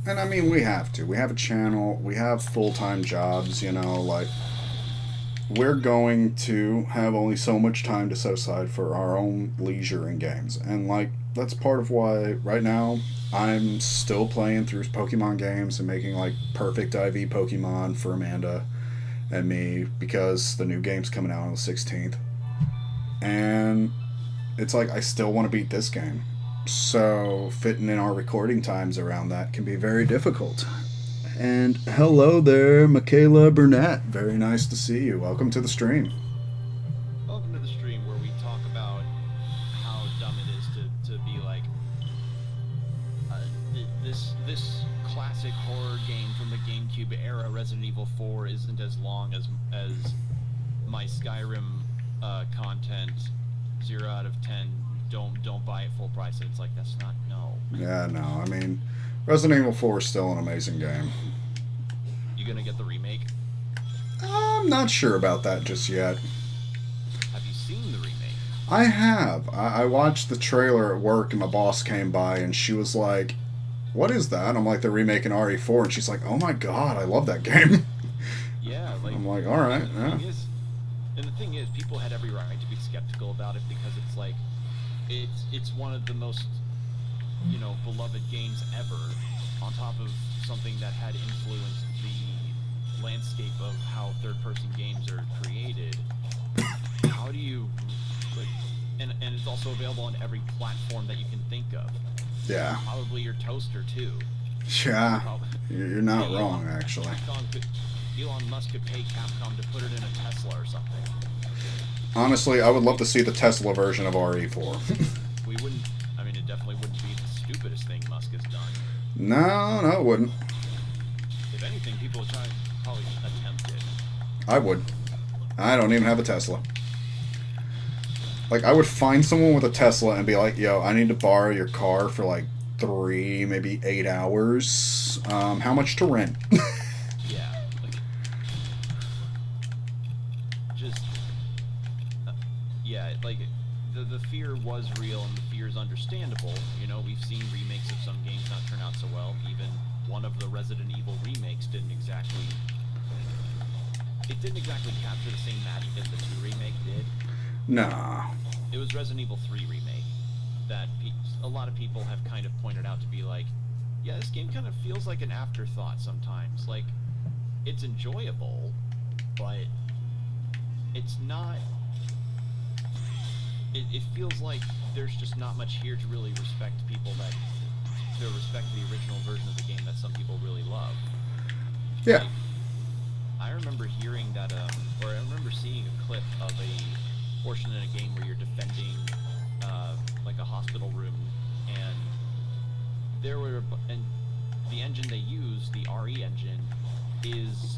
[SPEAKER 1] And I mean, we have to. We have a channel. We have full-time jobs, you know, like, we're going to have only so much time to set aside for our own leisure and games. And, like, that's part of why right now I'm still playing through Pokemon games and making, like, perfect IV Pokemon for Amanda and me because the new game's coming out on the 16th. And it's like, I still want to beat this game. So fitting in our recording times around that can be very difficult. And hello there, Michaela Burnett. Very nice to see you. Welcome to the stream.
[SPEAKER 5] Welcome to the stream where we talk about how dumb it is to be like, this classic horror game from the GameCube era, Resident Evil 4, isn't as long as my Skyrim content. 0 out of 10. Don't buy it full price. And it's like, that's not, no.
[SPEAKER 1] Yeah, no, I mean, Resident Evil 4 is still an amazing game.
[SPEAKER 5] You gonna get the remake?
[SPEAKER 1] I'm not sure about that just yet.
[SPEAKER 5] Have you seen the remake?
[SPEAKER 1] I have. I watched the trailer at work and my boss came by and she was like, what is that? And I'm like, they're remaking RE4. And she's like, oh my god, I love that game.
[SPEAKER 5] Yeah, like,
[SPEAKER 1] I'm like, alright, yeah.
[SPEAKER 5] And the thing is, people had every right to be skeptical about it because it's like, it's one of the most, you know, beloved games ever, on top of something that had influenced the landscape of how third-person games are created. How do you, like, and it's also available on every platform that you can think of.
[SPEAKER 1] Yeah.
[SPEAKER 5] Probably your toaster too.
[SPEAKER 1] Yeah.
[SPEAKER 5] Probably.
[SPEAKER 1] You're not wrong, actually.
[SPEAKER 5] Elon Musk could pay Capcom to put it in a Tesla or something.
[SPEAKER 1] Honestly, I would love to see the Tesla version of RE4.
[SPEAKER 5] We wouldn't, I mean, it definitely wouldn't be the stupidest thing Musk has done.
[SPEAKER 1] No, it wouldn't.
[SPEAKER 5] If anything, people would probably attempt it.
[SPEAKER 1] I would. I don't even have a Tesla. Like, I would find someone with a Tesla and be like, yo, I need to borrow your car for like 3, maybe 8 hours. How much to rent?
[SPEAKER 5] Yeah, like, just, yeah, like, the fear was real and the fear is understandable. You know, we've seen remakes of some games not turn out so well. Even one of the Resident Evil remakes didn't exactly capture the same magic as the 2 remake did.
[SPEAKER 1] Nah.
[SPEAKER 5] It was Resident Evil 3 remake that a lot of people have kind of pointed out to be like, yeah, this game kind of feels like an afterthought sometimes. Like, it's enjoyable, but it's not... It feels like there's just not much here to really respect people to respect the original version of the game that some people really love.
[SPEAKER 1] Yeah.
[SPEAKER 5] Like, I remember hearing that, or I remember seeing a clip of a portion in a game where you're defending, like a hospital room, and and the engine they use, the RE engine, is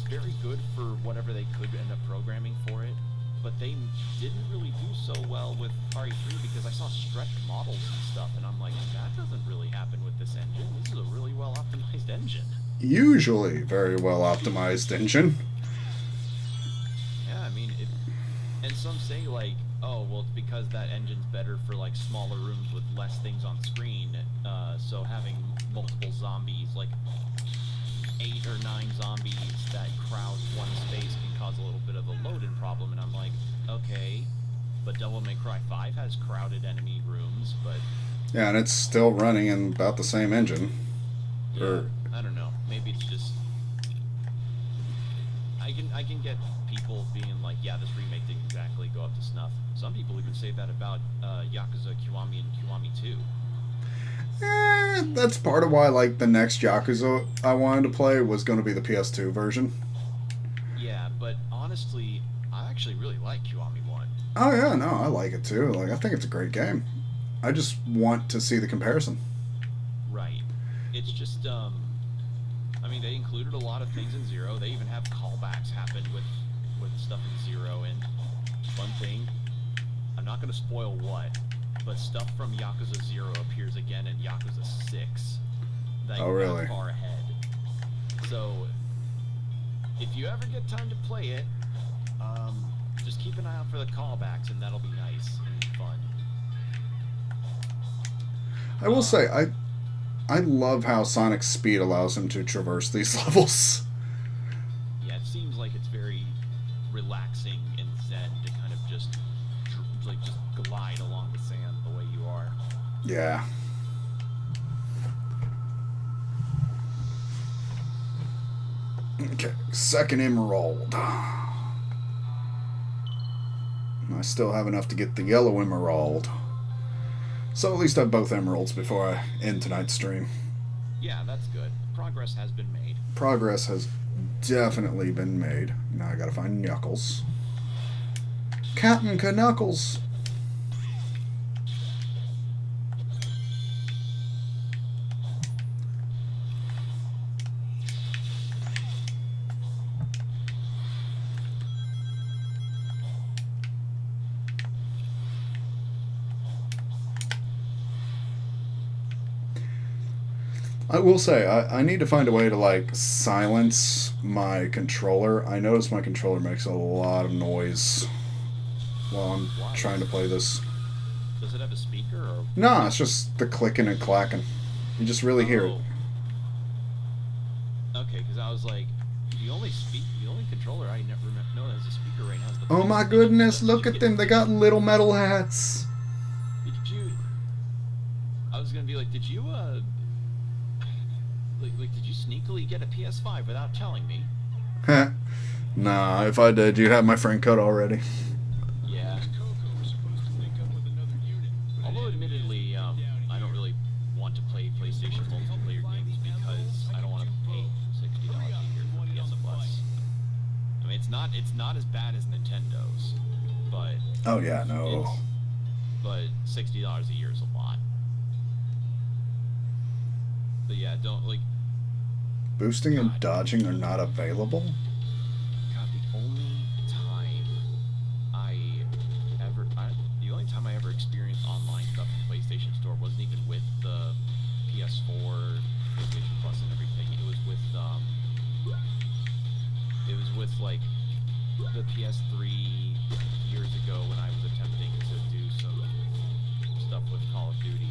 [SPEAKER 5] very good for whatever they could end up programming for it. but they didn't really do so well with RE3 because I saw stretched models and stuff, and I'm like, that doesn't really happen with this engine. This is a really well optimized engine.
[SPEAKER 1] Usually very well optimized engine.
[SPEAKER 5] Yeah, I mean, and some say like, oh, well, it's because that engine's better for like smaller rooms with less things on screen. So having multiple zombies, like 8 or 9 zombies that crowd one space can cause a little bit of a loading problem. And I'm like, okay, but Devil May Cry 5 has crowded enemy rooms, but
[SPEAKER 1] Yeah, and it's still running in about the same engine.
[SPEAKER 5] yeah,
[SPEAKER 1] Or
[SPEAKER 5] I don't know. Maybe it's just I can get people being like, yeah, this remake didn't exactly go up to snuff. Some people even say that about Yakuza Kiwami and Kiwami 2.
[SPEAKER 1] that's part of why, like, the next Yakuza I wanted to play was going to be the PS2 version.
[SPEAKER 5] Yeah, but honestly, I actually really like Kiwami 1.
[SPEAKER 1] Oh yeah, no, I like it too. Like, I think it's a great game. I just want to see the comparison.
[SPEAKER 5] Right. It's just, I mean, they included a lot of things in Zero. They even have callbacks happen with stuff in Zero. And one thing, I'm not going to spoil what, but stuff from Yakuza 0 appears again in Yakuza 6. Like,
[SPEAKER 1] Oh, really?
[SPEAKER 5] not far ahead. So, if you ever get time to play it, just keep an eye out for the callbacks, and that'll be nice and fun.
[SPEAKER 1] I will say, I love how Sonic's speed allows him to traverse these levels.
[SPEAKER 5] Yeah, it seems like it's very relaxing and zen to kind of just glide along the sand the way you are.
[SPEAKER 1] Yeah. Okay, second emerald. I still have enough to get the yellow emerald. So at least I have both emeralds before I end tonight's stream.
[SPEAKER 5] Yeah, that's good. Progress has been made.
[SPEAKER 1] Progress has definitely been made. Now I gotta find Knuckles. Captain Knuckles. I will say, I need to find a way to, like, silence my controller. I notice my controller makes a lot of noise while I'm
[SPEAKER 5] Why?
[SPEAKER 1] trying to play this.
[SPEAKER 5] Does it have a speaker or?
[SPEAKER 1] No, it's just the clicking and clacking. You just really hear it.
[SPEAKER 5] Oh. Okay, because I was like, the only controller I never know that has a speaker right now is the.
[SPEAKER 1] Oh my
[SPEAKER 5] PlayStation.
[SPEAKER 1] goodness,
[SPEAKER 5] Did
[SPEAKER 1] look
[SPEAKER 5] you
[SPEAKER 1] at
[SPEAKER 5] get-
[SPEAKER 1] them. They got little metal hats.
[SPEAKER 5] Did you? I was gonna be like, did you did you sneakily get a PS5 without telling me?
[SPEAKER 1] Nah, if I did, you'd have my friend code already.
[SPEAKER 5] Yeah.
[SPEAKER 2] Coco was supposed to link up with another unit. but
[SPEAKER 5] Although
[SPEAKER 2] it
[SPEAKER 5] admittedly, I don't really want to play PlayStation multiplayer games because I don't want to pay $60 a year for PS Plus. I mean, it's not as bad as Nintendo's, but
[SPEAKER 1] Oh yeah, no.
[SPEAKER 5] it's, but $60 a year is a lot. But yeah, don't like.
[SPEAKER 1] Boosting and dodging are not available?
[SPEAKER 5] God, the only time I ever experienced online stuff in the PlayStation Store wasn't even with the PS4, PlayStation Plus, and everything. It was with like the PS3 years ago when I was attempting to do some stuff with Call of Duty.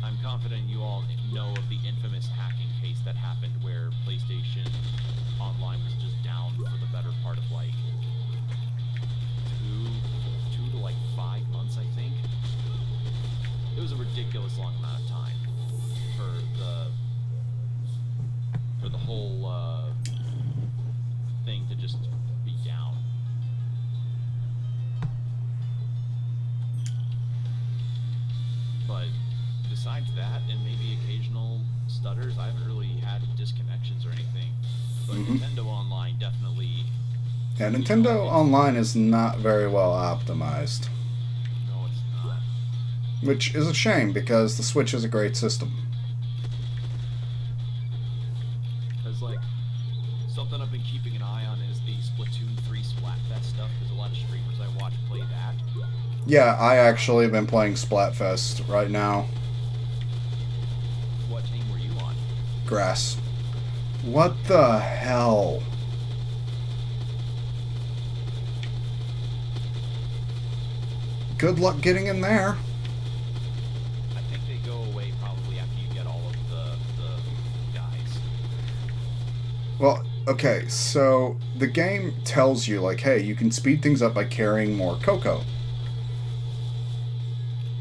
[SPEAKER 5] I'm confident you all know of the infamous hacking case that happened where PlayStation Online was just down for the better part of like two to like 5 months, I think. It was a ridiculous long amount of time for the whole thing to just be down. But besides that, and maybe occasional stutters, I haven't really had disconnections or anything. But Nintendo Online definitely.
[SPEAKER 1] Yeah, Nintendo Online is not very well optimized.
[SPEAKER 5] No, it's not.
[SPEAKER 1] Which is a shame because the Switch is a great system.
[SPEAKER 5] Because, like, something I've been keeping an eye on is the
[SPEAKER 1] Yeah, I actually have been playing Splatfest right now.
[SPEAKER 5] What team were you on?
[SPEAKER 1] Grass. What the hell? Good luck getting in there.
[SPEAKER 5] I think they go away probably after you get all of the guys.
[SPEAKER 1] Well, okay, so the game tells you, like, hey, you can speed things up by carrying more cocoa.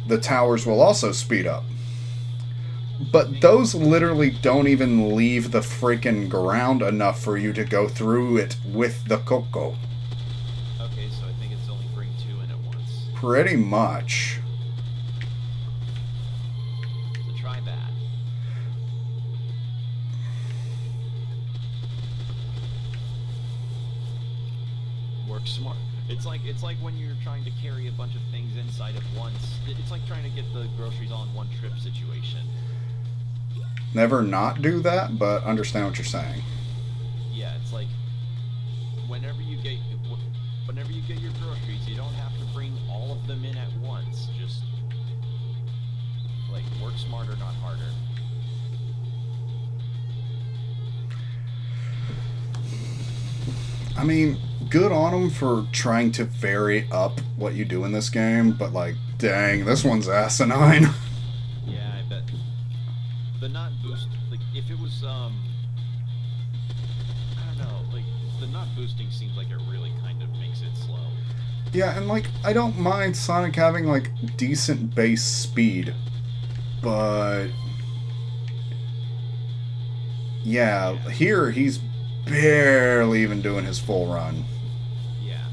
[SPEAKER 1] The towers will also speed up. But those literally don't even leave the freaking ground enough for you to go through it with the cocoa.
[SPEAKER 5] Okay, so I think it's only bring 2 in at once.
[SPEAKER 1] Pretty much.
[SPEAKER 5] So try that. Work smart. It's like when you're trying to carry a bunch of things inside at once. It's like trying to get the groceries all in one trip situation.
[SPEAKER 1] Never not do that, but understand what you're saying.
[SPEAKER 5] Yeah, it's like whenever you get your groceries, you don't have to bring all of them in at once. Just like work smarter, not harder.
[SPEAKER 1] I mean, good on them for trying to vary up what you do in this game, but like, dang, this one's asinine.
[SPEAKER 5] Yeah, I bet. The not boost, like if it was I don't know, like the not boosting seems like it really kind of makes it slow.
[SPEAKER 1] Yeah, and like, I don't mind Sonic having like decent base speed, but yeah, here he's barely even doing his full run.
[SPEAKER 5] Yeah.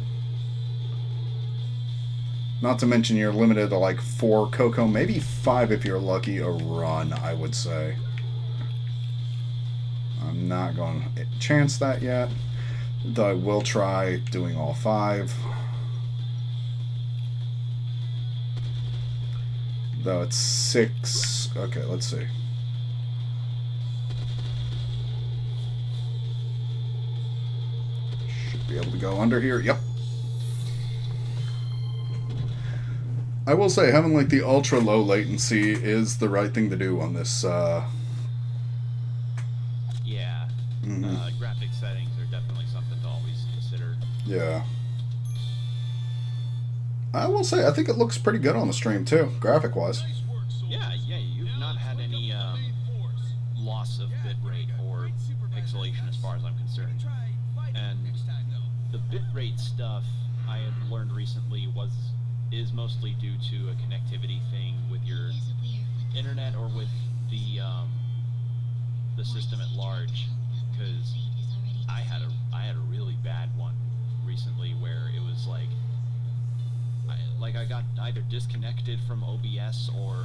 [SPEAKER 1] Not to mention you're limited to like 4 cocoa, maybe 5 if you're lucky a run, I would say. I'm not going to chance that yet, though I will try doing all 5. Though it's 6. Okay, let's see. Should be able to go under here. Yep. I will say having like the ultra low latency is the right thing to do on this.
[SPEAKER 5] Yeah. Graphic settings are definitely something to always consider.
[SPEAKER 1] Yeah. I will say I think it looks pretty good on the stream too, graphic wise.
[SPEAKER 2] Nice work, soldiers.
[SPEAKER 5] Yeah, you've not had any loss of bitrate or pixelation as far as I'm concerned. And the bitrate stuff I have learned recently is mostly due to a connectivity thing with your
[SPEAKER 4] He has a weird one.
[SPEAKER 5] internet or with the system at large. Because
[SPEAKER 4] Fate is already
[SPEAKER 5] I had a really bad one recently where it was like I got either disconnected from OBS or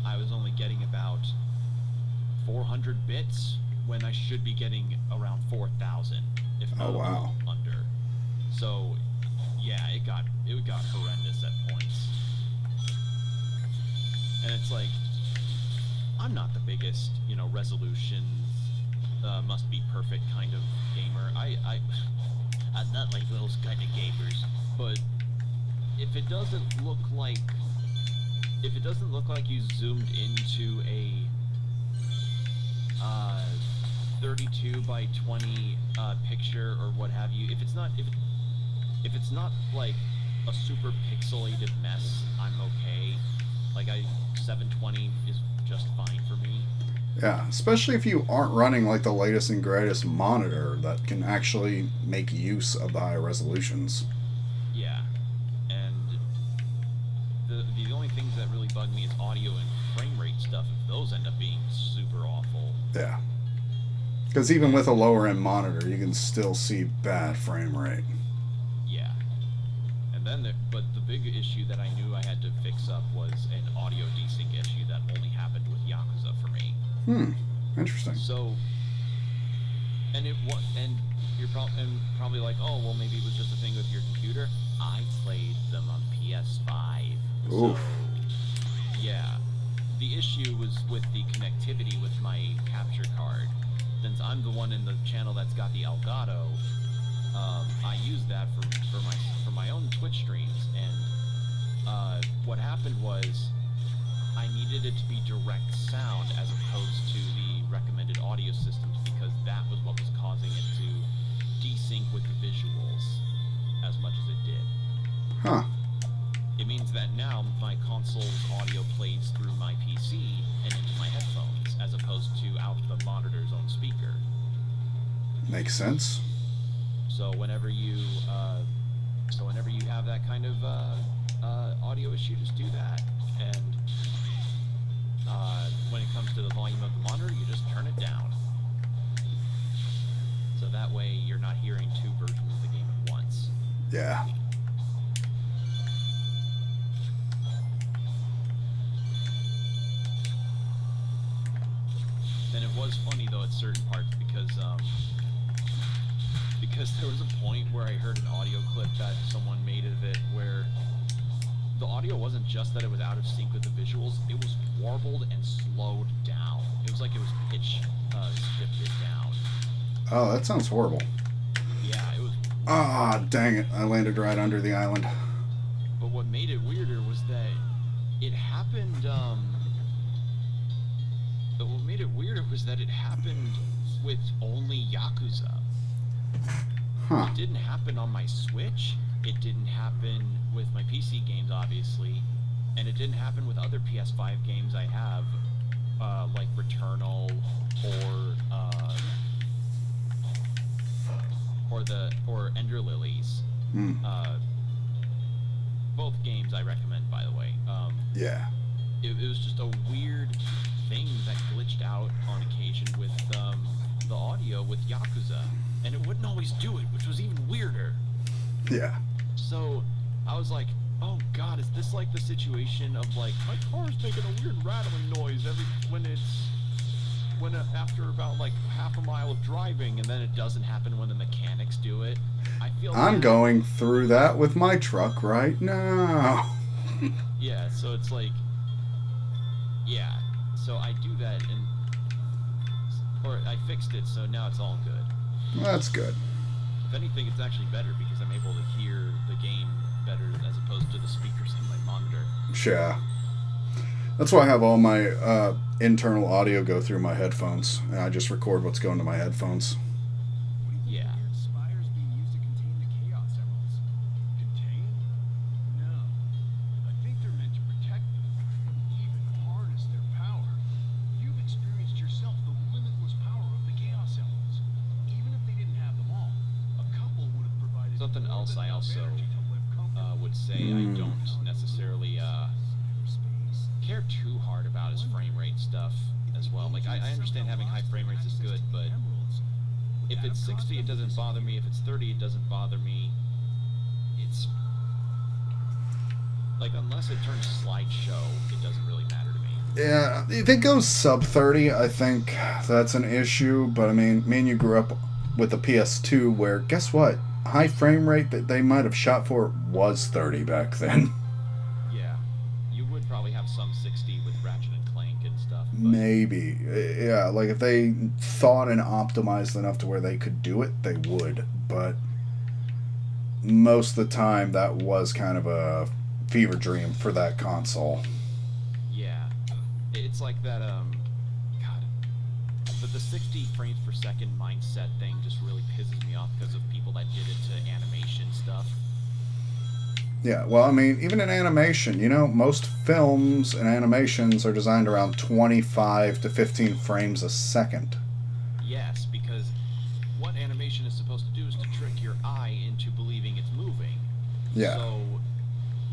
[SPEAKER 5] I was only getting about 400 bits when I should be getting around 4,000, if not
[SPEAKER 1] Oh, wow.
[SPEAKER 5] a little under. So yeah, it got horrendous at points. And it's like I'm not the biggest, resolutions must be perfect kind of gamer. I'm not like those kind of gamers. But if it doesn't look like you zoomed into a 32 by 20 picture or what have you, if it's not like a super pixelated mess, I'm okay. Like 720 is just fine for me.
[SPEAKER 1] Yeah, especially if you aren't running like the latest and greatest monitor that can actually make use of the higher resolutions.
[SPEAKER 5] Yeah, and the only things that really bug me is audio and frame rate stuff. If those end up being super awful.
[SPEAKER 1] Yeah. Because even with a lower end monitor, you can still see bad frame rate.
[SPEAKER 5] Yeah, and then but the big issue that I knew I had to fix up was an audio desync issue that only happened with Yakuza for me.
[SPEAKER 1] Interesting.
[SPEAKER 5] So, and you're probably like, oh well, maybe it was just a thing with your computer. I played them on PS5.
[SPEAKER 1] Oof.
[SPEAKER 5] So, yeah, the issue was with the connectivity with my capture card. Since I'm the one in the channel that's got the Elgato, I use that for my own Twitch streams, and what happened was I needed it to be direct sound as opposed to the recommended audio systems because that was what was causing it to desync with the visuals as much as it did.
[SPEAKER 1] Huh.
[SPEAKER 5] It means that now my console's audio plays through my PC and into my headphones as opposed to out the monitor's own speaker.
[SPEAKER 1] Makes sense.
[SPEAKER 5] So whenever you have that kind of audio issue, just do that. And when it comes to the volume of the monitor, you just turn it down. So that way you're not hearing two versions of the game at once.
[SPEAKER 1] Yeah.
[SPEAKER 5] And it was funny though at certain parts because there was a point where I heard an audio clip that someone made of it where the audio wasn't just that it was out of sync with the visuals, it was warbled and slowed down. It was like it was pitch shifted down.
[SPEAKER 1] Oh, that sounds horrible.
[SPEAKER 5] Yeah, it was.
[SPEAKER 1] Ah, dang it. I landed right under the island.
[SPEAKER 5] But what made it weirder was that it happened, but what made it weirder was that it happened with only Yakuza.
[SPEAKER 1] Huh.
[SPEAKER 5] It didn't happen on my Switch, it didn't happen with my PC games, obviously, and it didn't happen with other PS5 games I have, like Returnal, or Ender Lilies.
[SPEAKER 1] Hmm.
[SPEAKER 5] Both games I recommend, by the way.
[SPEAKER 1] Yeah.
[SPEAKER 5] It was just a weird thing that glitched out on occasion with the audio with Yakuza, and it wouldn't always do it, which was even weirder.
[SPEAKER 1] Yeah.
[SPEAKER 5] So I was like, oh god, is this like the situation of like my car's making a weird rattling noise after about like half a mile of driving, and then it doesn't happen when the mechanics do it. I feel
[SPEAKER 1] I'm
[SPEAKER 5] like,
[SPEAKER 1] going through that with my truck right now.
[SPEAKER 5] yeah, so it's like, yeah, so I do that or I fixed it, so now it's all good.
[SPEAKER 1] That's good.
[SPEAKER 5] If anything, it's actually better because I'm able to hear the game better as opposed to the speakers in my monitor.
[SPEAKER 1] Yeah. That's why I have all my internal audio go through my headphones, and I just record what's going to my headphones.
[SPEAKER 2] What do you think
[SPEAKER 5] Yeah.
[SPEAKER 2] the weird spires being used to contain the Chaos Emeralds? Contain? No. I think they're meant to protect them, even harness their power. You've experienced yourself the limitless power of the Chaos Emeralds. Even if they didn't have them all, a couple would have provided
[SPEAKER 5] Something
[SPEAKER 2] more
[SPEAKER 5] else
[SPEAKER 2] than
[SPEAKER 5] I
[SPEAKER 2] enough
[SPEAKER 5] also
[SPEAKER 2] energy to live comfortably.
[SPEAKER 5] would say I don't necessarily
[SPEAKER 2] Space.
[SPEAKER 5] care too hard about is frame rate stuff as well. Like I understand having high frame rates is good, but if it's 60 it doesn't bother me, if it's 30 it doesn't bother me. It's like unless it turns slideshow, it doesn't really matter to me.
[SPEAKER 1] Yeah, if it goes sub 30, I think that's an issue. But I mean, me and you grew up with the PS2 where, guess what? High frame rate that they might have shot for was 30 back then.
[SPEAKER 5] Yeah, you would probably have some 60 with Ratchet and Clank and stuff. But
[SPEAKER 1] Maybe. Yeah, like if they thought and optimized enough to where they could do it, they would. But most of the time, that was kind of a fever dream for that console.
[SPEAKER 5] yeah, it's like that. God, but the 60 frames per second mindset thing just really pisses me off because of people that did it to animation stuff.
[SPEAKER 1] Yeah, well, I mean, even in animation, you know, most films and animations are designed around 25 to 15 frames a second.
[SPEAKER 5] Yes, because what animation is supposed to do is to trick your eye into believing it's moving.
[SPEAKER 1] Yeah.
[SPEAKER 5] So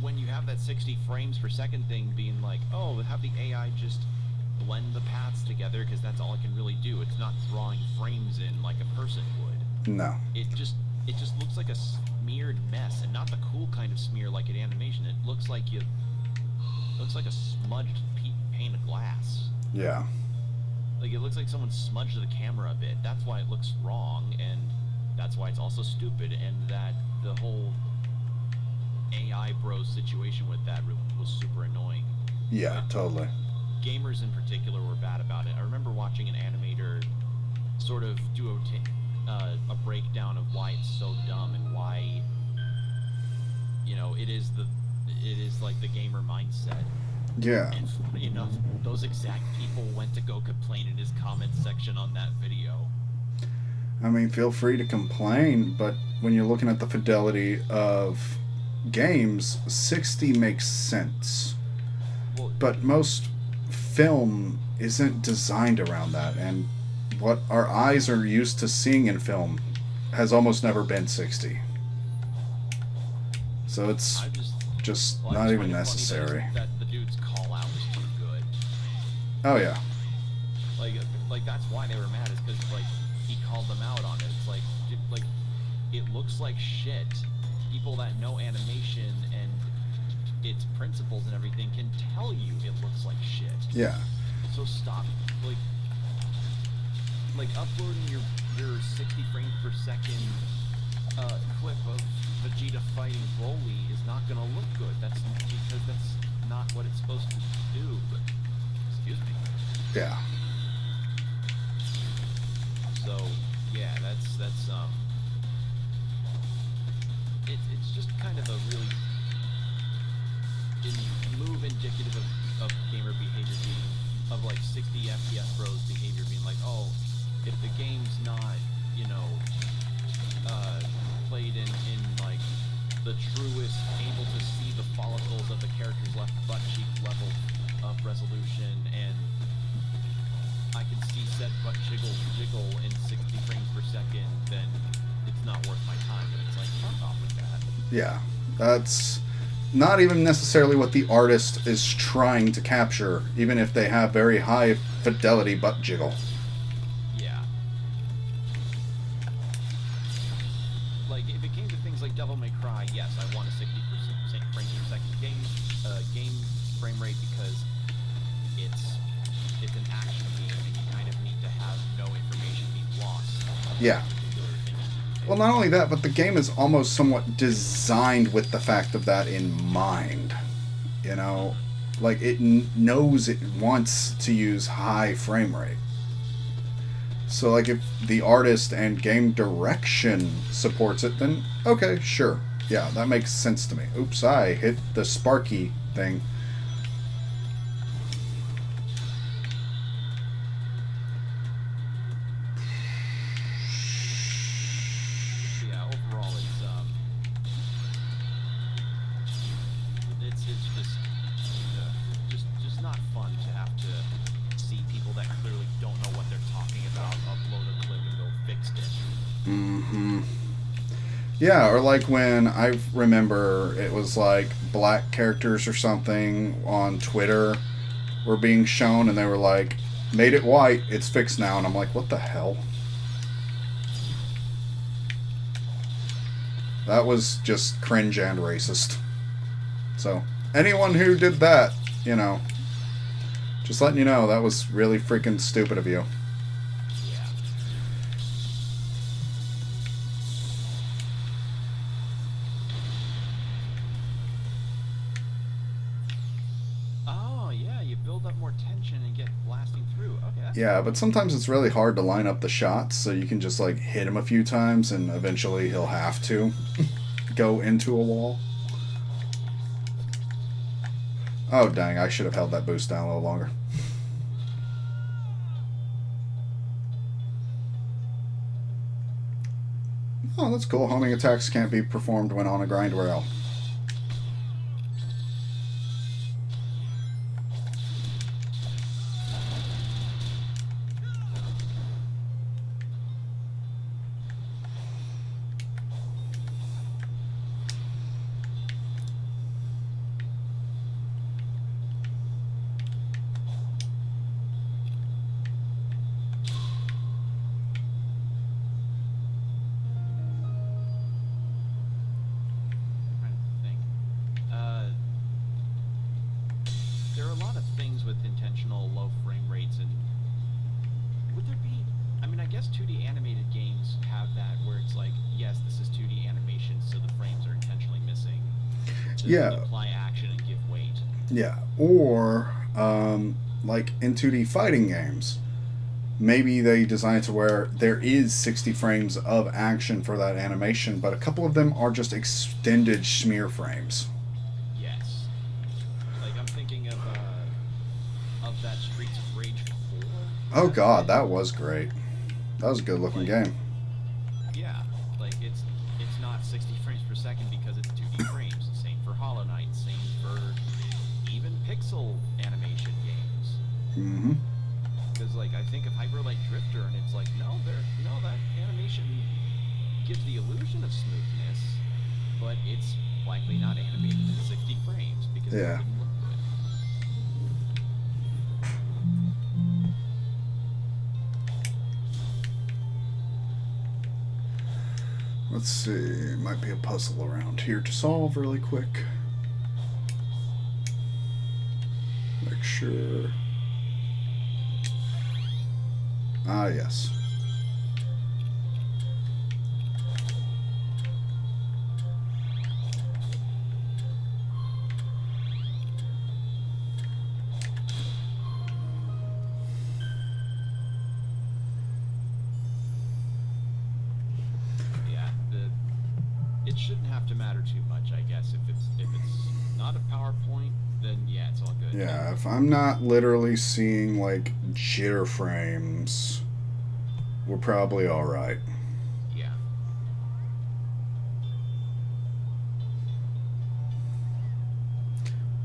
[SPEAKER 5] when you have that 60 frames per second thing being like, oh, have the AI just blend the paths together because that's all it can really do. It's not drawing frames in like a person would.
[SPEAKER 1] No.
[SPEAKER 5] It just looks like a smeared mess, and not the cool kind of smear like in animation. It looks like a smudged pane of glass.
[SPEAKER 1] Yeah.
[SPEAKER 5] Like it looks like someone smudged the camera a bit. That's why it looks wrong, and that's why it's also stupid. And that the whole AI bros situation with that was super annoying.
[SPEAKER 1] Yeah, totally.
[SPEAKER 5] Gamers in particular were bad about it. I remember watching an animator sort of do a breakdown of why it's so dumb and why, you know, it is it is like the gamer mindset.
[SPEAKER 1] Yeah.
[SPEAKER 5] And funny enough, those exact people went to go complain in his comments section on that video.
[SPEAKER 1] I mean, feel free to complain, but when you're looking at the fidelity of games, 60 makes sense.
[SPEAKER 5] Well,
[SPEAKER 1] But most film isn't designed around that, and what our eyes are used to seeing in film has almost never been 60. So it's
[SPEAKER 5] I
[SPEAKER 1] just
[SPEAKER 5] well, I
[SPEAKER 1] not
[SPEAKER 5] just
[SPEAKER 1] even
[SPEAKER 5] find it funny
[SPEAKER 1] necessary.
[SPEAKER 5] that the dude's call out was too good.
[SPEAKER 1] Oh yeah.
[SPEAKER 5] Like that's why they were mad, is because like he called them out on it. It's like it looks like shit. People that know animation and its principles and everything can tell you it looks like shit.
[SPEAKER 1] Yeah.
[SPEAKER 5] So stop like uploading your 60 frames per second clip of Vegeta fighting Broly is not gonna look good. That's because that's not what it's supposed to do. But excuse me.
[SPEAKER 1] Yeah.
[SPEAKER 5] So yeah, that's it's just kind of a really move indicative of gamer behavior being of like 60 FPS bros behavior being like, oh, if the game's not, you know, played in like the truest, able to see the follicles of the character's left butt cheek level of resolution, and I can see said butt jiggle in 60 frames per second, then it's not worth my time. But it's like, fuck off with that.
[SPEAKER 1] Yeah. That's not even necessarily what the artist is trying to capture, even if they have very high fidelity butt jiggle.
[SPEAKER 5] Yeah. Like, if it came to things like Devil May Cry, yes, I want a 60% frames per second game frame rate, because it's an action game and you kind of need to have no information being lost.
[SPEAKER 1] Yeah. Well, not only that, but the game is almost somewhat designed with the fact of that in mind. You know, like it knows it wants to use high frame rate. So, like, if the artist and game direction supports it, then okay, sure. Yeah, that makes sense to me. Oops, I hit the Sparky thing.
[SPEAKER 5] Yeah, overall, it's just not fun to have to see people that clearly don't know what they're talking about upload a clip and go fix it.
[SPEAKER 1] Mm-hmm. Yeah, or like when I remember it was like black characters or something on Twitter were being shown, and they were like, made it white, it's fixed now, and I'm like, what the hell? That was just cringe and racist. So, anyone who did that, you know, just letting you know, that was really freaking stupid of you.
[SPEAKER 5] Yeah. Oh, yeah, you build up more tension and get blasting through. Okay, that's
[SPEAKER 1] Yeah, but sometimes it's really hard to line up the shots, so you can just like hit him a few times and eventually he'll have to go into a wall. Oh dang, I should have held that boost down a little longer. Oh, that's cool. Homing attacks can't be performed when on a grind rail.
[SPEAKER 5] I'm trying to think. There are a lot of things with intentional low frame rates, and would there be? I mean, I guess 2D animated games have that, where it's like, yes, this is 2D animation, so the frames are intentionally missing to
[SPEAKER 1] Yeah.
[SPEAKER 5] apply action and give weight.
[SPEAKER 1] Yeah, or like in 2D fighting games, maybe they design it to where there is 60 frames of action for that animation, but a couple of them are just extended smear frames.
[SPEAKER 5] Yes. of that Streets of Rage 4.
[SPEAKER 1] Oh god, that was great. That was a good looking game.
[SPEAKER 5] Yeah, like it's not 60 frames per second because it's 2D frames. Same for Hollow Knight. Same for even pixel animation games.
[SPEAKER 1] Mm-hmm.
[SPEAKER 5] Because like I think of Hyper Light Drifter, and it's like no, that animation gives the illusion of smoothness, but it's likely not animated in 60 frames because
[SPEAKER 1] Yeah.
[SPEAKER 5] it didn't look good.
[SPEAKER 1] Let's see. Might be a puzzle around here to solve really quick. Make sure. Ah, yes.
[SPEAKER 5] Yeah, it shouldn't have to matter too much, I guess. If it's not a PowerPoint, then yeah, it's all good.
[SPEAKER 1] Yeah, if I'm not literally seeing like jitter frames, we're probably alright.
[SPEAKER 5] Yeah.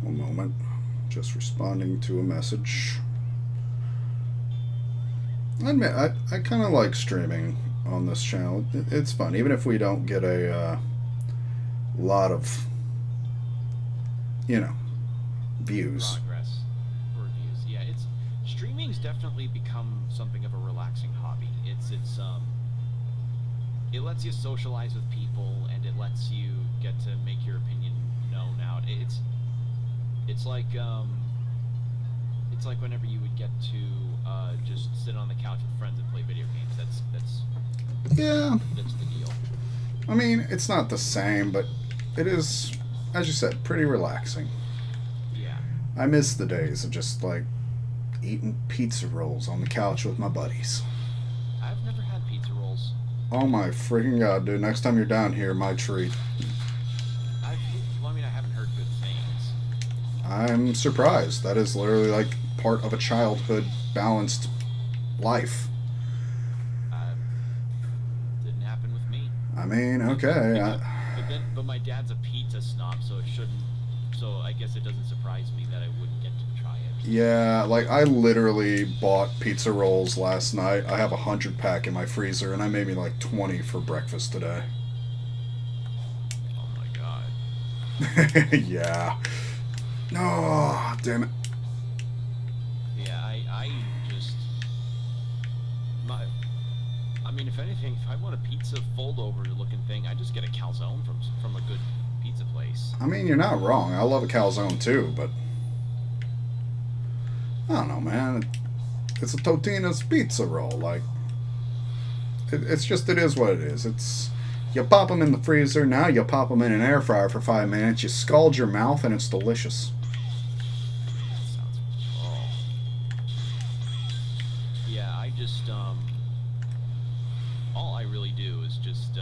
[SPEAKER 1] One moment. Just responding to a message. I admit, I kind of like streaming on this channel. It's fun, even if we don't get a lot of, views.
[SPEAKER 5] Progress or views. Yeah, streaming's definitely become something of a relaxing hobby. It lets you socialize with people, and it lets you get to make your opinion known out. It's like whenever you would get to just sit on the couch with friends and play video games.
[SPEAKER 1] Yeah,
[SPEAKER 5] That's the deal.
[SPEAKER 1] I mean, it's not the same, but it is, as you said, pretty relaxing.
[SPEAKER 5] Yeah.
[SPEAKER 1] I miss the days of just like eating pizza rolls on the couch with my buddies.
[SPEAKER 5] I've never had pizza rolls.
[SPEAKER 1] Oh my freaking god, dude. Next time you're down here, my treat.
[SPEAKER 5] I haven't heard good things.
[SPEAKER 1] I'm surprised. That is literally like part of a childhood balanced life.
[SPEAKER 5] Didn't happen with me.
[SPEAKER 1] I mean, okay.
[SPEAKER 5] But my dad's a pizza snob, so it shouldn't. So I guess it doesn't surprise me that I wouldn't get to try it.
[SPEAKER 1] Yeah, like I literally bought pizza rolls last night. I have 100-pack in my freezer, and I made me like 20 for breakfast today.
[SPEAKER 5] Oh my god.
[SPEAKER 1] Yeah. No, damn it.
[SPEAKER 5] Yeah, I just. If anything, if I want a pizza fold-over looking thing, I just get a calzone from a good pizza place.
[SPEAKER 1] I mean, you're not wrong. I love a calzone too, but I don't know, man. It's a Totino's pizza roll. Like, it is what it is. It's you pop them in the freezer. Now you pop them in an air fryer for 5 minutes. You scald your mouth, and it's delicious.
[SPEAKER 5] That sounds. Oh. Yeah, I just all I really do is just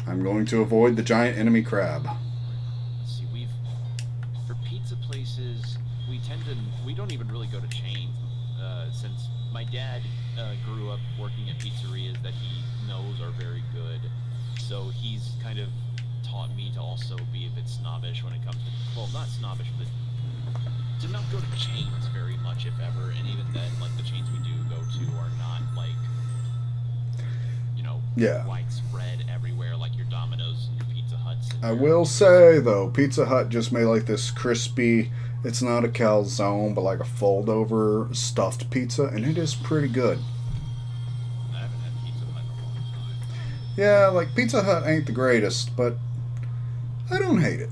[SPEAKER 1] I'm going to avoid the giant enemy crab.
[SPEAKER 5] let's see, for pizza places, we don't even really go to chains, since my dad grew up working at pizzerias that he knows are very good, so he's kind of taught me to also be a bit snobbish when it comes to, well, not snobbish, but to not go to chains very much, if ever, and even then, like, the chains we do go to are not, like,
[SPEAKER 1] Yeah.
[SPEAKER 5] widespread everywhere, like your Domino's and your Pizza Huts. And
[SPEAKER 1] I will say, though, Pizza Hut just made like this crispy, it's not a calzone, but like a fold-over stuffed pizza, and it is pretty good.
[SPEAKER 5] I haven't had Pizza Hut in a long time.
[SPEAKER 1] Yeah, like Pizza Hut ain't the greatest, but I don't hate it.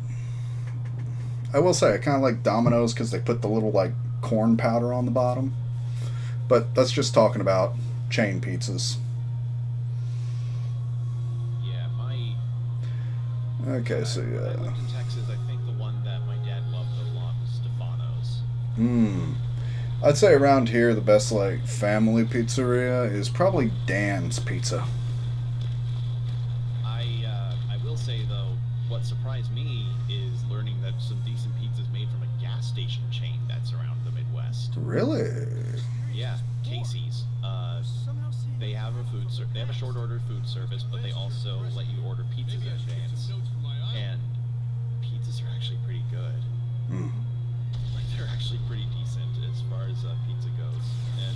[SPEAKER 1] I will say, I kind of like Domino's because they put the little like corn powder on the bottom. But that's just talking about chain pizzas.
[SPEAKER 5] Yeah,
[SPEAKER 1] Okay, so
[SPEAKER 5] when I
[SPEAKER 1] yeah.
[SPEAKER 5] lived in Texas, I think the one that my dad loved a lot was Stefano's.
[SPEAKER 1] I'd say around here the best like family pizzeria is probably Dan's Pizza.
[SPEAKER 5] I will say though, what surprised me is learning that some decent pizza is made from a gas station
[SPEAKER 1] Really?
[SPEAKER 5] Yeah, Casey's.
[SPEAKER 2] Somehow seeing
[SPEAKER 5] They have a they have a short order food service, but they also let you order pizzas in advance. And pizzas are actually pretty good.
[SPEAKER 1] Mm.
[SPEAKER 5] Like they're actually pretty decent as far as pizza goes, and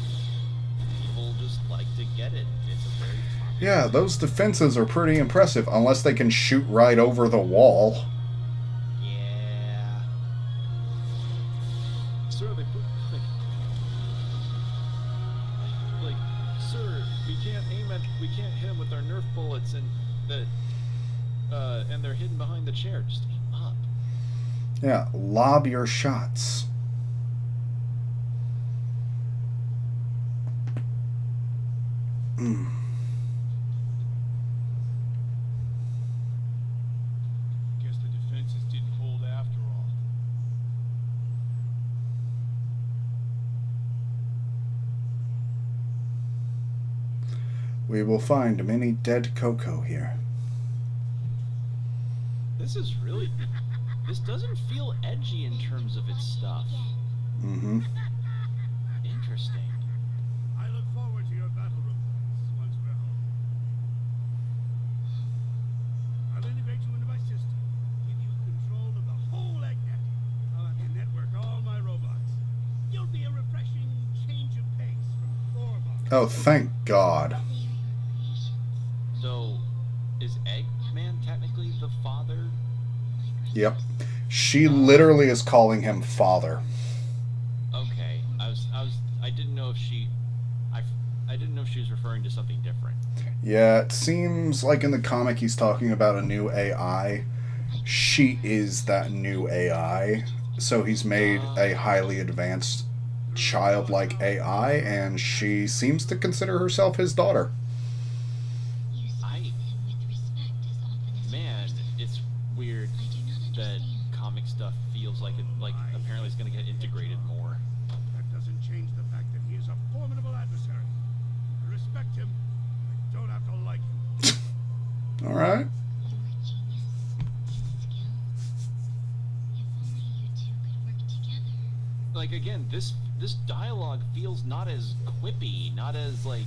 [SPEAKER 5] people just like to get it. It's a very popular.
[SPEAKER 1] Yeah, those defenses are pretty impressive, unless they can shoot right over the wall.
[SPEAKER 5] Yeah. Sir, they put like, sir, we can't hit him with our Nerf bullets, and and they're hidden behind the chair. Just aim up.
[SPEAKER 1] Yeah, lob your shots. Mm.
[SPEAKER 2] Guess the defenses didn't hold after all.
[SPEAKER 1] We will find many dead Coco here.
[SPEAKER 5] This is really. This doesn't feel edgy in terms of its stuff.
[SPEAKER 1] Mm-hmm.
[SPEAKER 5] Interesting.
[SPEAKER 2] I look forward to your battle reports once we're home. I'll integrate you into my system, give you control of the whole EggNet. I'll have you network all my robots. You'll be a refreshing change of pace from Orbot.
[SPEAKER 1] Oh, thank God.
[SPEAKER 4] They are your creations.
[SPEAKER 5] So, is Eggman technically the father?
[SPEAKER 1] Yep. She literally is calling him father.
[SPEAKER 5] Okay, I didn't know if I didn't know if she was referring to something different.
[SPEAKER 1] Yeah, it seems like in the comic he's talking about a new AI. She is that new AI. So he's made a highly advanced childlike AI, and she seems to consider herself his daughter.
[SPEAKER 4] You speak of him with respect as often as
[SPEAKER 5] Man,
[SPEAKER 4] person.
[SPEAKER 5] it's weird
[SPEAKER 4] I do not
[SPEAKER 5] that
[SPEAKER 4] understand.
[SPEAKER 5] comic stuff feels like apparently it's gonna get integrated more.
[SPEAKER 2] That doesn't change the fact that he is a formidable adversary. I respect him. I don't have to like him.
[SPEAKER 1] Alright?
[SPEAKER 4] Your genius and skill. If only you two could work together.
[SPEAKER 5] Like again, this dialogue feels not as quippy, not as like,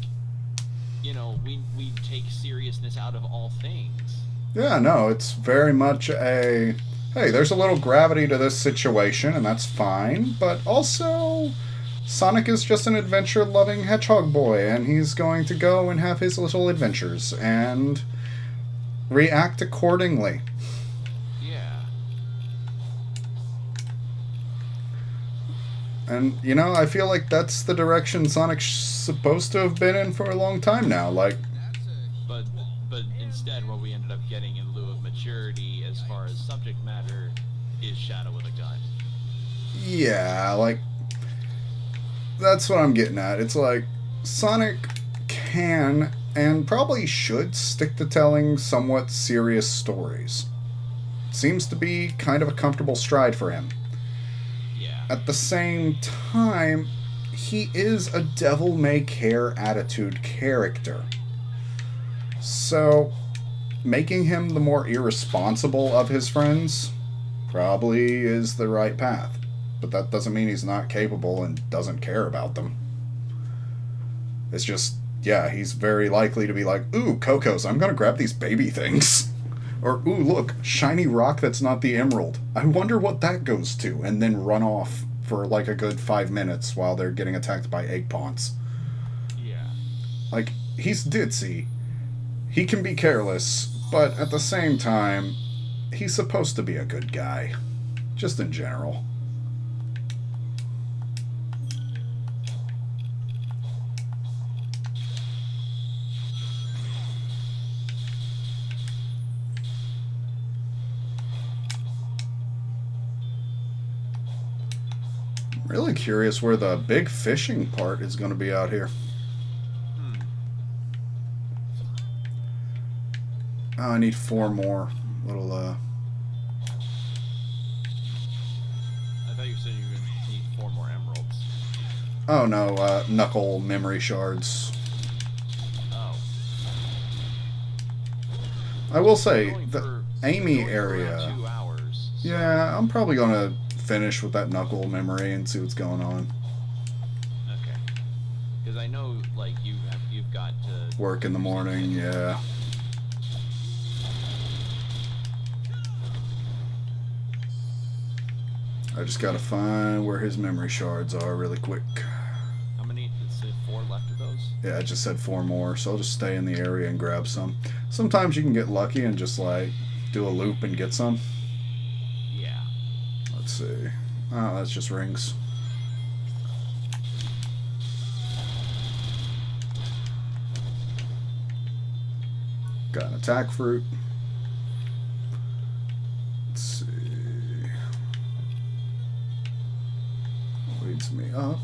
[SPEAKER 5] you know, we take seriousness out of all things.
[SPEAKER 1] Yeah, no, it's very much a, hey, there's a little gravity to this situation, and that's fine, but also, Sonic is just an adventure-loving hedgehog boy, and he's going to go and have his little adventures, and react accordingly.
[SPEAKER 5] Yeah.
[SPEAKER 1] And, you know, I feel like that's the direction Sonic's supposed to have been in for a long time now, like,
[SPEAKER 5] But instead, what we ended up getting in lieu of maturity, as far as subject matter, is Shadow with a gun.
[SPEAKER 1] yeah, like, that's what I'm getting at. It's like, Sonic can and probably should stick to telling somewhat serious stories. Seems to be kind of a comfortable stride for him.
[SPEAKER 5] Yeah.
[SPEAKER 1] At the same time, he is a devil-may-care attitude character. So, making him the more irresponsible of his friends probably is the right path. But that doesn't mean he's not capable and doesn't care about them. It's just, yeah, he's very likely to be like, ooh, Cocos, I'm gonna grab these baby things. Or, ooh, look, shiny rock that's not the emerald. I wonder what that goes to. And then run off for like a good 5 minutes while they're getting attacked by egg pawns.
[SPEAKER 5] Yeah.
[SPEAKER 1] Like, he's ditzy. He can be careless, but at the same time, he's supposed to be a good guy. Just in general. Really curious where the big fishing part is going to be out here. Oh, I need 4 more little,
[SPEAKER 5] I thought you said you were going to need 4 more emeralds.
[SPEAKER 1] oh no, knuckle memory shards.
[SPEAKER 5] Oh.
[SPEAKER 1] I will say,
[SPEAKER 5] Going
[SPEAKER 1] the
[SPEAKER 5] for-
[SPEAKER 1] Amy
[SPEAKER 5] going for
[SPEAKER 1] area,
[SPEAKER 5] around 2 hours. So
[SPEAKER 1] yeah, I'm probably going to finish with that knuckle memory and see what's going on.
[SPEAKER 5] know like you've got to
[SPEAKER 1] Work in the morning, yeah. I just gotta find where his memory shards are really quick.
[SPEAKER 5] How many? Is it 4 left of those?
[SPEAKER 1] Yeah, I just said 4 more, so I'll just stay in the area and grab some. Sometimes you can get lucky and just like do a loop and get some.
[SPEAKER 5] Yeah.
[SPEAKER 1] Let's see. Oh, that's just rings. Got an attack fruit. Let's see. Leads me up.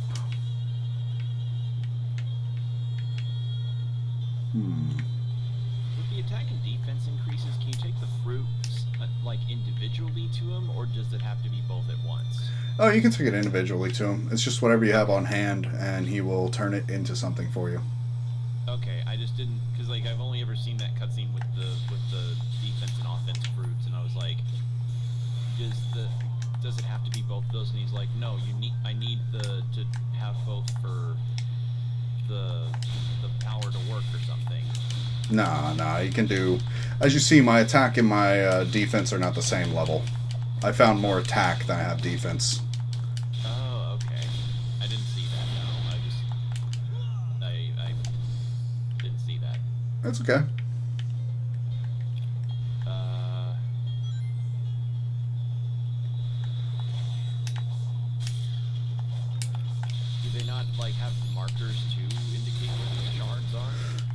[SPEAKER 5] With the attack and defense increases, can you take the fruits like individually to him, or does it have to be both at once?
[SPEAKER 1] Oh, you can take it individually to him. It's just whatever you have on hand, and he will turn it into something for you.
[SPEAKER 5] Okay, I just didn't, because like I've only ever seen that cutscene with the defense and offense fruits, and I was like, does it have to be both of those? And he's like, no, I need to have both for the power to work or something.
[SPEAKER 1] Nah, you can do... As you see, my attack and my defense are not the same level. I found more attack than I have defense.
[SPEAKER 5] Oh, okay. I didn't see that, no. I didn't see that.
[SPEAKER 1] That's okay.
[SPEAKER 5] Do they not, like, have markers to indicate where the shards are?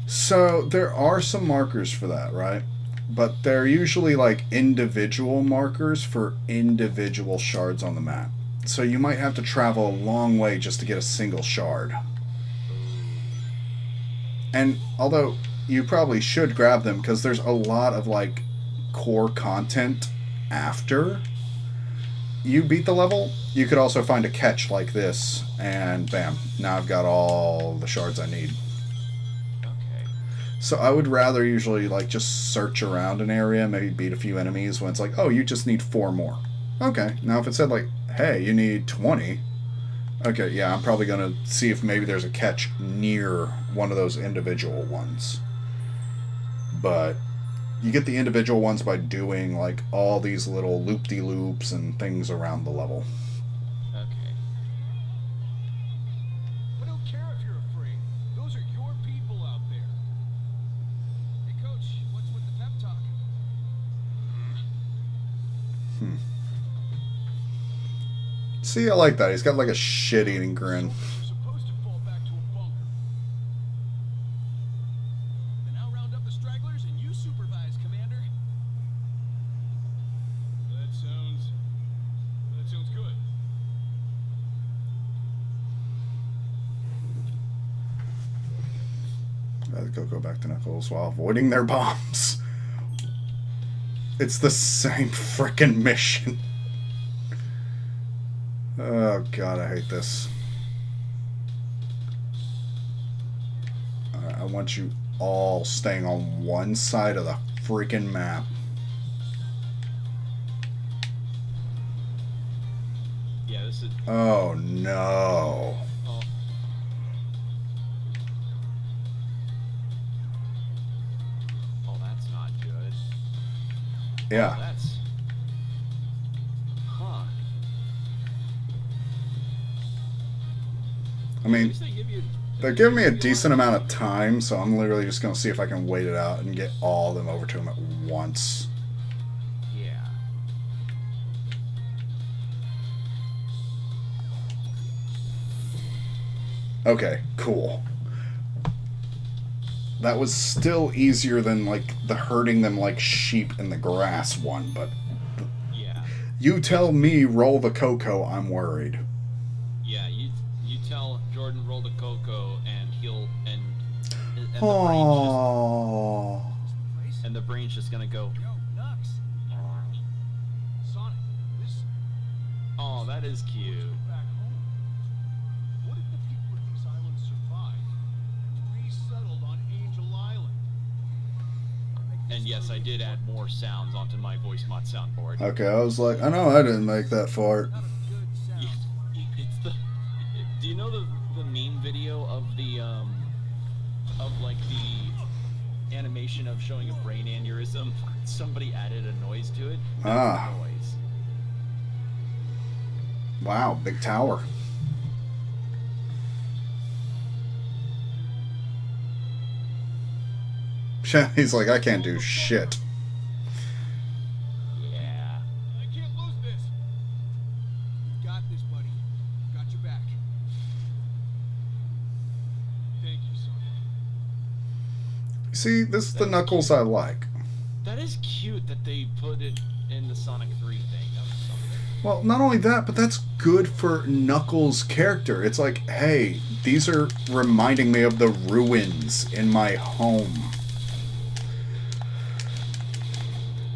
[SPEAKER 1] So, there are some markers for that, right? But they're usually like individual markers for individual shards on the map. So you might have to travel a long way just to get a single shard. And although you probably should grab them because there's a lot of like core content after you beat the level, you could also find a catch like this and bam, now I've got all the shards I need. So I would rather usually like just search around an area, maybe beat a few enemies when it's like, oh, you just need 4 more. Okay, now if it said like, hey, you need 20. Okay, yeah, I'm probably going to see if maybe there's a catch near one of those individual ones. But you get the individual ones by doing like all these little loop-de-loops and things around the level.
[SPEAKER 5] Okay.
[SPEAKER 2] I don't care if you're afraid. Those are your people out there. Hey, Coach, what's with the pep talk?
[SPEAKER 1] See, I like that. He's got like a shit-eating grin.
[SPEAKER 2] You're supposed to fall back to a bunker. Then I'll round up the stragglers and you supervise, Commander. That sounds good.
[SPEAKER 1] I'd go back to Knuckles while avoiding their bombs. It's the same frickin' mission. Oh god, I hate this. Alright, I want you all staying on one side of the freaking map.
[SPEAKER 5] Yeah, this is...
[SPEAKER 1] Oh no.
[SPEAKER 5] Oh. Oh, that's not good.
[SPEAKER 1] Yeah.
[SPEAKER 5] Oh, that's... Huh.
[SPEAKER 1] I
[SPEAKER 5] At
[SPEAKER 1] mean,
[SPEAKER 5] least they give you...
[SPEAKER 1] they're giving me a decent amount of time, so I'm literally just going to see if I can wait it out and get all of them over to him at once.
[SPEAKER 5] Yeah.
[SPEAKER 1] Okay, cool. That was still easier than, like, the herding them like sheep in the grass one, but
[SPEAKER 5] Yeah.
[SPEAKER 1] you tell me roll the cocoa, I'm worried.
[SPEAKER 5] Yeah, you tell Jordan roll the cocoa and he'll... And
[SPEAKER 1] Aww.
[SPEAKER 5] the brain's just gonna go,
[SPEAKER 2] Yo, Nux. Sonic, this
[SPEAKER 5] oh, that is cute.
[SPEAKER 2] back home. What if the people of these islands survived and resettled on Angel Island?
[SPEAKER 5] And yes, I did add more sounds onto my voice mod soundboard.
[SPEAKER 1] Okay, I was like, I know I didn't make that fart.
[SPEAKER 2] Not a good sound.
[SPEAKER 5] It's the... Do you know the meme video of the animation of showing a brain aneurysm, somebody added a noise to it.
[SPEAKER 1] Ah.
[SPEAKER 5] That's the noise.
[SPEAKER 1] Wow, big tower. He's like, I can't do shit.
[SPEAKER 5] Yeah.
[SPEAKER 2] I can't lose this. You got this, buddy. Got your back. Thank you, Sonic.
[SPEAKER 1] See, this is the Knuckles I like.
[SPEAKER 5] That is cute that they put it in the Sonic 3 thing. That was something.
[SPEAKER 1] Well, not only that, but that's good for Knuckles' character. It's like, hey, these are reminding me of the ruins in my home.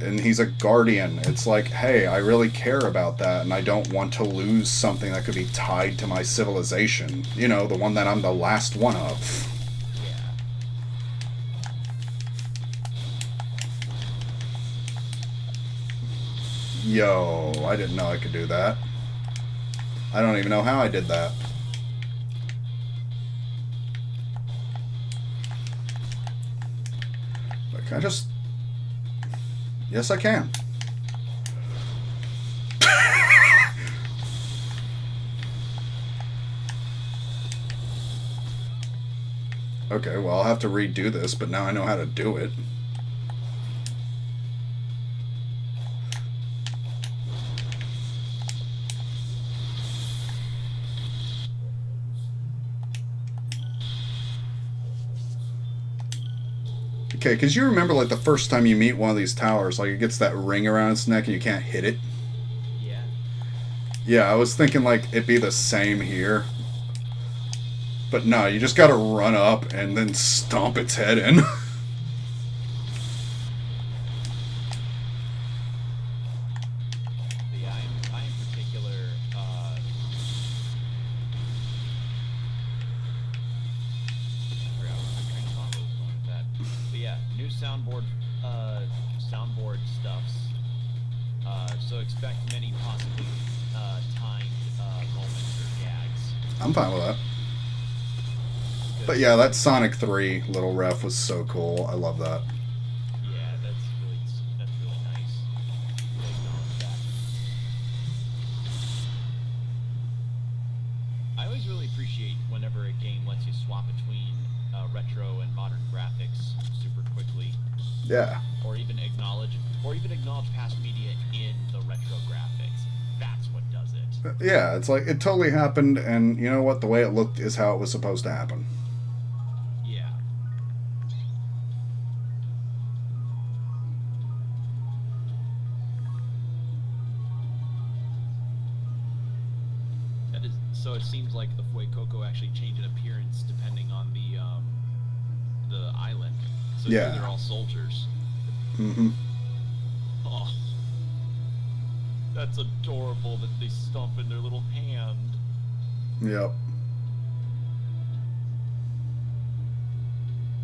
[SPEAKER 1] And he's a guardian. It's like, hey, I really care about that, and I don't want to lose something that could be tied to my civilization. You know, the one that I'm the last one of.
[SPEAKER 5] Yeah.
[SPEAKER 1] Yo, I didn't know I could do that. I don't even know how I did that. But can I just... Yes, I can. Okay, well, I'll have to redo this, but now I know how to do it. Okay, because you remember, like, the first time you meet one of these towers, like, it gets that ring around its neck and you can't hit it.
[SPEAKER 5] Yeah.
[SPEAKER 1] Yeah, I was thinking, like, it'd be the same here. But no, you just gotta run up and then stomp its head in.
[SPEAKER 5] Yeah, I in particular, I forgot what my train of thought was going with that. But yeah, new soundboard stuffs. So expect many possibly timed moments or gags.
[SPEAKER 1] I'm fine with that. But yeah, that Sonic 3 little ref was so cool. I love that.
[SPEAKER 5] Yeah, that's really nice. They acknowledge that. I always really appreciate whenever a game lets you swap between retro and modern graphics super quickly,
[SPEAKER 1] Yeah.
[SPEAKER 5] or even acknowledge past media in the retro graphics. That's what does it.
[SPEAKER 1] Yeah, it's like, it totally happened, and you know what? The way it looked is how it was supposed to happen.
[SPEAKER 5] Yeah. That is, so it seems like the Fuecoco actually changed in appearance depending on the island. So
[SPEAKER 1] Yeah.
[SPEAKER 5] here they're all soldiers.
[SPEAKER 1] Mm-hmm.
[SPEAKER 5] Oh, that's adorable that they stomp in their little hand.
[SPEAKER 1] Yep.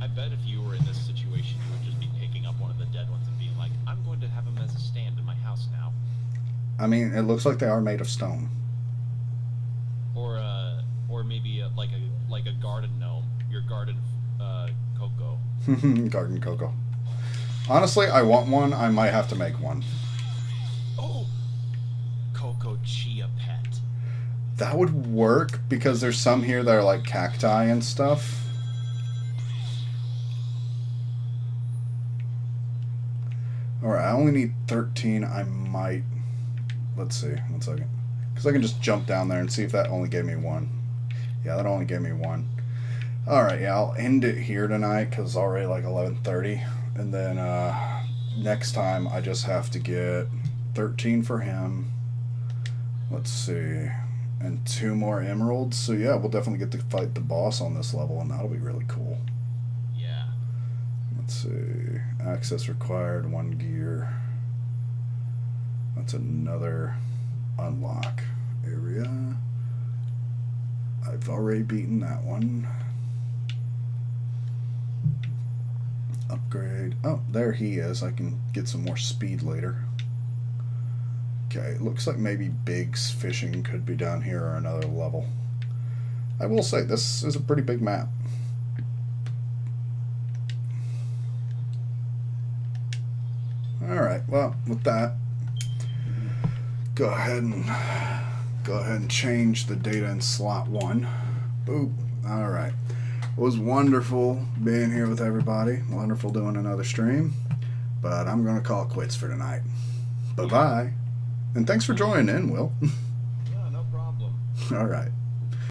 [SPEAKER 5] I bet if you were in this situation, you would just be picking up one of the dead ones and being like, "I'm going to have him as a stand in my house now,"
[SPEAKER 1] I mean, it looks like they are made of stone.
[SPEAKER 5] or maybe like a garden gnome, your garden Coco.
[SPEAKER 1] Garden Coco. Honestly, I want one. I might have to make one.
[SPEAKER 5] Oh, Coco Chia Pet.
[SPEAKER 1] That would work because there's some here that are like cacti and stuff. Alright, I only need 13. I might... Let's see. 1 second. Because I can just jump down there and see if that only gave me one. Yeah, that only gave me one. Alright, yeah, I'll end it here tonight because it's already like 11:30. And then next time I just have to get 13 for him. Let's see. And 2 more emeralds. So yeah, we'll definitely get to fight the boss on this level, and that'll be really cool.
[SPEAKER 5] Yeah.
[SPEAKER 1] Let's see. Access required, 1 gear. That's another unlock area. I've already beaten that one. Upgrade. Oh, there he is. I can get some more speed later. Okay, looks like maybe Big's fishing could be down here or another level. I will say, this is a pretty big map. All right. Well, with that, go ahead and change the data in slot 1. Boop. All right. It was wonderful being here with everybody. Wonderful doing another stream. But I'm going to call it quits for tonight. Bye-bye. And thanks for joining in, Will.
[SPEAKER 5] Yeah, no problem.
[SPEAKER 1] All right.